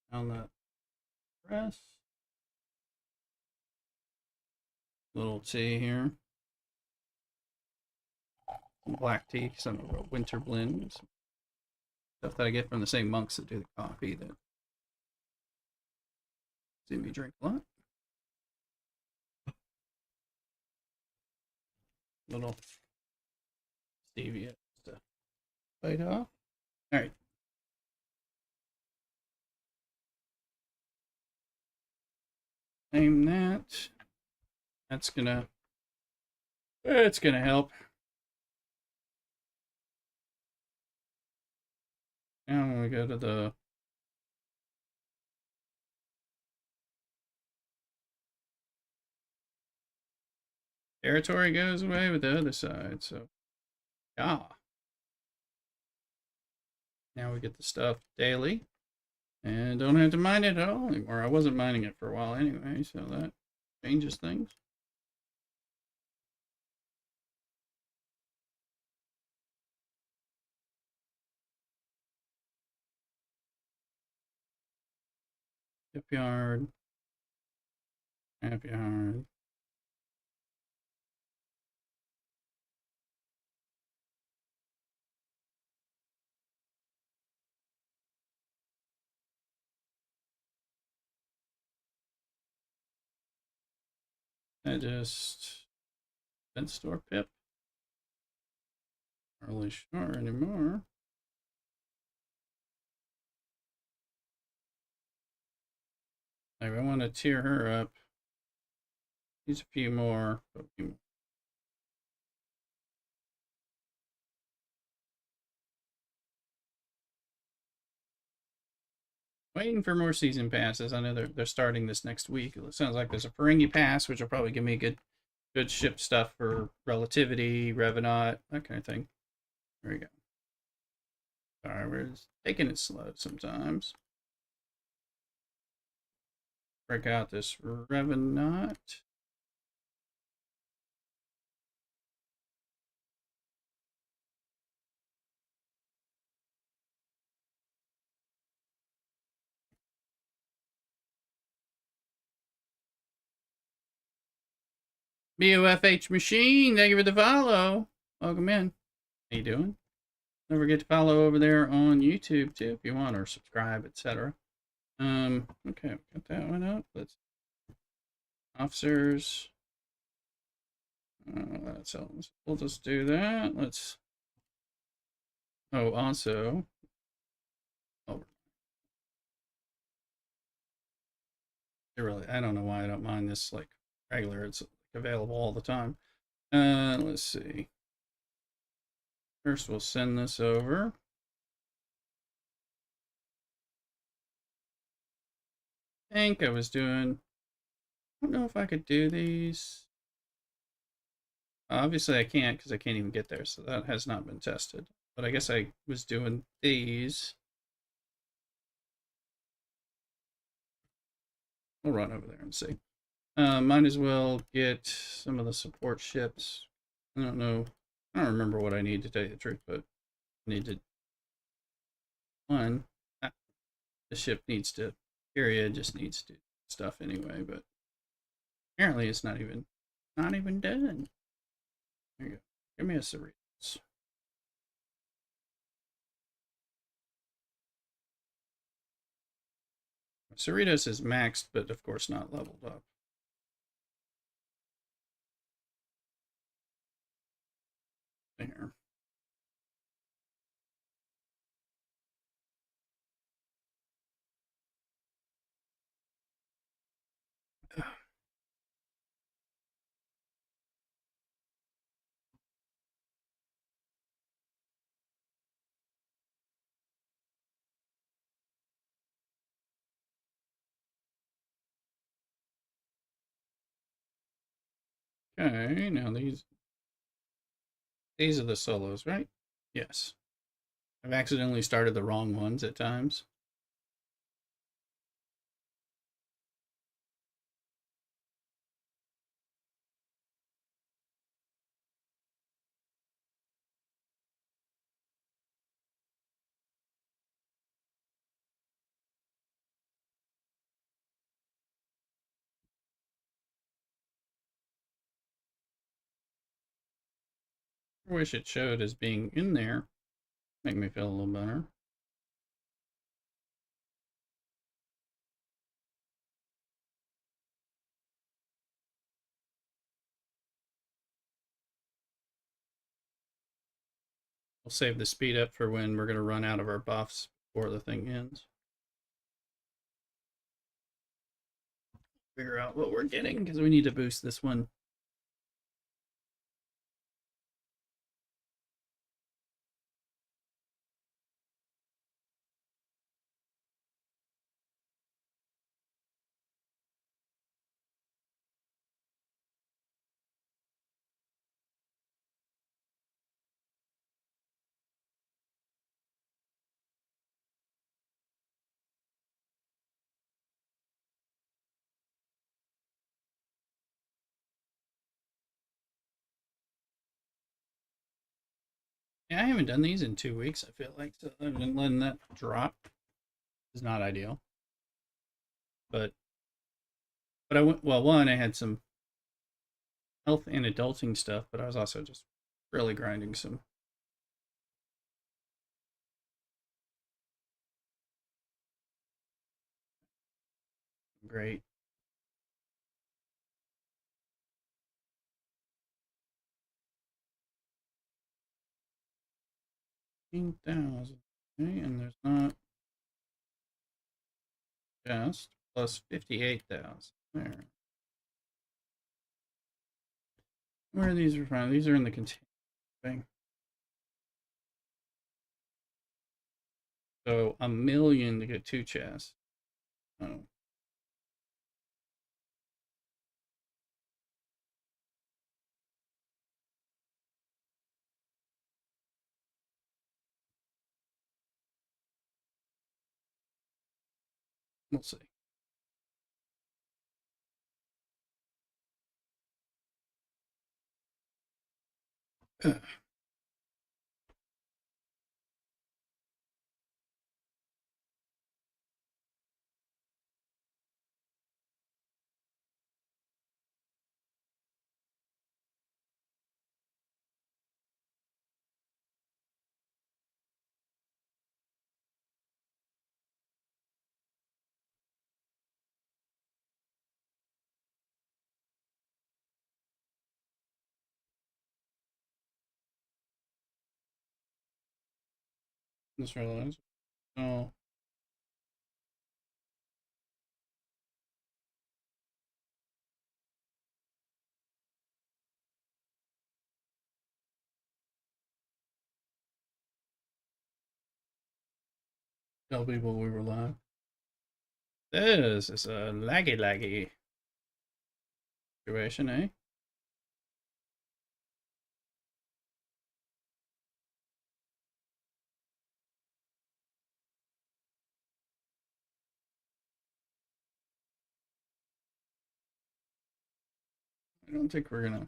On the press. Little T here. Some black tea, some of a winter blend. Some stuff that I get from the same monks that do the coffee that see me drink a lot. Little stevia to bite off. All right. Name that. That's gonna. It's gonna help. Now when we go to the territory goes away with the other side, so yeah. Now we get the stuff daily. And don't have to mine it at all anymore. I wasn't mining it for a while anyway, so that changes things. Shipyard. Shipyard. I just Fence store pip. Not really sure anymore. Like, I want to tier her up. Use a few more. Waiting for more season passes. I know they're starting this next week. It sounds like there's a Ferengi pass, which will probably give me good ship stuff for Relativity, Revenant, that kind of thing. There we go. Sorry, we're just taking it slow sometimes. Break out this Revenant. BOFH Machine, thank you for the follow. Welcome in. How you doing? Don't forget to follow over there on YouTube too if you want, or subscribe, etc. Okay, got that one up. Let's officers. So we'll just do that. Let's. Oh, also. Oh, I don't know why I don't mind this like regular. It's available all the time. Let's see. First, we'll send this over. I think I was doing. I don't know if I could do these. Obviously, I can't because I can't even get there, so that has not been tested. But I guess I was doing these. We'll run over there and see. Might as well get some of the support ships. I don't know. I don't remember what I need to tell you the truth, but I need to. One, the ship needs to. Period just needs to do stuff anyway, but apparently it's not even done. There you go. Give me a Cerritos. Cerritos is maxed, but of course not leveled up. There. Okay, now these are the solos, right? Yes. I've accidentally started the wrong ones at times. I wish it showed as being in there. Make me feel a little better. We'll save the speed up for when we're going to run out of our buffs before the thing ends. Figure out what we're getting because we need to boost this one. Yeah, I haven't done these in 2 weeks, I feel like, so I've been letting that drop. Is not ideal. But I went, well, one, I had some health and adulting stuff, but I was also just really grinding some. Great. 15,000. Okay, and there's not just plus 58,000. There. Where are these refined? These are in the container thing. So $1 million to get 2 chests. Oh. We'll see. This realize. Oh. Tell people we were live. This is a laggy situation, eh? I don't think we're gonna.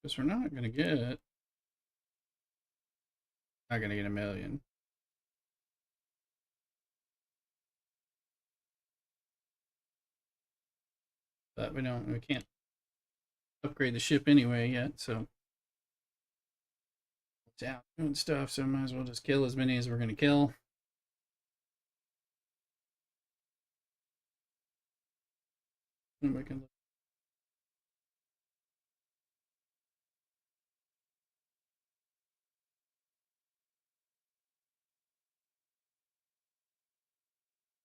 Because we're not gonna get. Not gonna get $1 million. But we don't. We can't upgrade the ship anyway yet. So it's out doing stuff. So might as well just kill as many as we're gonna kill. And we can.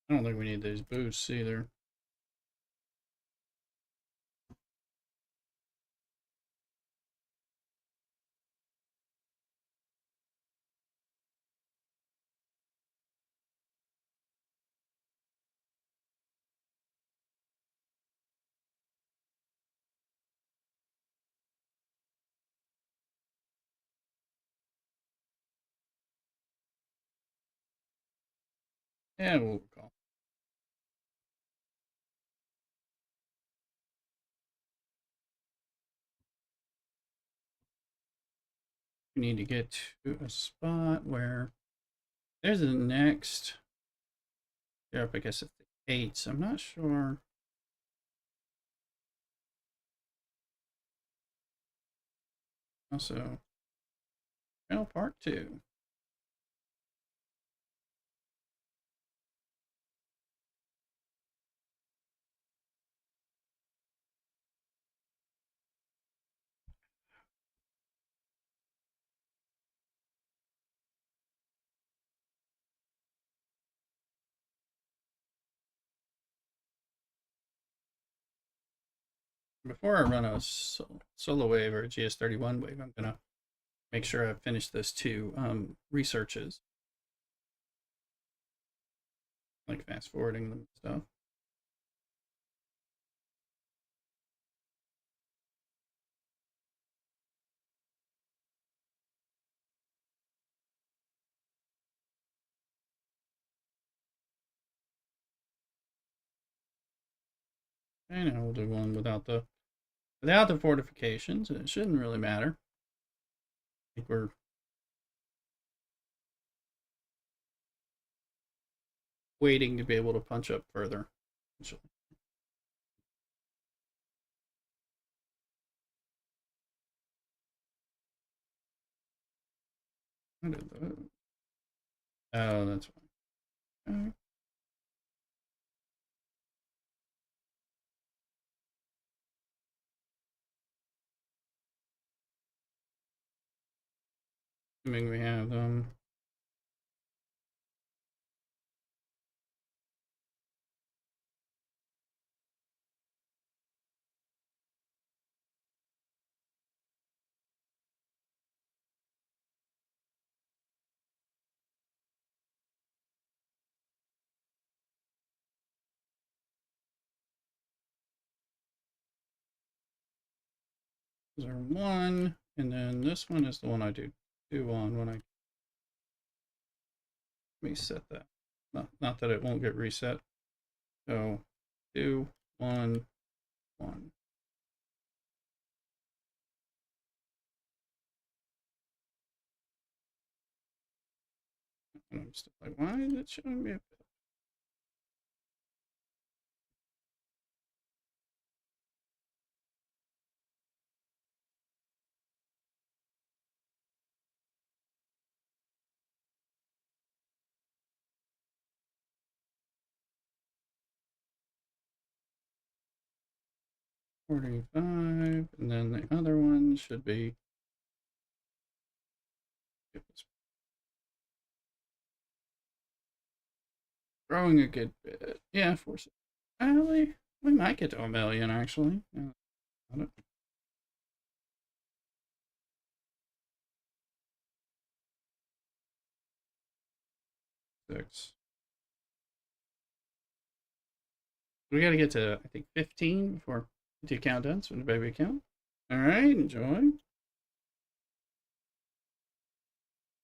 I don't think we need these boosts either. Yeah, we'll recall. We need to get to a spot where there's the next. They're up, I guess, at the 8s. I'm not sure. Also, channel part 2. Before I run a solo wave or a GS31 wave, I'm gonna make sure I finish this 2 researches, like fast forwarding them stuff. And we'll do one without the fortifications. It shouldn't really matter. I think we're waiting to be able to punch up further. Oh, that's fine. Okay. Assuming we have them. Those are one, and then this one is the one I do two on when I. Let me set that. Not that it won't get reset. So 2, 1, 1. And I'm still like, why is it showing me a 45? And then the other one should be growing a good bit. Yeah, force it. Actually, we might get to 1,000,000 actually. Yeah, 6. We got to get to, I think, 15 before the count ends when the baby count. All right, enjoy.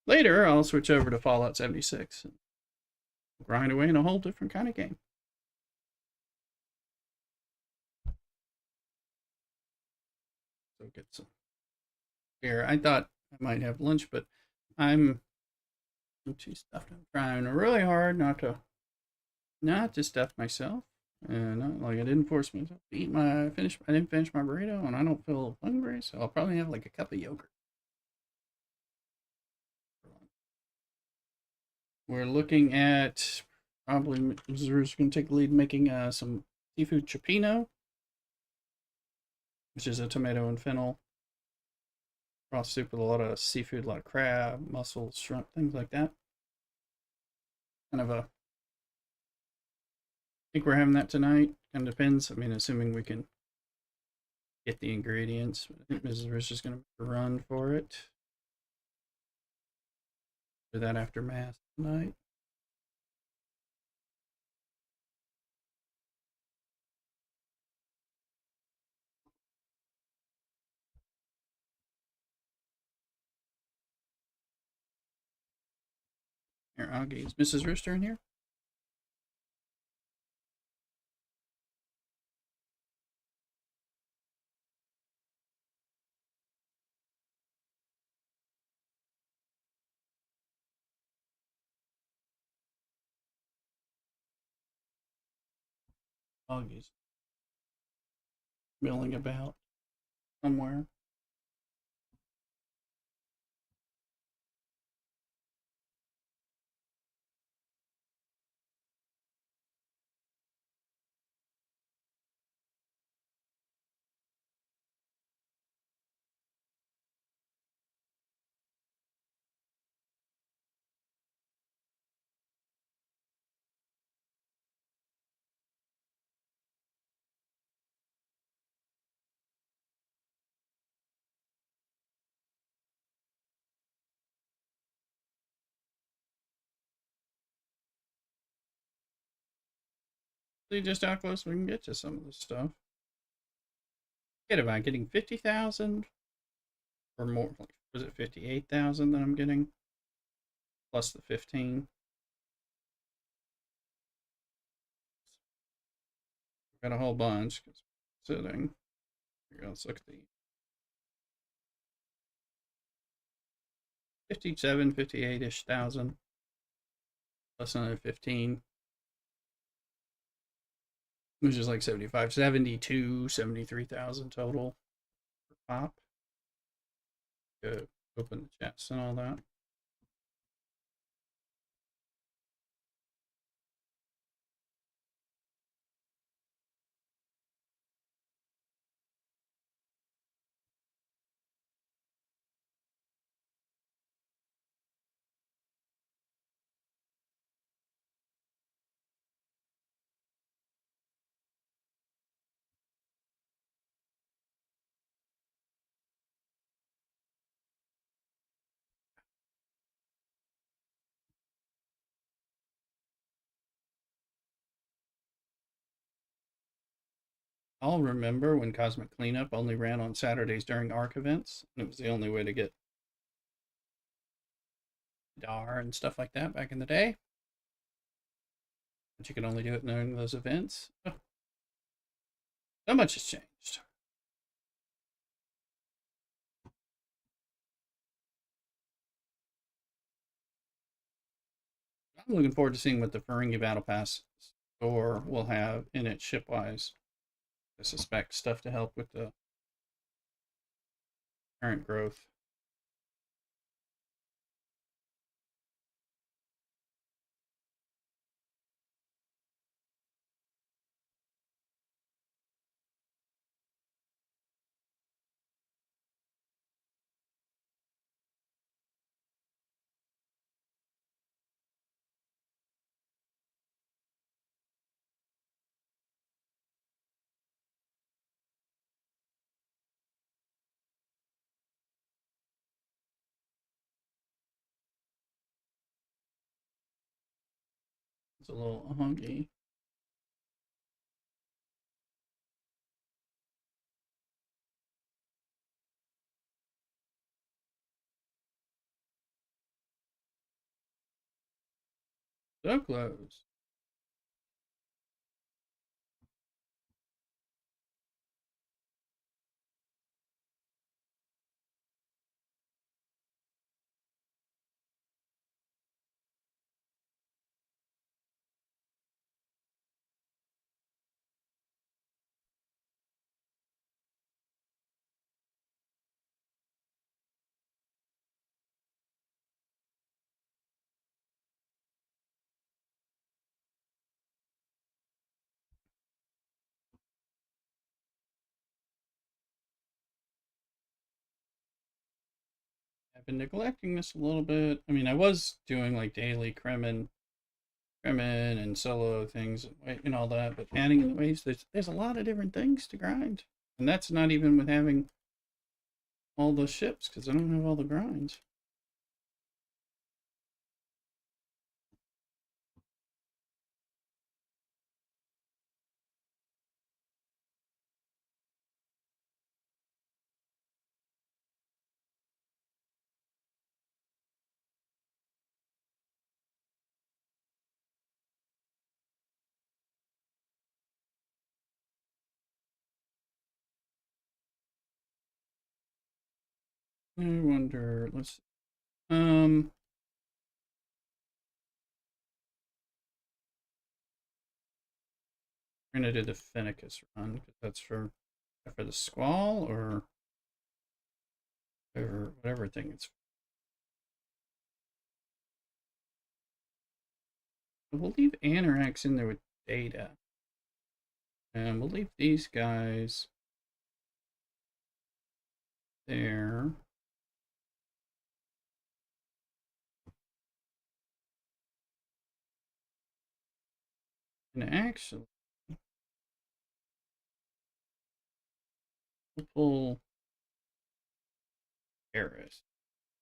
Later, I'll switch over to Fallout 76 and grind away in a whole different kind of game. So get some here. I thought I might have lunch, but I'm too stuffed. I'm trying really hard not to stuff myself, and not, like I didn't force myself to eat my finish. I didn't finish my burrito, and I don't feel hungry, so I'll probably have like a cup of yogurt. We're looking at probably Missouri's going to take the lead making some seafood cioppino, which is a tomato and fennel broth soup with a lot of seafood, a lot of crab, mussels, shrimp, things like that. Kind of a. I think we're having that tonight. Kind of depends. I mean, assuming we can get the ingredients. I think Mrs. Rich is going to run for it. Do that after mass tonight. Here, Augie, is Mrs. Rooster in here? Augie's milling about somewhere. See just how close we can get to some of this stuff. Get about getting 50,000 or more. Like, was it 58,000 that I'm getting? Plus the 15. Got a whole bunch. Sitting. Here, let's look at the 57, 58-ish thousand. Plus another 15. Which is like 75, 72, 73,000 total for pop. Good. Open the chest and all that. I'll remember when Cosmic Cleanup only ran on Saturdays during ARC events, and it was the only way to get DAR and stuff like that back in the day. But you could only do it during those events. So much has changed. I'm looking forward to seeing what the Ferengi Battle Pass store will have in it shipwise. I suspect stuff to help with the current growth. It's a little hunky. So close. I've been neglecting this a little bit. I mean, I was doing like daily Kremen and solo things and all that, but adding in the waves, there's a lot of different things to grind. And that's not even with having all the ships, because I don't have all the grinds. I wonder, let's we're gonna do the Fennicus run, because that's for the Squall or whatever thing it's. We'll leave Anorax in there with data. And we'll leave these guys there. And actually, we'll pull Harris.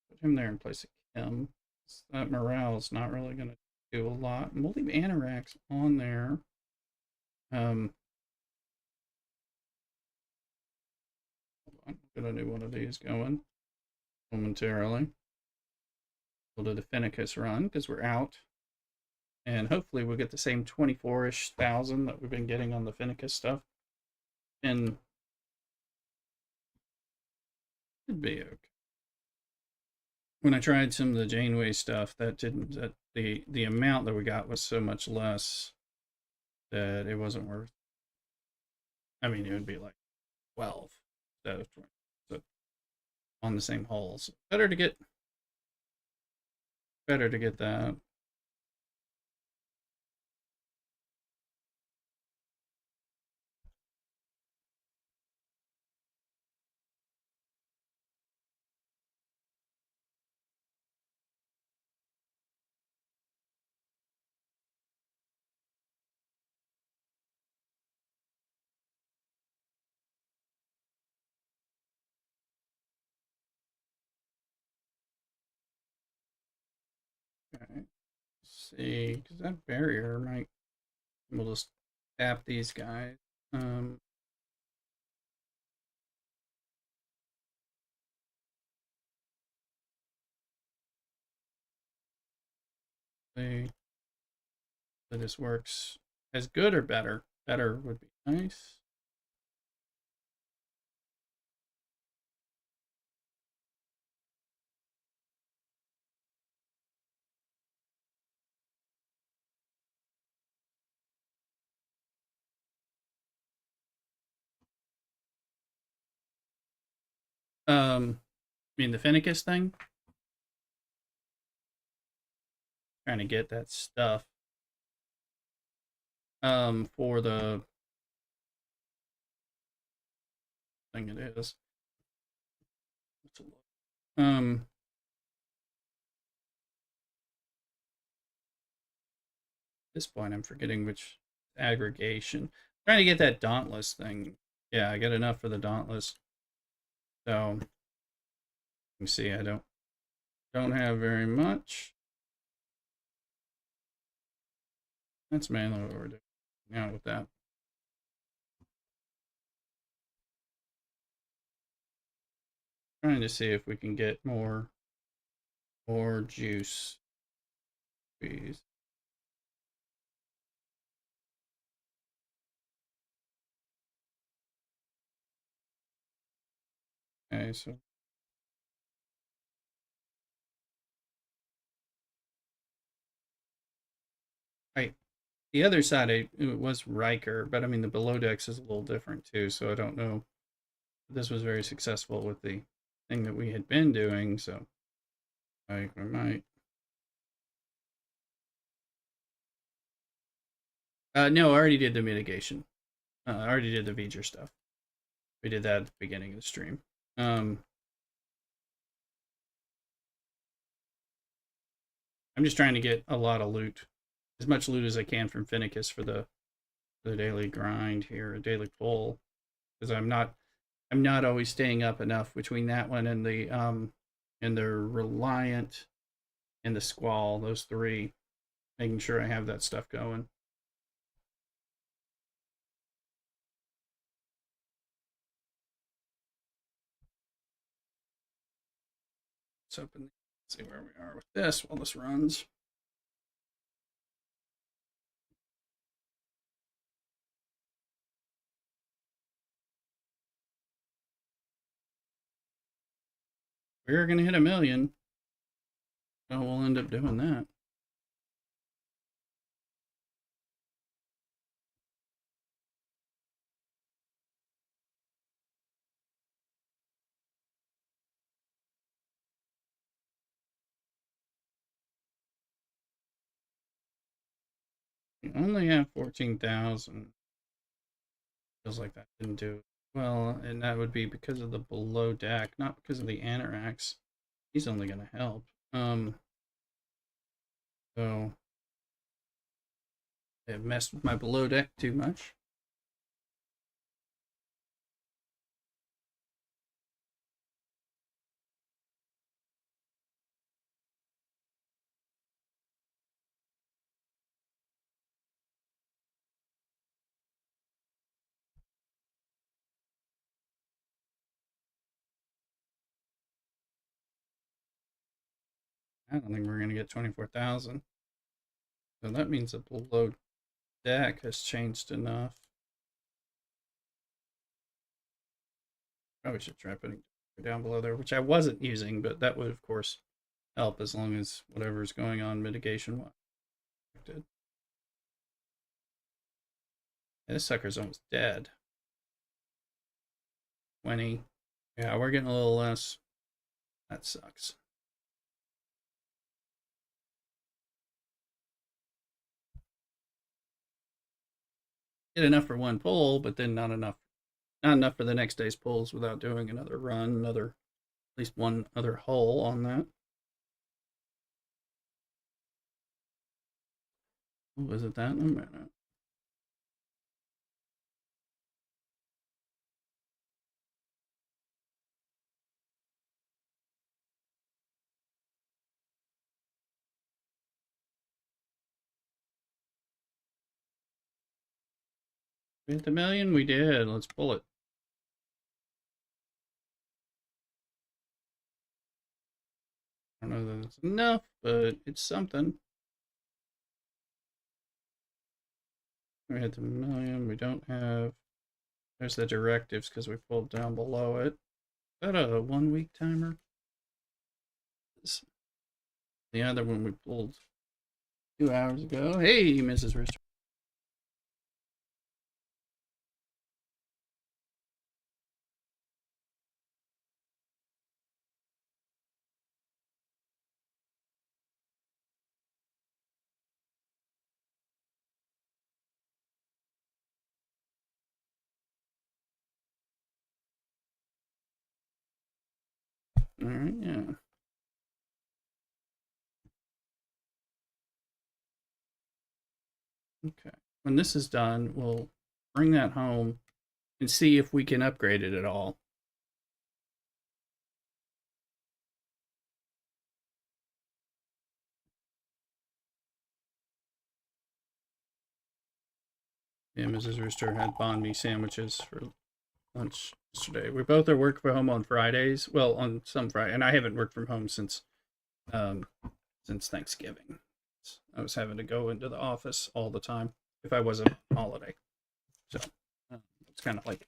Put him there in place of Kim. That morale's not really going to do a lot. And we'll leave Anorax on there. Hold on. I'm going to do one of these going momentarily. We'll do the Fennicus run because we're out. and hopefully we'll get the same 24-ish thousand that we've been getting on the Finicus stuff, and it'd be okay. When I tried some of the Janeway stuff, that didn't that the amount that we got was so much less that it wasn't worth. I mean, it would be like 12 instead of 20, so on the same holes. Better to get that. Okay. Let's see, because that barrier might. We'll just tap these guys. See if this works as good or better. Better would be nice. I mean the Finicus thing. Trying to get that stuff. For the thing it is. At this point, I'm forgetting which aggregation. Trying to get that Dauntless thing. Yeah, I got enough for the Dauntless. So you see, I don't have very much. That's mainly what we're doing now with that. Trying to see if we can get more juice. Please. Okay, so right. The other side, it was Riker, but I mean the below decks is a little different too. So I don't know. This was very successful with the thing that we had been doing. So I might. No, I already did the mitigation. I already did the V'ger stuff. We did that at the beginning of the stream. I'm just trying to get a lot of loot, as much loot as I can from Finicus for the daily grind here, a daily pull, because I'm not always staying up enough between that one and the Reliant and the Squall, those three, making sure I have that stuff going. Let's open, see where we are with this while this runs. We're gonna hit 1,000,000. So we'll end up doing that. We only have 14,000. Feels like that didn't do well, and that would be because of the below deck, not because of the Anorax. He's only going to help. So it messed with my below deck too much. I don't think we're going to get 24,000. So that means the below deck has changed enough. Probably should try putting down below there, which I wasn't using, but that would, of course, help as long as whatever's going on mitigation wise. This sucker's almost dead. 20. Yeah, we're getting a little less. That sucks. Get enough for one pull, but then not enough. Not enough for the next day's pulls without doing another run, at least one other hole on that. Was it that? We hit the million? We did. Let's pull it. I don't know that it's enough, but it's something. We hit the million. We don't have. There's the directives because we pulled down below it. Is that a 1 week timer? The other one we pulled 2 hours ago. Hey, Mrs. Rister. All right, yeah. Okay. When this is done, we'll bring that home and see if we can upgrade it at all. Yeah, Mrs. Rooster had banh mi sandwiches for lunch yesterday. We both are work from home on Fridays. Well, on some Friday, and I haven't worked from home um, since Thanksgiving. I was having to go into the office all the time if I wasn't on holiday. So it's kind of like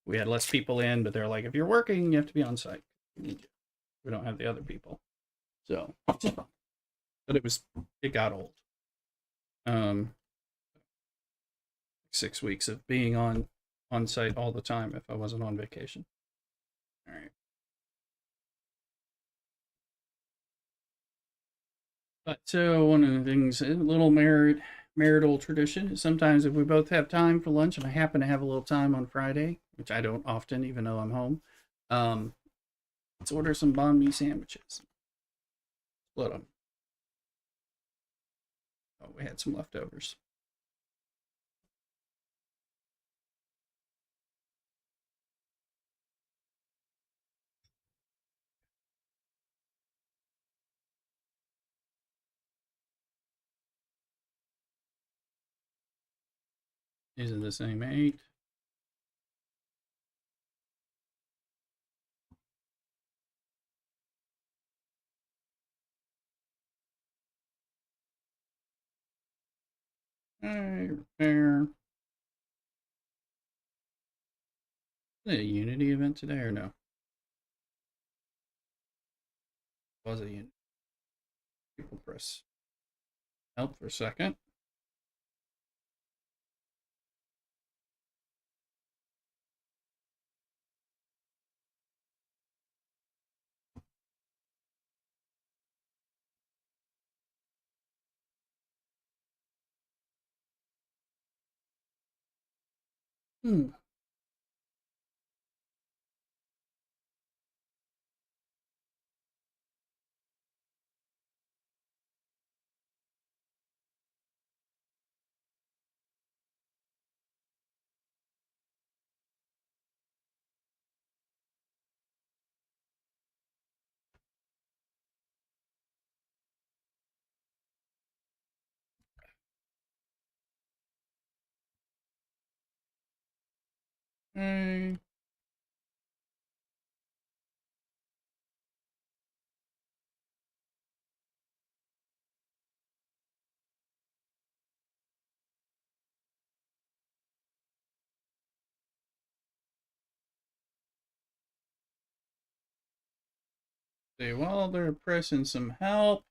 we had less people in, but they're like, if you're working, you have to be on site. We don't have the other people. So, but it got old. 6 weeks of being on site all the time if I wasn't on vacation. All right. But so one of the things, a little marital tradition is sometimes if we both have time for lunch and I happen to have a little time on Friday, which I don't often, even though I'm home, um, let's order some banh mi sandwiches. Split them. Oh, we had some leftovers. Using the same 8. All right, repair. Is it a Unity event today or no? Was it Unity? People press help for a second. Hmm. Hey. See, while they're pressing some help,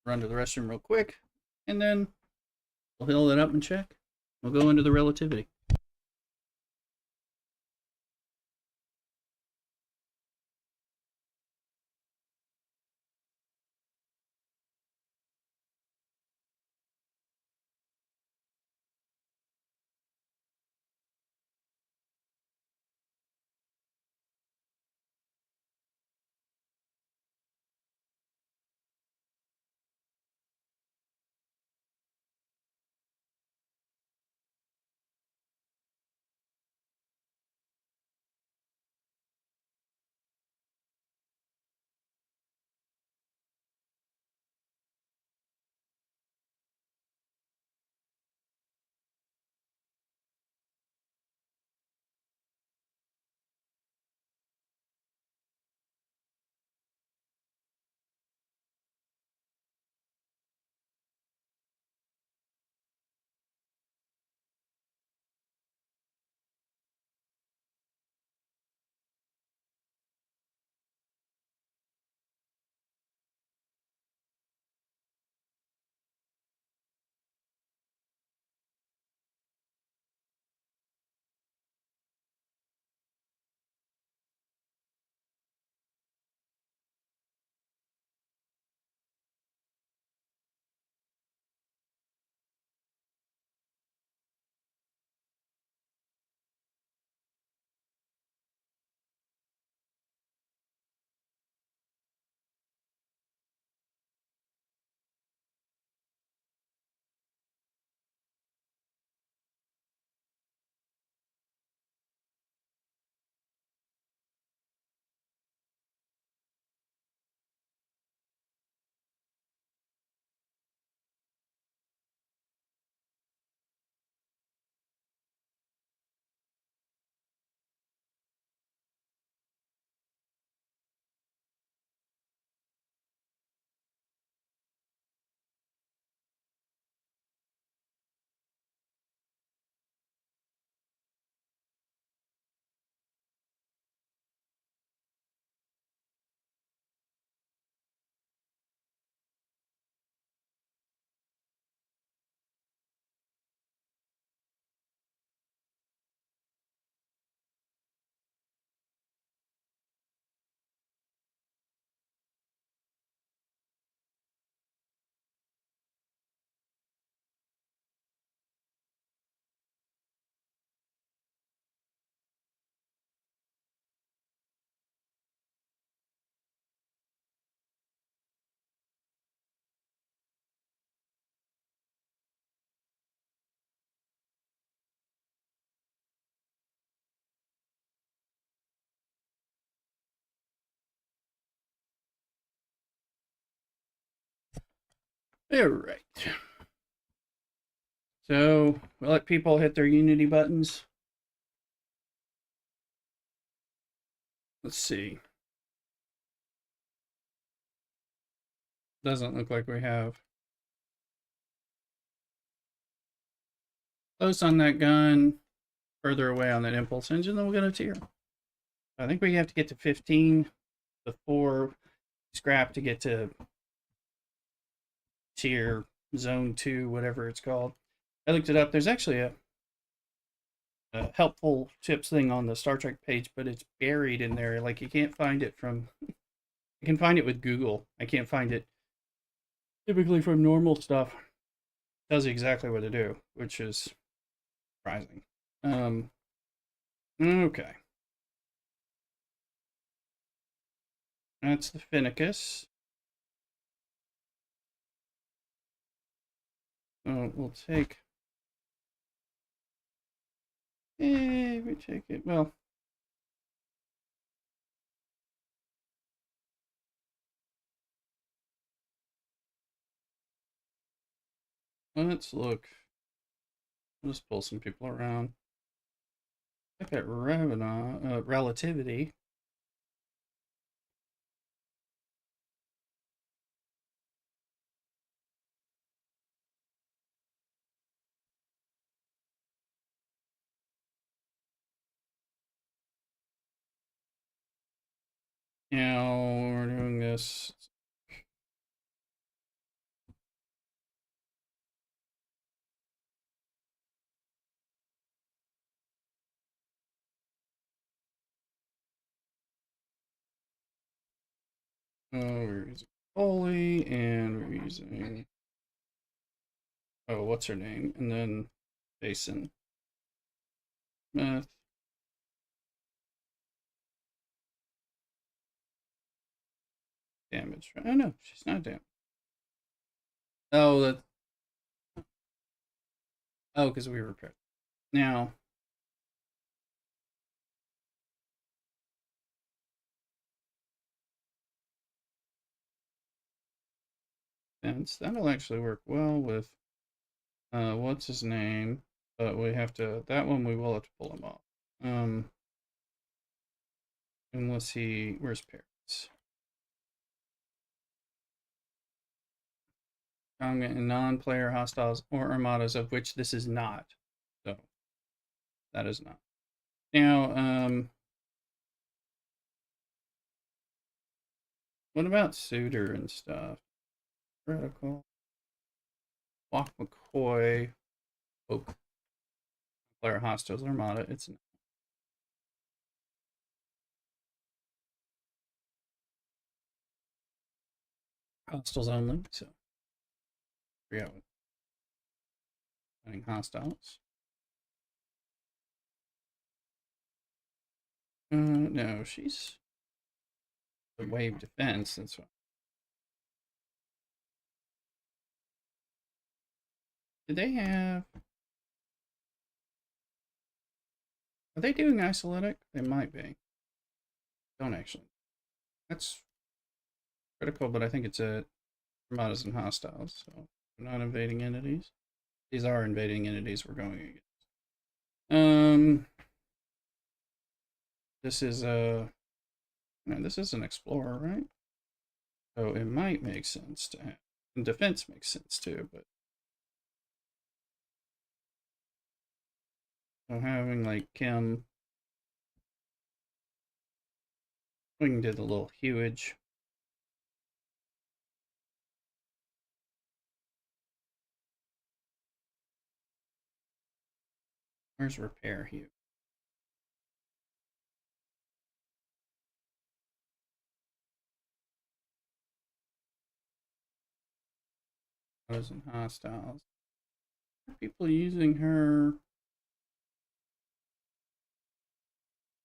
run to the restroom real quick, and then we'll heal it up and check. We'll go into the relativity. All right. So we'll let people hit their Unity buttons. Let's see. Doesn't look like we have close on that gun, further away on that impulse engine, then we'll get a tier. I think we have to get to 15 before scrap to get to tier zone 2, whatever it's called. I looked it up. There's actually a helpful tips thing on the Star Trek page, but it's buried in there. Like you can't find it from. I can find it with Google. I can't find it typically from normal stuff. It tells you exactly what to do, which is surprising. Okay. That's the Finnicus. We'll take. We take it. Well, let's look. Let's pull some people around. Look at relativity. Now we're doing this. We're using Foley and we're using, oh, what's her name? And then Jason Smith. Damage. Oh no, she's not damaged. Oh, that. Oh, because we repaired. Now, fence. That'll actually work well with what's his name? But we have to, that one we will have to pull him off. Unless he, where's Paris? And non-player hostiles or armadas, of which this is not. So that is not. Now, what about Suitor and stuff? Critical. Walk McCoy. Oak. Player hostiles armada. It's not. Hostiles only. So forget what. Finding hostiles. No, she's the wave defense. That's what. Did they have? Are they doing isolytic? They might be. Don't actually. That's critical, but I think it's a armadas and hostiles. So we're not invading entities. These are invading entities we're going against. This is a. No, this is an explorer, right? So it might make sense to have. And defense makes sense too, but so having like Kim, we can do the little hewage. Where's repair hue? Those and hostiles. Are people using her?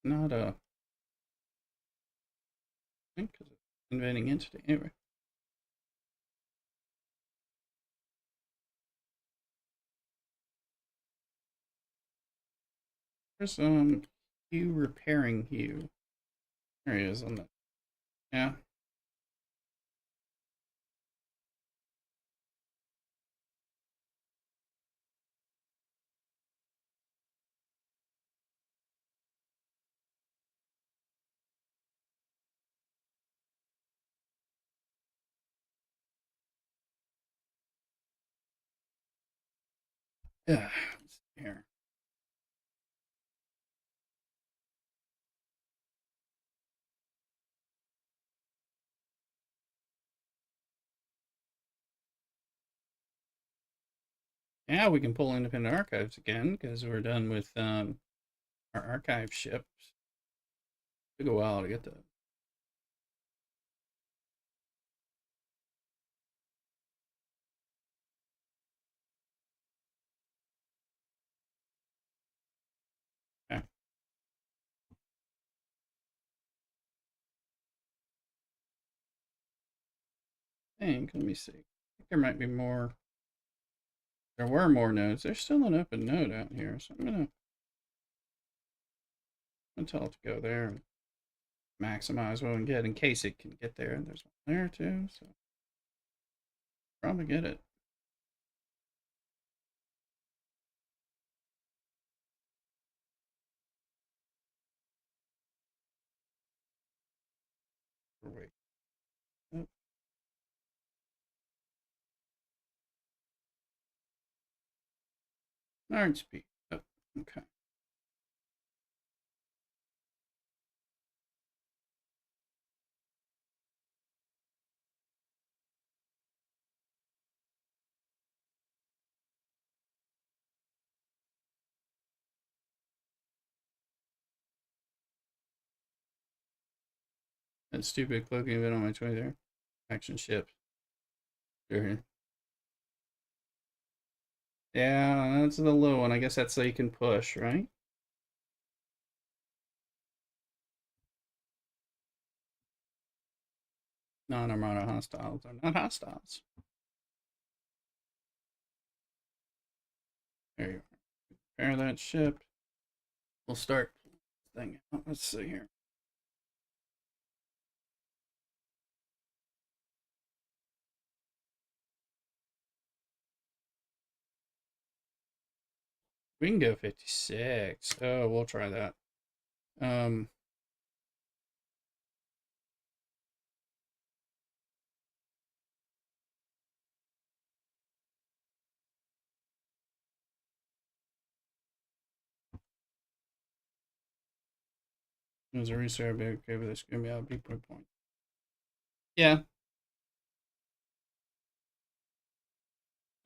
Not a. I think because it's invading entity. Anyway. There's hue repairing hue. There he is on the. Yeah. Yeah. Here. Yeah, we can pull independent archives again because we're done with our archive ships. It took a while to get that. Okay. I think, let me see. I think there might be more. There were more nodes. There's still an open node out here, so I'm gonna tell it to go there and maximize what we can get in case it can get there. And there's one there too, so probably get it. Wait. Oh. Iron speed. Oh, okay. That stupid cloaking event on my 23rd. Action ship. Sure. Yeah, that's the low one. I guess that's so you can push, right? Non-armada hostiles are not hostiles. There you are. Repair that ship. We'll start this thing out. Let's see here. We can go 56. Oh, we'll try that. Um, as a research, I'd be okay with this. Give me a big point. Yeah,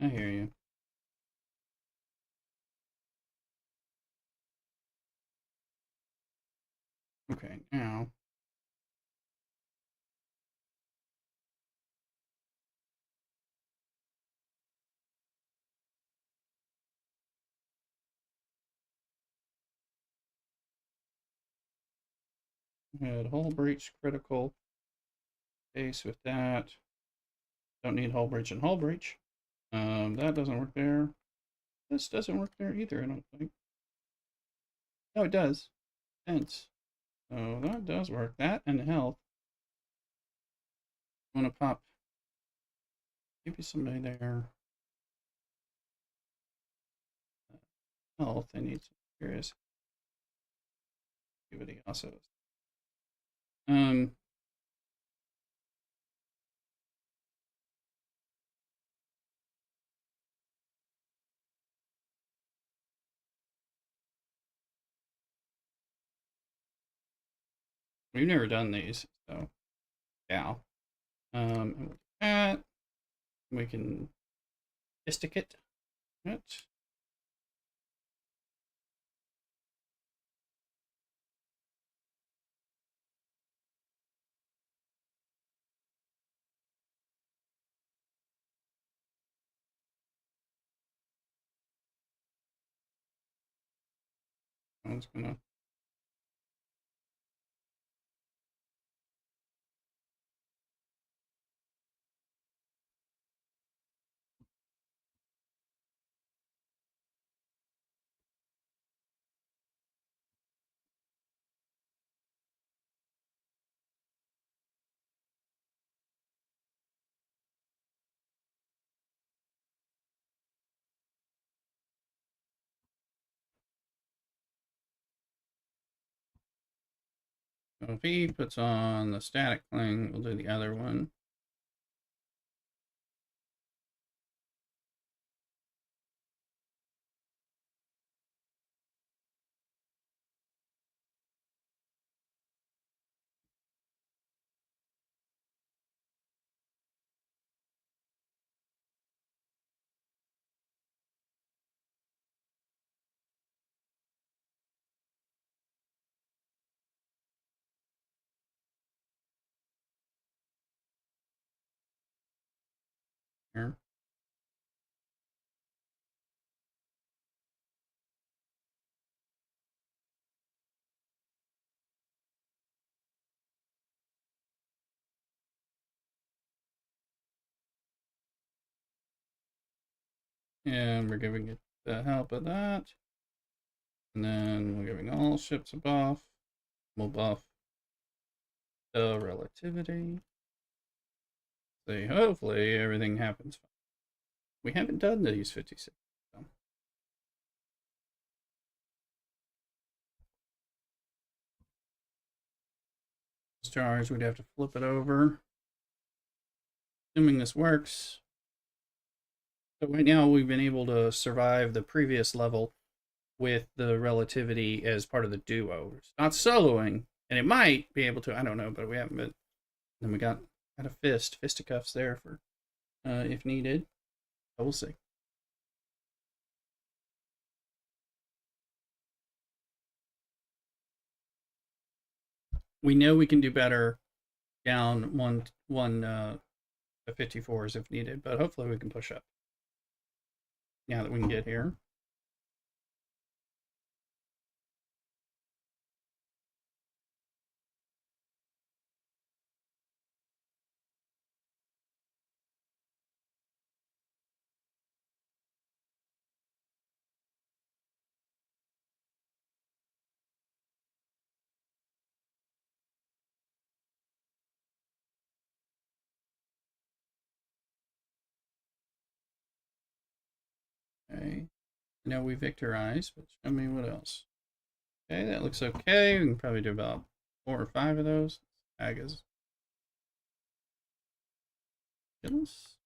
I hear you. Okay, now. We had hull breach critical. Base with that. Don't need hull breach and hull breach. That doesn't work there. This doesn't work there either, I don't think. No, it does. Hence. So that does work. That and health. I want to pop. Maybe somebody there. Health. I need some curious. Activity also. Um. We've never done these, so yeah. And we'll do that. We can sophisticate it. I was gonna. So if he puts on the static cling, we'll do the other one. Here. And we're giving it the help of that. And then we're giving all ships a buff. We'll buff the relativity. See, hopefully everything happens fine. We haven't done these 56. So. Charge, we'd have to flip it over. Assuming this works. So right now we've been able to survive the previous level with the relativity as part of the duo. It's not soloing, and it might be able to, I don't know, but we haven't been. Then we got a fisticuffs there for if needed. But we'll see. We know we can do better down one to 54s if needed, but hopefully we can push up now that we can get here. Okay. Now we victorized, but show me what else. Okay, that looks okay. We can probably do about 4 or 5 of those. Agas. Yes.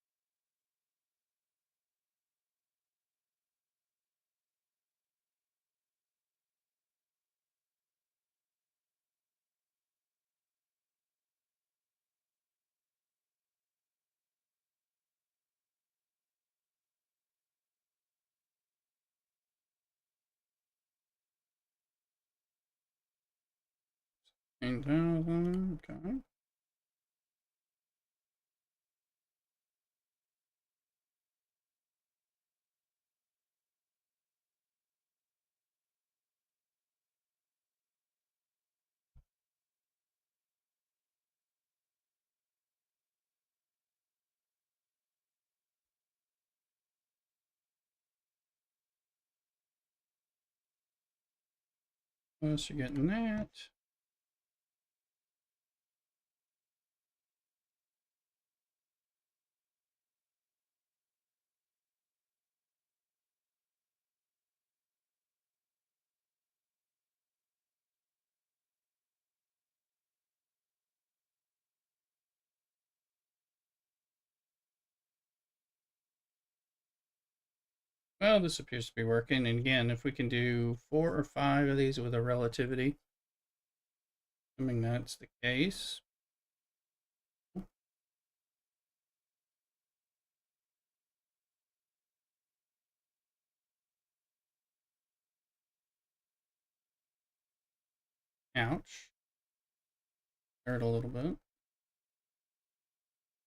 Okay. Plus you're getting that. Well, this appears to be working. And again, if we can do 4 or 5 of these with a relativity, assuming that's the case. Ouch. Hurt a little bit.